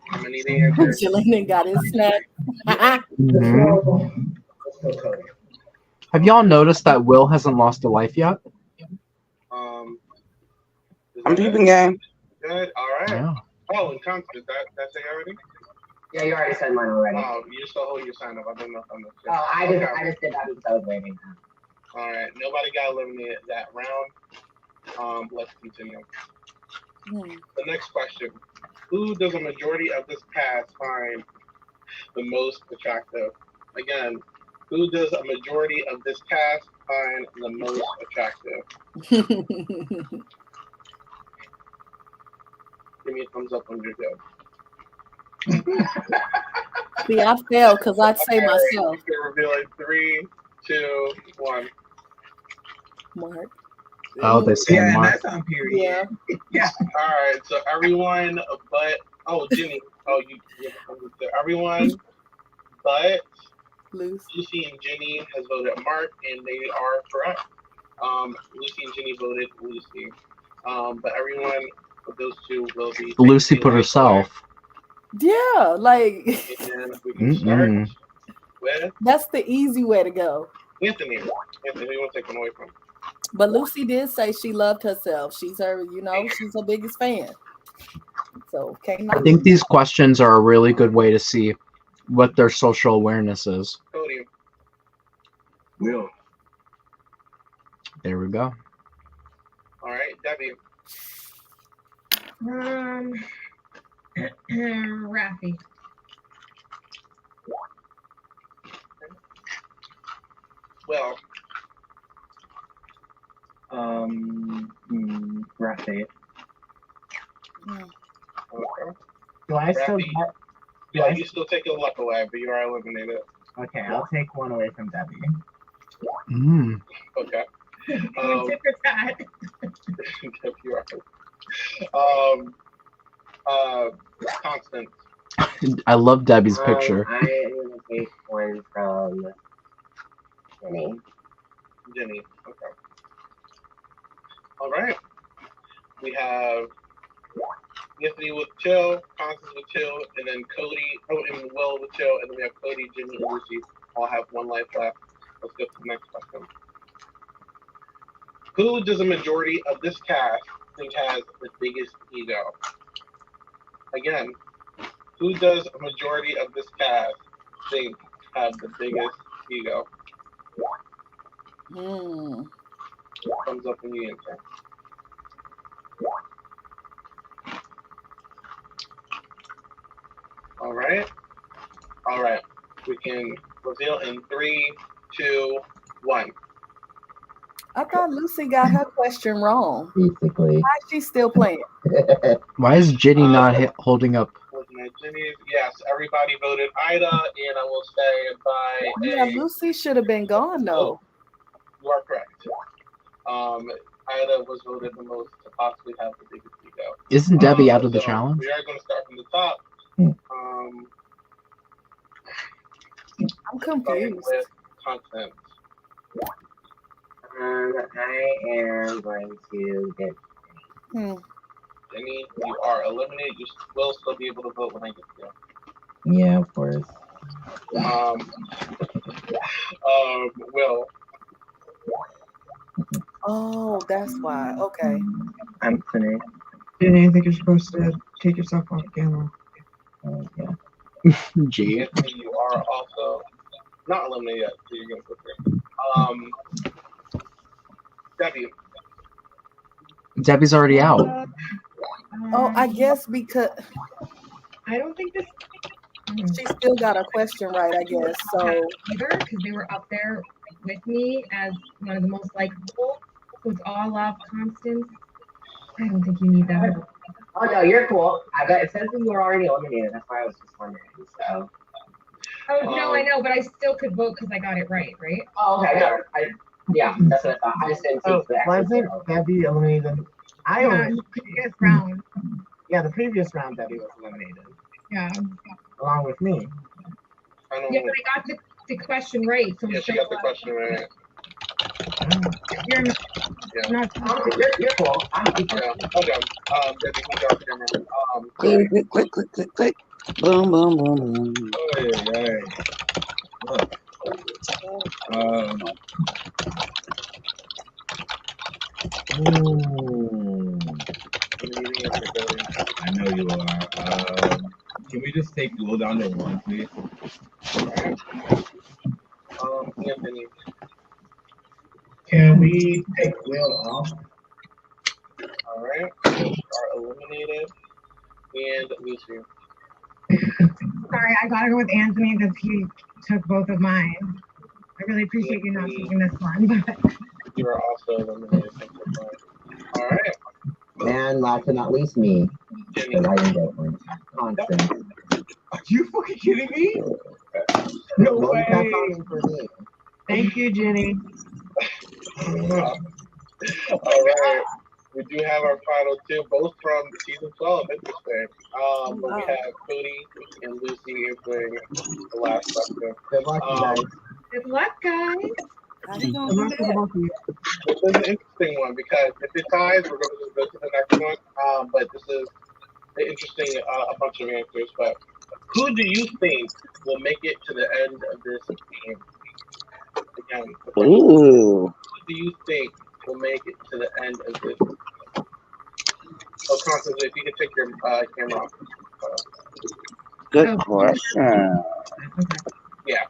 How many the answer? Jillian got his snack. Mhm. Have y'all noticed that Will hasn't lost a life yet? I'm peeping game. Good. All right. Yeah. Oh, and Constant. That's it already? Yeah, you already said mine already. Oh, you still hold your sign up. I don't know if I'm the Oh, I just did that because I was waiting. All right. Nobody got eliminated that round. Let's continue. The next question. Who does a majority of this cast find the most attractive? Again, who does a majority of this cast find the most attractive? Give me a thumbs up when you're good. See, I failed because I'd say myself. You're revealing 3, 2, 1. Mark. Oh, they say Yeah, Mark. that's on period. Yeah. All right. So everyone but Jenny. Everyone but Lucy and Jenny has voted Mark, and they are correct. Lucy and Jenny voted Lucy. But everyone of those two will be. Lucy put herself. Yeah, like And we can start with that's the easy way to go. Anthony. Anthony, you want to take one away from? But Lucy did say she loved herself. She's her biggest fan. So I think these questions are a really good way to see what their social awareness is. Cody. Will. There we go. All right, Debbie. Rafi. Will. Rafi. Okay. Do I still Rafi. get? Yeah, you still take your luck away, but you are eliminated. Okay, I'll take one away from Debbie. Okay. Constant. I love Debbie's picture. I am gonna take one from Jenny. Jenny. Okay. All right. We have Anthony with Chill, Constance with Chill, and then Cody, and Will with Chill, and then we have Cody, Jenny, and Lucy all have one life left. Let's go to the next question. Who does a majority of this cast think has the biggest ego? Again, who does a majority of this cast think have the biggest ego? Thumbs up when you answer. All right. All right. We can reveal in 3, 2, 1. I thought Lucy got her question wrong. Basically. Why is she still playing? Why is Jenny not holding up? Looking at Jenny, yes, everybody voted Ida, and I will say by Yeah, Lucy should have been gone though. You are correct. Ida was voted the most to possibly have the biggest ego. Isn't Debbie out of the challenge? We are going to start from the top. I'm confused. With content. I am going to get. Jenny, you are eliminated. You will still be able to vote when I get to you. Yeah, of course. Will. Oh, that's why. Okay. Anthony. Jenny, I think you're supposed to take yourself off camera. Gee. Anthony, you are also not eliminated yet, so you're gonna go through. Debbie. Debbie's already out. Oh, I guess because I don't think this. she still got a question right, I guess. So Either because they were up there with me as one of the most likable. So it's all love, Constance. I don't think you need that. Oh no, you're cool. I bet it says that you were already eliminated. That's why I was just wondering. So. Oh no, I know, but I still could vote because I got it right, right? Oh, okay, yeah, that's what I thought. I just didn't take the Well, I extra think zero. Debbie eliminated. I Yeah, eliminated. the previous round. Yeah, the previous round Debbie was eliminated Yeah. along with me. Yeah, but I got the question right. So Yeah, she got the question right. You're not. You're cool. Okay. Debbie, can you go off camera? Click. Boom, boom, boom, boom. I know you are. Can we just take Will down to 1, please? Anthony. Can we take Will off? All right. You are eliminated. And Lucy. Sorry, I gotta go with Anthony because he took both of mine. I really appreciate you not taking this one, but You are also eliminated. All right. And last but not least, me. Because I didn't get one. Constance. Are you fucking kidding me? No way. That's counting for me. Thank you, Jenny. All right. We do have our final two, both from season 12. Interesting. But we have Cody and Lucy answering the last question. Good luck, you guys. good luck, guys. This is an interesting one because if it ties, we're going to just go to the next one. But this is an interesting a bunch of answers. But who do you think will make it to the end of this game? Again, the question is, Ooh. who do you think will make it to the end of this? So, Constance, if you can take your camera off. Good question. Yeah.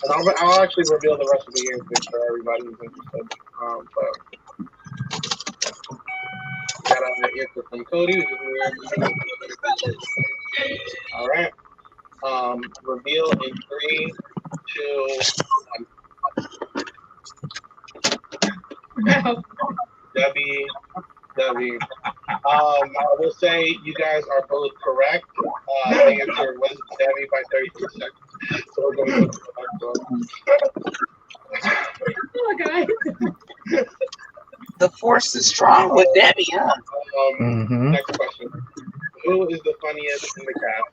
And I'll actually reveal the rest of the answers for everybody who's interested. But got an answer from Cody, which is the answer. All right. Reveal in 3, 2, 1. Debbie. I will say you guys are both correct. The answer was Debbie by 30%. So we're going to go to the next one. Oh, guys. The force is strong with Debbie, huh? Next question. Who is the funniest in the cast?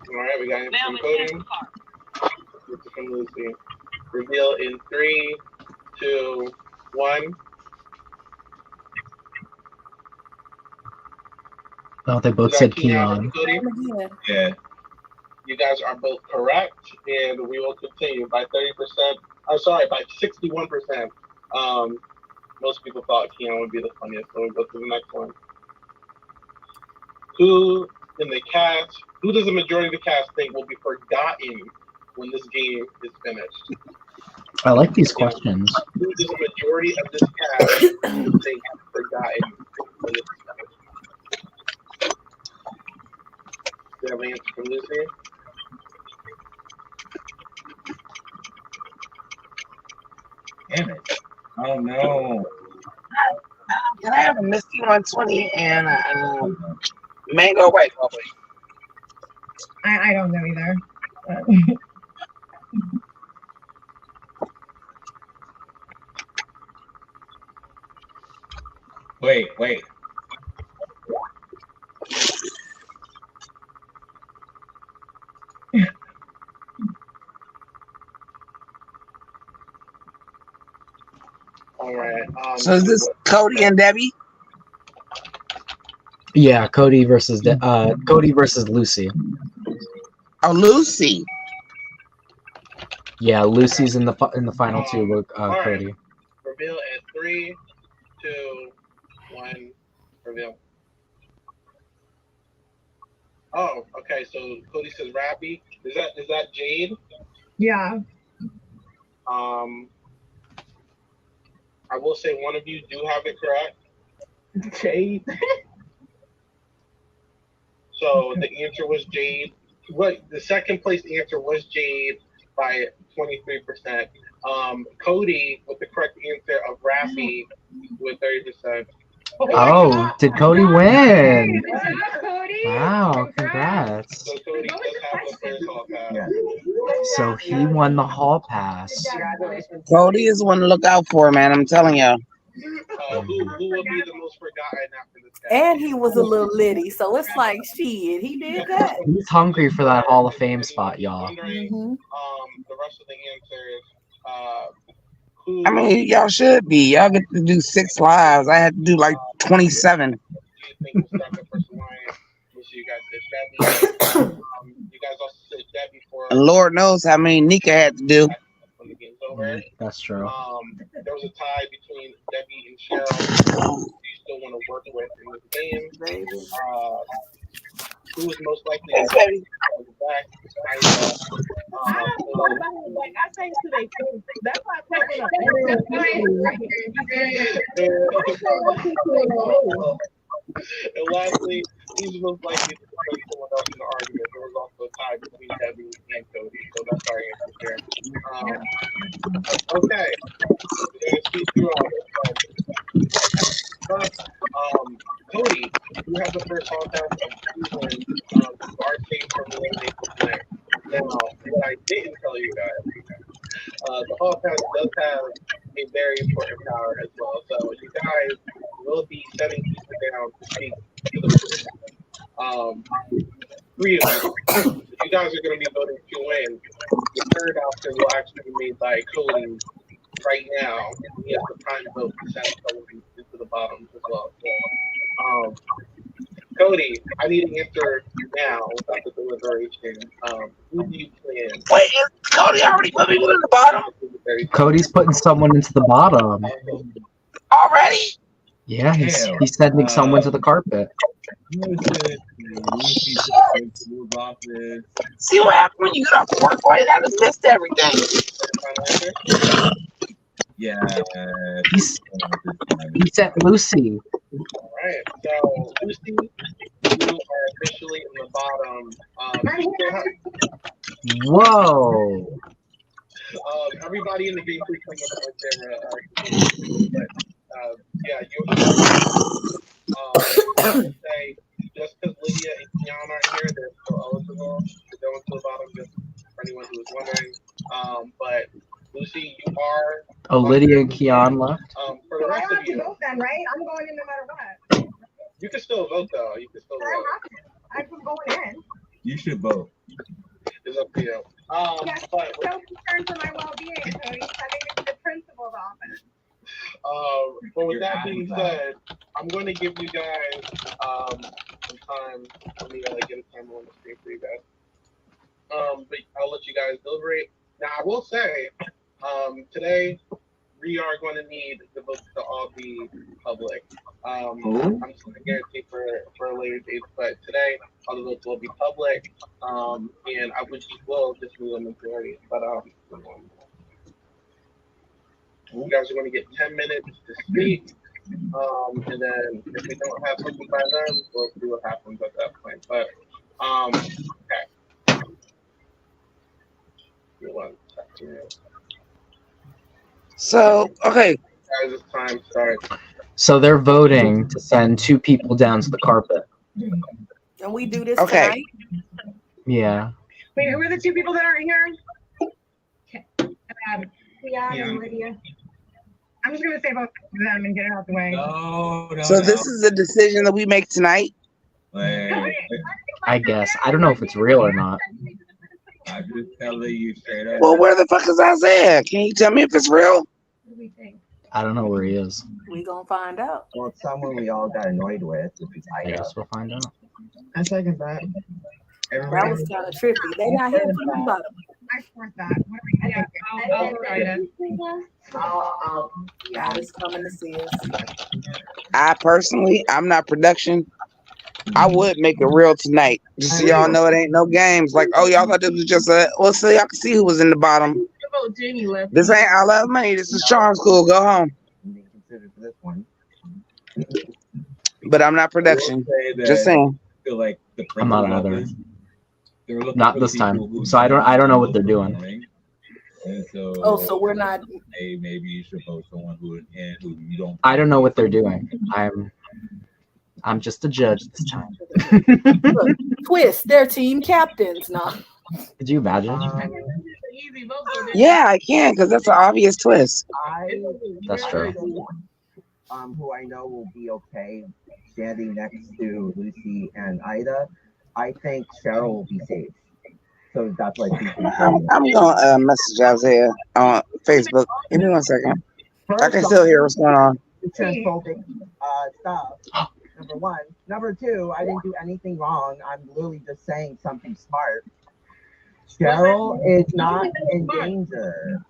All right, we got answer from Cody. Answer from Lucy. Reveal in 3, 2, 1. Oh, they both said Keon. Yeah. You guys are both correct, and we will continue by 30%. I'm sorry, by 61%. Most people thought Keon would be the funniest, so we'll go to the next one. Who does the majority of the cast think will be forgotten when this game is finished? I like these questions. Who does the majority of this cast think will be forgotten when this is finished? Do you have an answer from Lucy? Damn it. Oh no. Can I have a Misty 120 and mango white bubbly? I don't know either. Wait. All right. So is this Cody and Debbie? Yeah, Cody versus Lucy. Oh, Lucy. Yeah, Lucy's in the final two. Look, all right. Cody. Reveal at 3, 2, 1. Reveal. Oh, okay. So Cody says Rappy. Is that Jade? Yeah. I will say one of you do have it correct. Jade. So the answer was Jade. What the second place answer was Jade by 23%. Cody with the correct answer of Rappy with 30%. Oh, did Cody win? Cody. Wow, congrats. So Cody does have the first hall pass. So he won the hall pass. Cody is one to look out for, man. I'm telling you. Who will be the most forgotten after this guy? And he was a little litty, so it's like shit. He did that. He's hungry for that Hall of Fame spot, y'all. The rest of the answers. I mean, y'all should be. Y'all get to do 6 lives. I had to do like 27. Do you think we'll start the first line? We'll see you guys did Debbie. You guys also said Debbie for. And Lord knows how many Nika had to do. When the game's over. That's true. There was a tie between Debbie and Cheryl. Who do you still want to work with in this game? Who is most likely to come back? I think today too. That's why I'm And lastly, who's most likely to bring someone else in the argument? There was also a tie between Debbie and Cody, so that's our answer there. Okay, we're gonna speed through all this. First, Cody, you have the first hall pass of Cleveland, our team from the elimination player. Now, what I didn't tell you guys, the hall pass does have a very important power as well. So you guys will be setting people down to speak to the person. 3 of you. You guys are going to be voting to win. The third option will actually be made by Cody right now. He has the time vote to send someone into the bottom as well. So, Cody, I need an answer now without the deliberation. Who do you plan? Wait, is Cody already put people in the bottom? Cody's putting someone into the bottom. Already? Yeah, he's sending someone to the carpet. See what happened when you get off work? Why I just missed everything? Yeah. He said Lucy. All right, so Lucy, you are officially in the bottom. Whoa. Everybody in the game, please come up with their yeah, you say just because Lydia and Keon aren't here, they're still eligible to go into the bottom, just for anyone who was wondering. But Lucy, you are. Oh, Lydia and Keon left. For the rest of you, vote then, right? I'm going in no matter what. you can still vote though. You can still vote. I'm going in. You should vote. It's up to you. Yes, But so concerned for my well-being, Cody. I think it's the principal's office. but with that being said, I'm going to give you guys some time. Let me get a timer on the screen for you guys. But I'll let you guys deliberate. Now, I will say, today we are going to need the votes to all be public. I'm just going to guarantee for a later date, but today all the votes will be public. And I will just do a majority, but you guys are going to get 10 minutes to speak. And then if we don't have something by then, we'll see what happens at that point. But okay. So, okay. Guys, it's time starts. So they're voting to send 2 people down to the carpet. And we do this Okay. tonight. Yeah. Wait, who are the 2 people that aren't here? Okay. Keon and Lydia. I'm just gonna say both of them and get it out the way. So this is a decision that we make tonight? I guess. I don't know if it's real or not. I'm just telling you straight up. Well, where the fuck is Isaiah? Can you tell me if it's real? What do we think? I don't know where he is. We gonna find out. Well, it's someone we all got annoyed with. I guess we'll find out. I second that. That was kind of trippy. They not here from the bottom. I support that. What are we I'll write it. God is coming to see us. I personally, I'm not production. I would make it real tonight, just so y'all know it ain't no games. Like, oh, y'all thought this was just a. Well, so y'all can see who was in the bottom. This ain't I Love Money. This is Charm School. Go home. But I'm not production. Just saying. Feel like the I'm not principal either. office, they're looking Not for this people time. who So I don't know what they're doing. And so, Oh, so we're not. hey, maybe you should post someone who you don't. I don't know what they're doing. I'm just a judge this time. Look, twist, they're team captains now. Could you imagine? Yeah, I can, because that's an obvious twist. That's true. Who I know will be okay standing next to Lucy and Ida. I think Cheryl will be safe. So that's like I'm gonna message Isaiah on Facebook. Give me 1 second. I can still hear what's going on. transphobic stuff. Number one. Number two, I didn't do anything wrong. I'm literally just saying something smart. Cheryl is not in danger.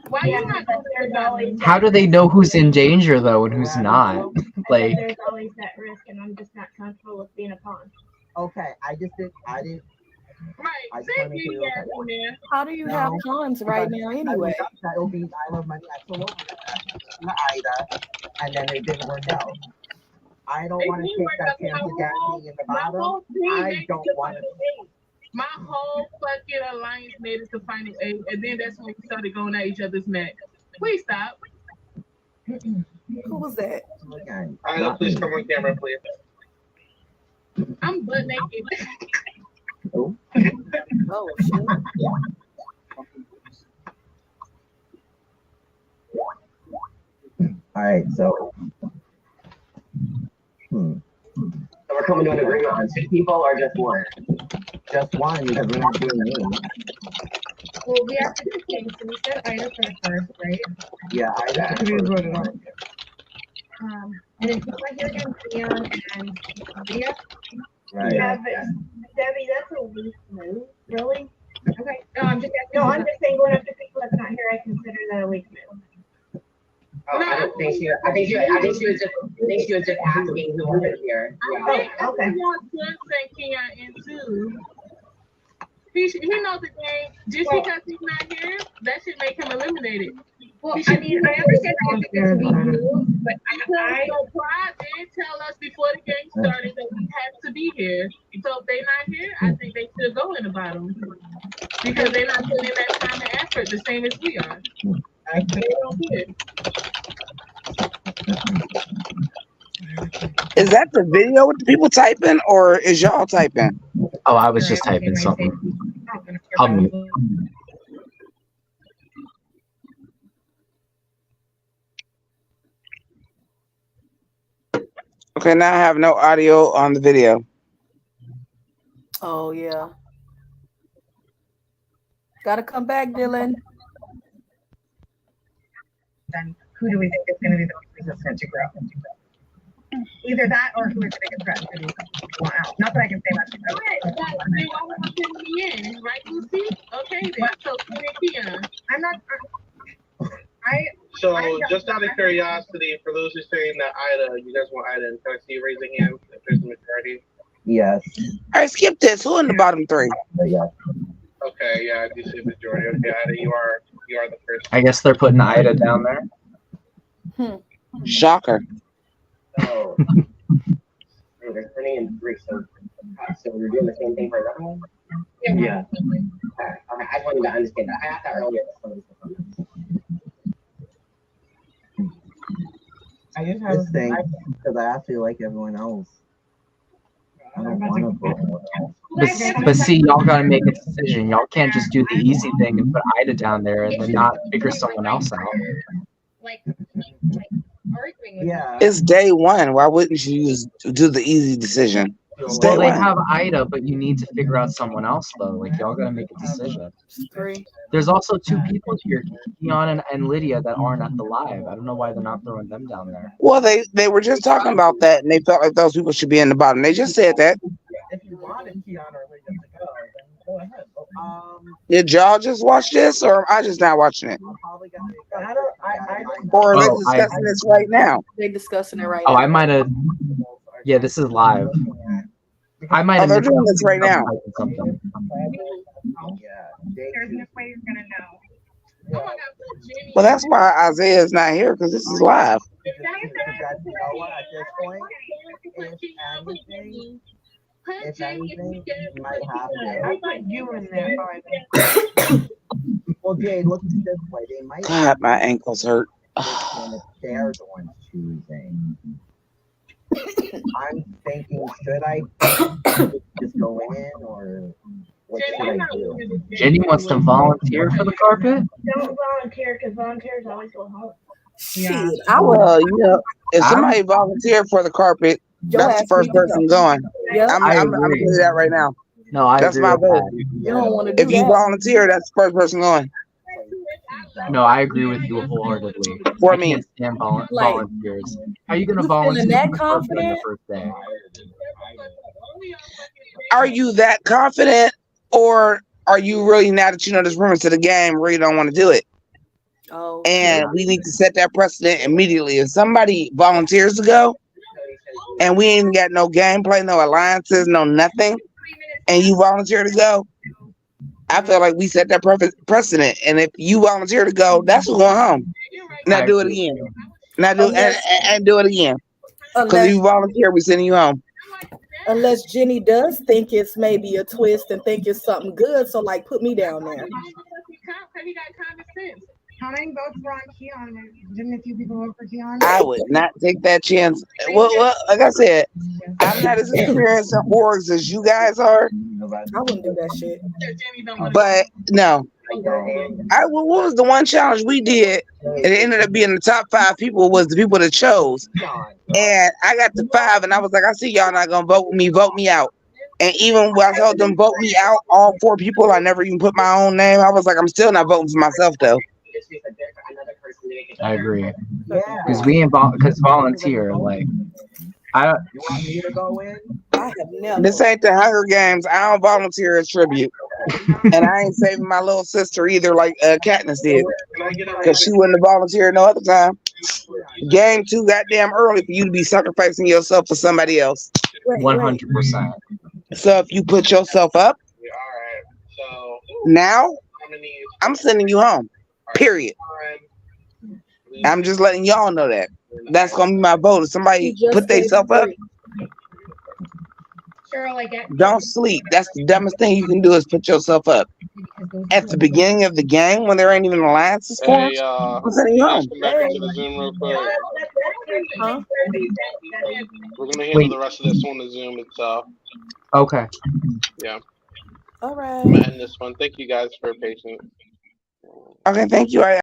Why you not there? How do they know who's in danger though and who's not? Like, There's always that risk, and I'm just not comfortable with being a pawn. Okay, I didn't. Right. I just wanna make sure that- How do you have pawns right now anyway? That will be I Love Money. I told Ida, and then it didn't work out. I don't want to take that chance again being in the bottom. I don't want to. My whole fucking alliance made it to final 8, and then that's when we started going at each other's neck. Please stop. Who was that? Ida, please come on camera, please. I'm butt naked. Oh, shit. All right, so. So we're coming to an agreement on 2 people or just 1? Just 1 because we're not doing me. Well, we have to do things. So we said Ida for the first, right? Yeah, Ida. We voted on. And then people I hear again, Leon and Leah. Right. Yeah, but Debbie, that's a weak move. Really? Okay. No, I'm just saying going after people that's not here, I consider that a weak move. Oh, I don't think she. I think she was just asking who wasn't here. I think y'all should say Kenyon in too. He knows the game. Just because he's not here, that should make him eliminated. Well, I mean, I understand that you think it's a weak move, but I Pride did tell us before the game started that we had to be here. So if they're not here, I think they should go in the bottom because they're not putting in that time and effort the same as we are. They don't do it. Is that the video with the people typing, or is y'all typing? Oh, I was just typing something. I'll mute. Okay, now I have no audio on the video. Oh yeah. Gotta come back, Dylan. Then who do we think is going to be the most resistant to grow? Either that or who is the biggest threat to be want out. Not that I can say much. They want to put me in, right, Lucy? Okay, then. So Kenyon. I'm not. So, just out of curiosity, for those who are saying that Ida, you guys want Ida, can I see you raising hand if there's a majority? Yes. All right, skip this. Who in the bottom 3? Yeah. Okay, yeah, I do see a majority. Okay, Ida, you are the first. I guess they're putting Ida down there. Shocker. So they're turning in 3. So we're doing the same thing for another one? Yeah. Okay, I just wanted to understand that. I asked that earlier. I just have this thing because I actually like everyone else. I don't want to vote anyone else. But see, y'all gotta make a decision. Y'all can't just do the easy thing and put Ida down there and then not figure someone else out. Like arguing. Yeah. It's day 1. Why wouldn't you just do the easy decision? It's day Well, they 1. have Ida, but you need to figure out someone else though. Like y'all gotta make a decision. 3. There's also 2 people here, Keon and Lydia, that aren't at the live. I don't know why they're not throwing them down there. Well, they were just talking about that, and they felt like those people should be in the bottom. They just said that. on and Kiana are ready to go, then go ahead. Did y'all just watch this, or am I just not watching it? I'm probably gonna. I Or are they Oh, discussing this right now? They're discussing it right Oh, now. I might have. Yeah, this is live. I might Oh, have they're missed doing this right now. something. There's no way you're gonna know. Well, that's why Isaiah is not here, because this is live. You know what? At this point, if anything, you might have to. I thought you were in there by then. Well, Jade, look at it this way. They might. God, my ankles hurt. And if they're the ones choosing, I'm thinking, should I just go in or what should I do? Jenny wants to volunteer for the carpet. Don't volunteer because volunteers always go home. Shit, I would. Well, you know, if somebody volunteered for the carpet, that's the first person going. I'm gonna do that right now. No, I That's agree my with vote. that. You don't want to do If you that. volunteer, that's the first person going. No, I agree with you wholeheartedly. For I me. can't stand Like, volunteers. How are you going to you volunteer feeling that for the first on the confident? first day? Are you that confident, or are you really, now that you know this room to the game, really don't want to do it? Oh, And we need to set that precedent immediately. If somebody volunteers to go, and we ain't got no gameplay, no alliances, no nothing, and you volunteer to go, I feel like we set that precedent. And if you volunteer to go, that's who's going home. Now do it again. Now do and do it again. Because if you volunteer, we sending you home. Unless Jenny does think it's maybe a twist and think it's something good, so like put me down there. How many votes were on Keon? Didn't a few people vote for Keon? I would not take that chance. Well, like I said, I'm not as experienced in orgs as you guys are. I wouldn't do that shit. But no. What was the one challenge we did? And it ended up being the top 5 people was the people that chose. And I got the 5, and I was like, I see y'all not gonna vote with me, vote me out. And even when I told them vote me out, all 4 people, I never even put my own name. I was like, I'm still not voting for myself though. I agree. Because we ain't volunteer. Like, I don't. You want me to go in? I have never. This ain't the Hunger Games. I don't volunteer as tribute. And I ain't saving my little sister either, like Katniss did. Because she wouldn't have volunteered no other time. Game too goddamn early for you to be sacrificing yourself for somebody else. 100%. So if you put yourself up, now I'm sending you home. Period. I'm just letting y'all know that. That's gonna be my vote. If somebody put themselves up, don't sleep. That's the dumbest thing you can do is put yourself up. At the beginning of the game, when there ain't even alliances formed, I'm sending you home. Come back into the Zoom real quick. Huh? We're gonna handle the rest of this on the Zoom itself. Okay. Yeah. All right. I'm gonna end this one. Thank you guys for your patience. Okay, thank you.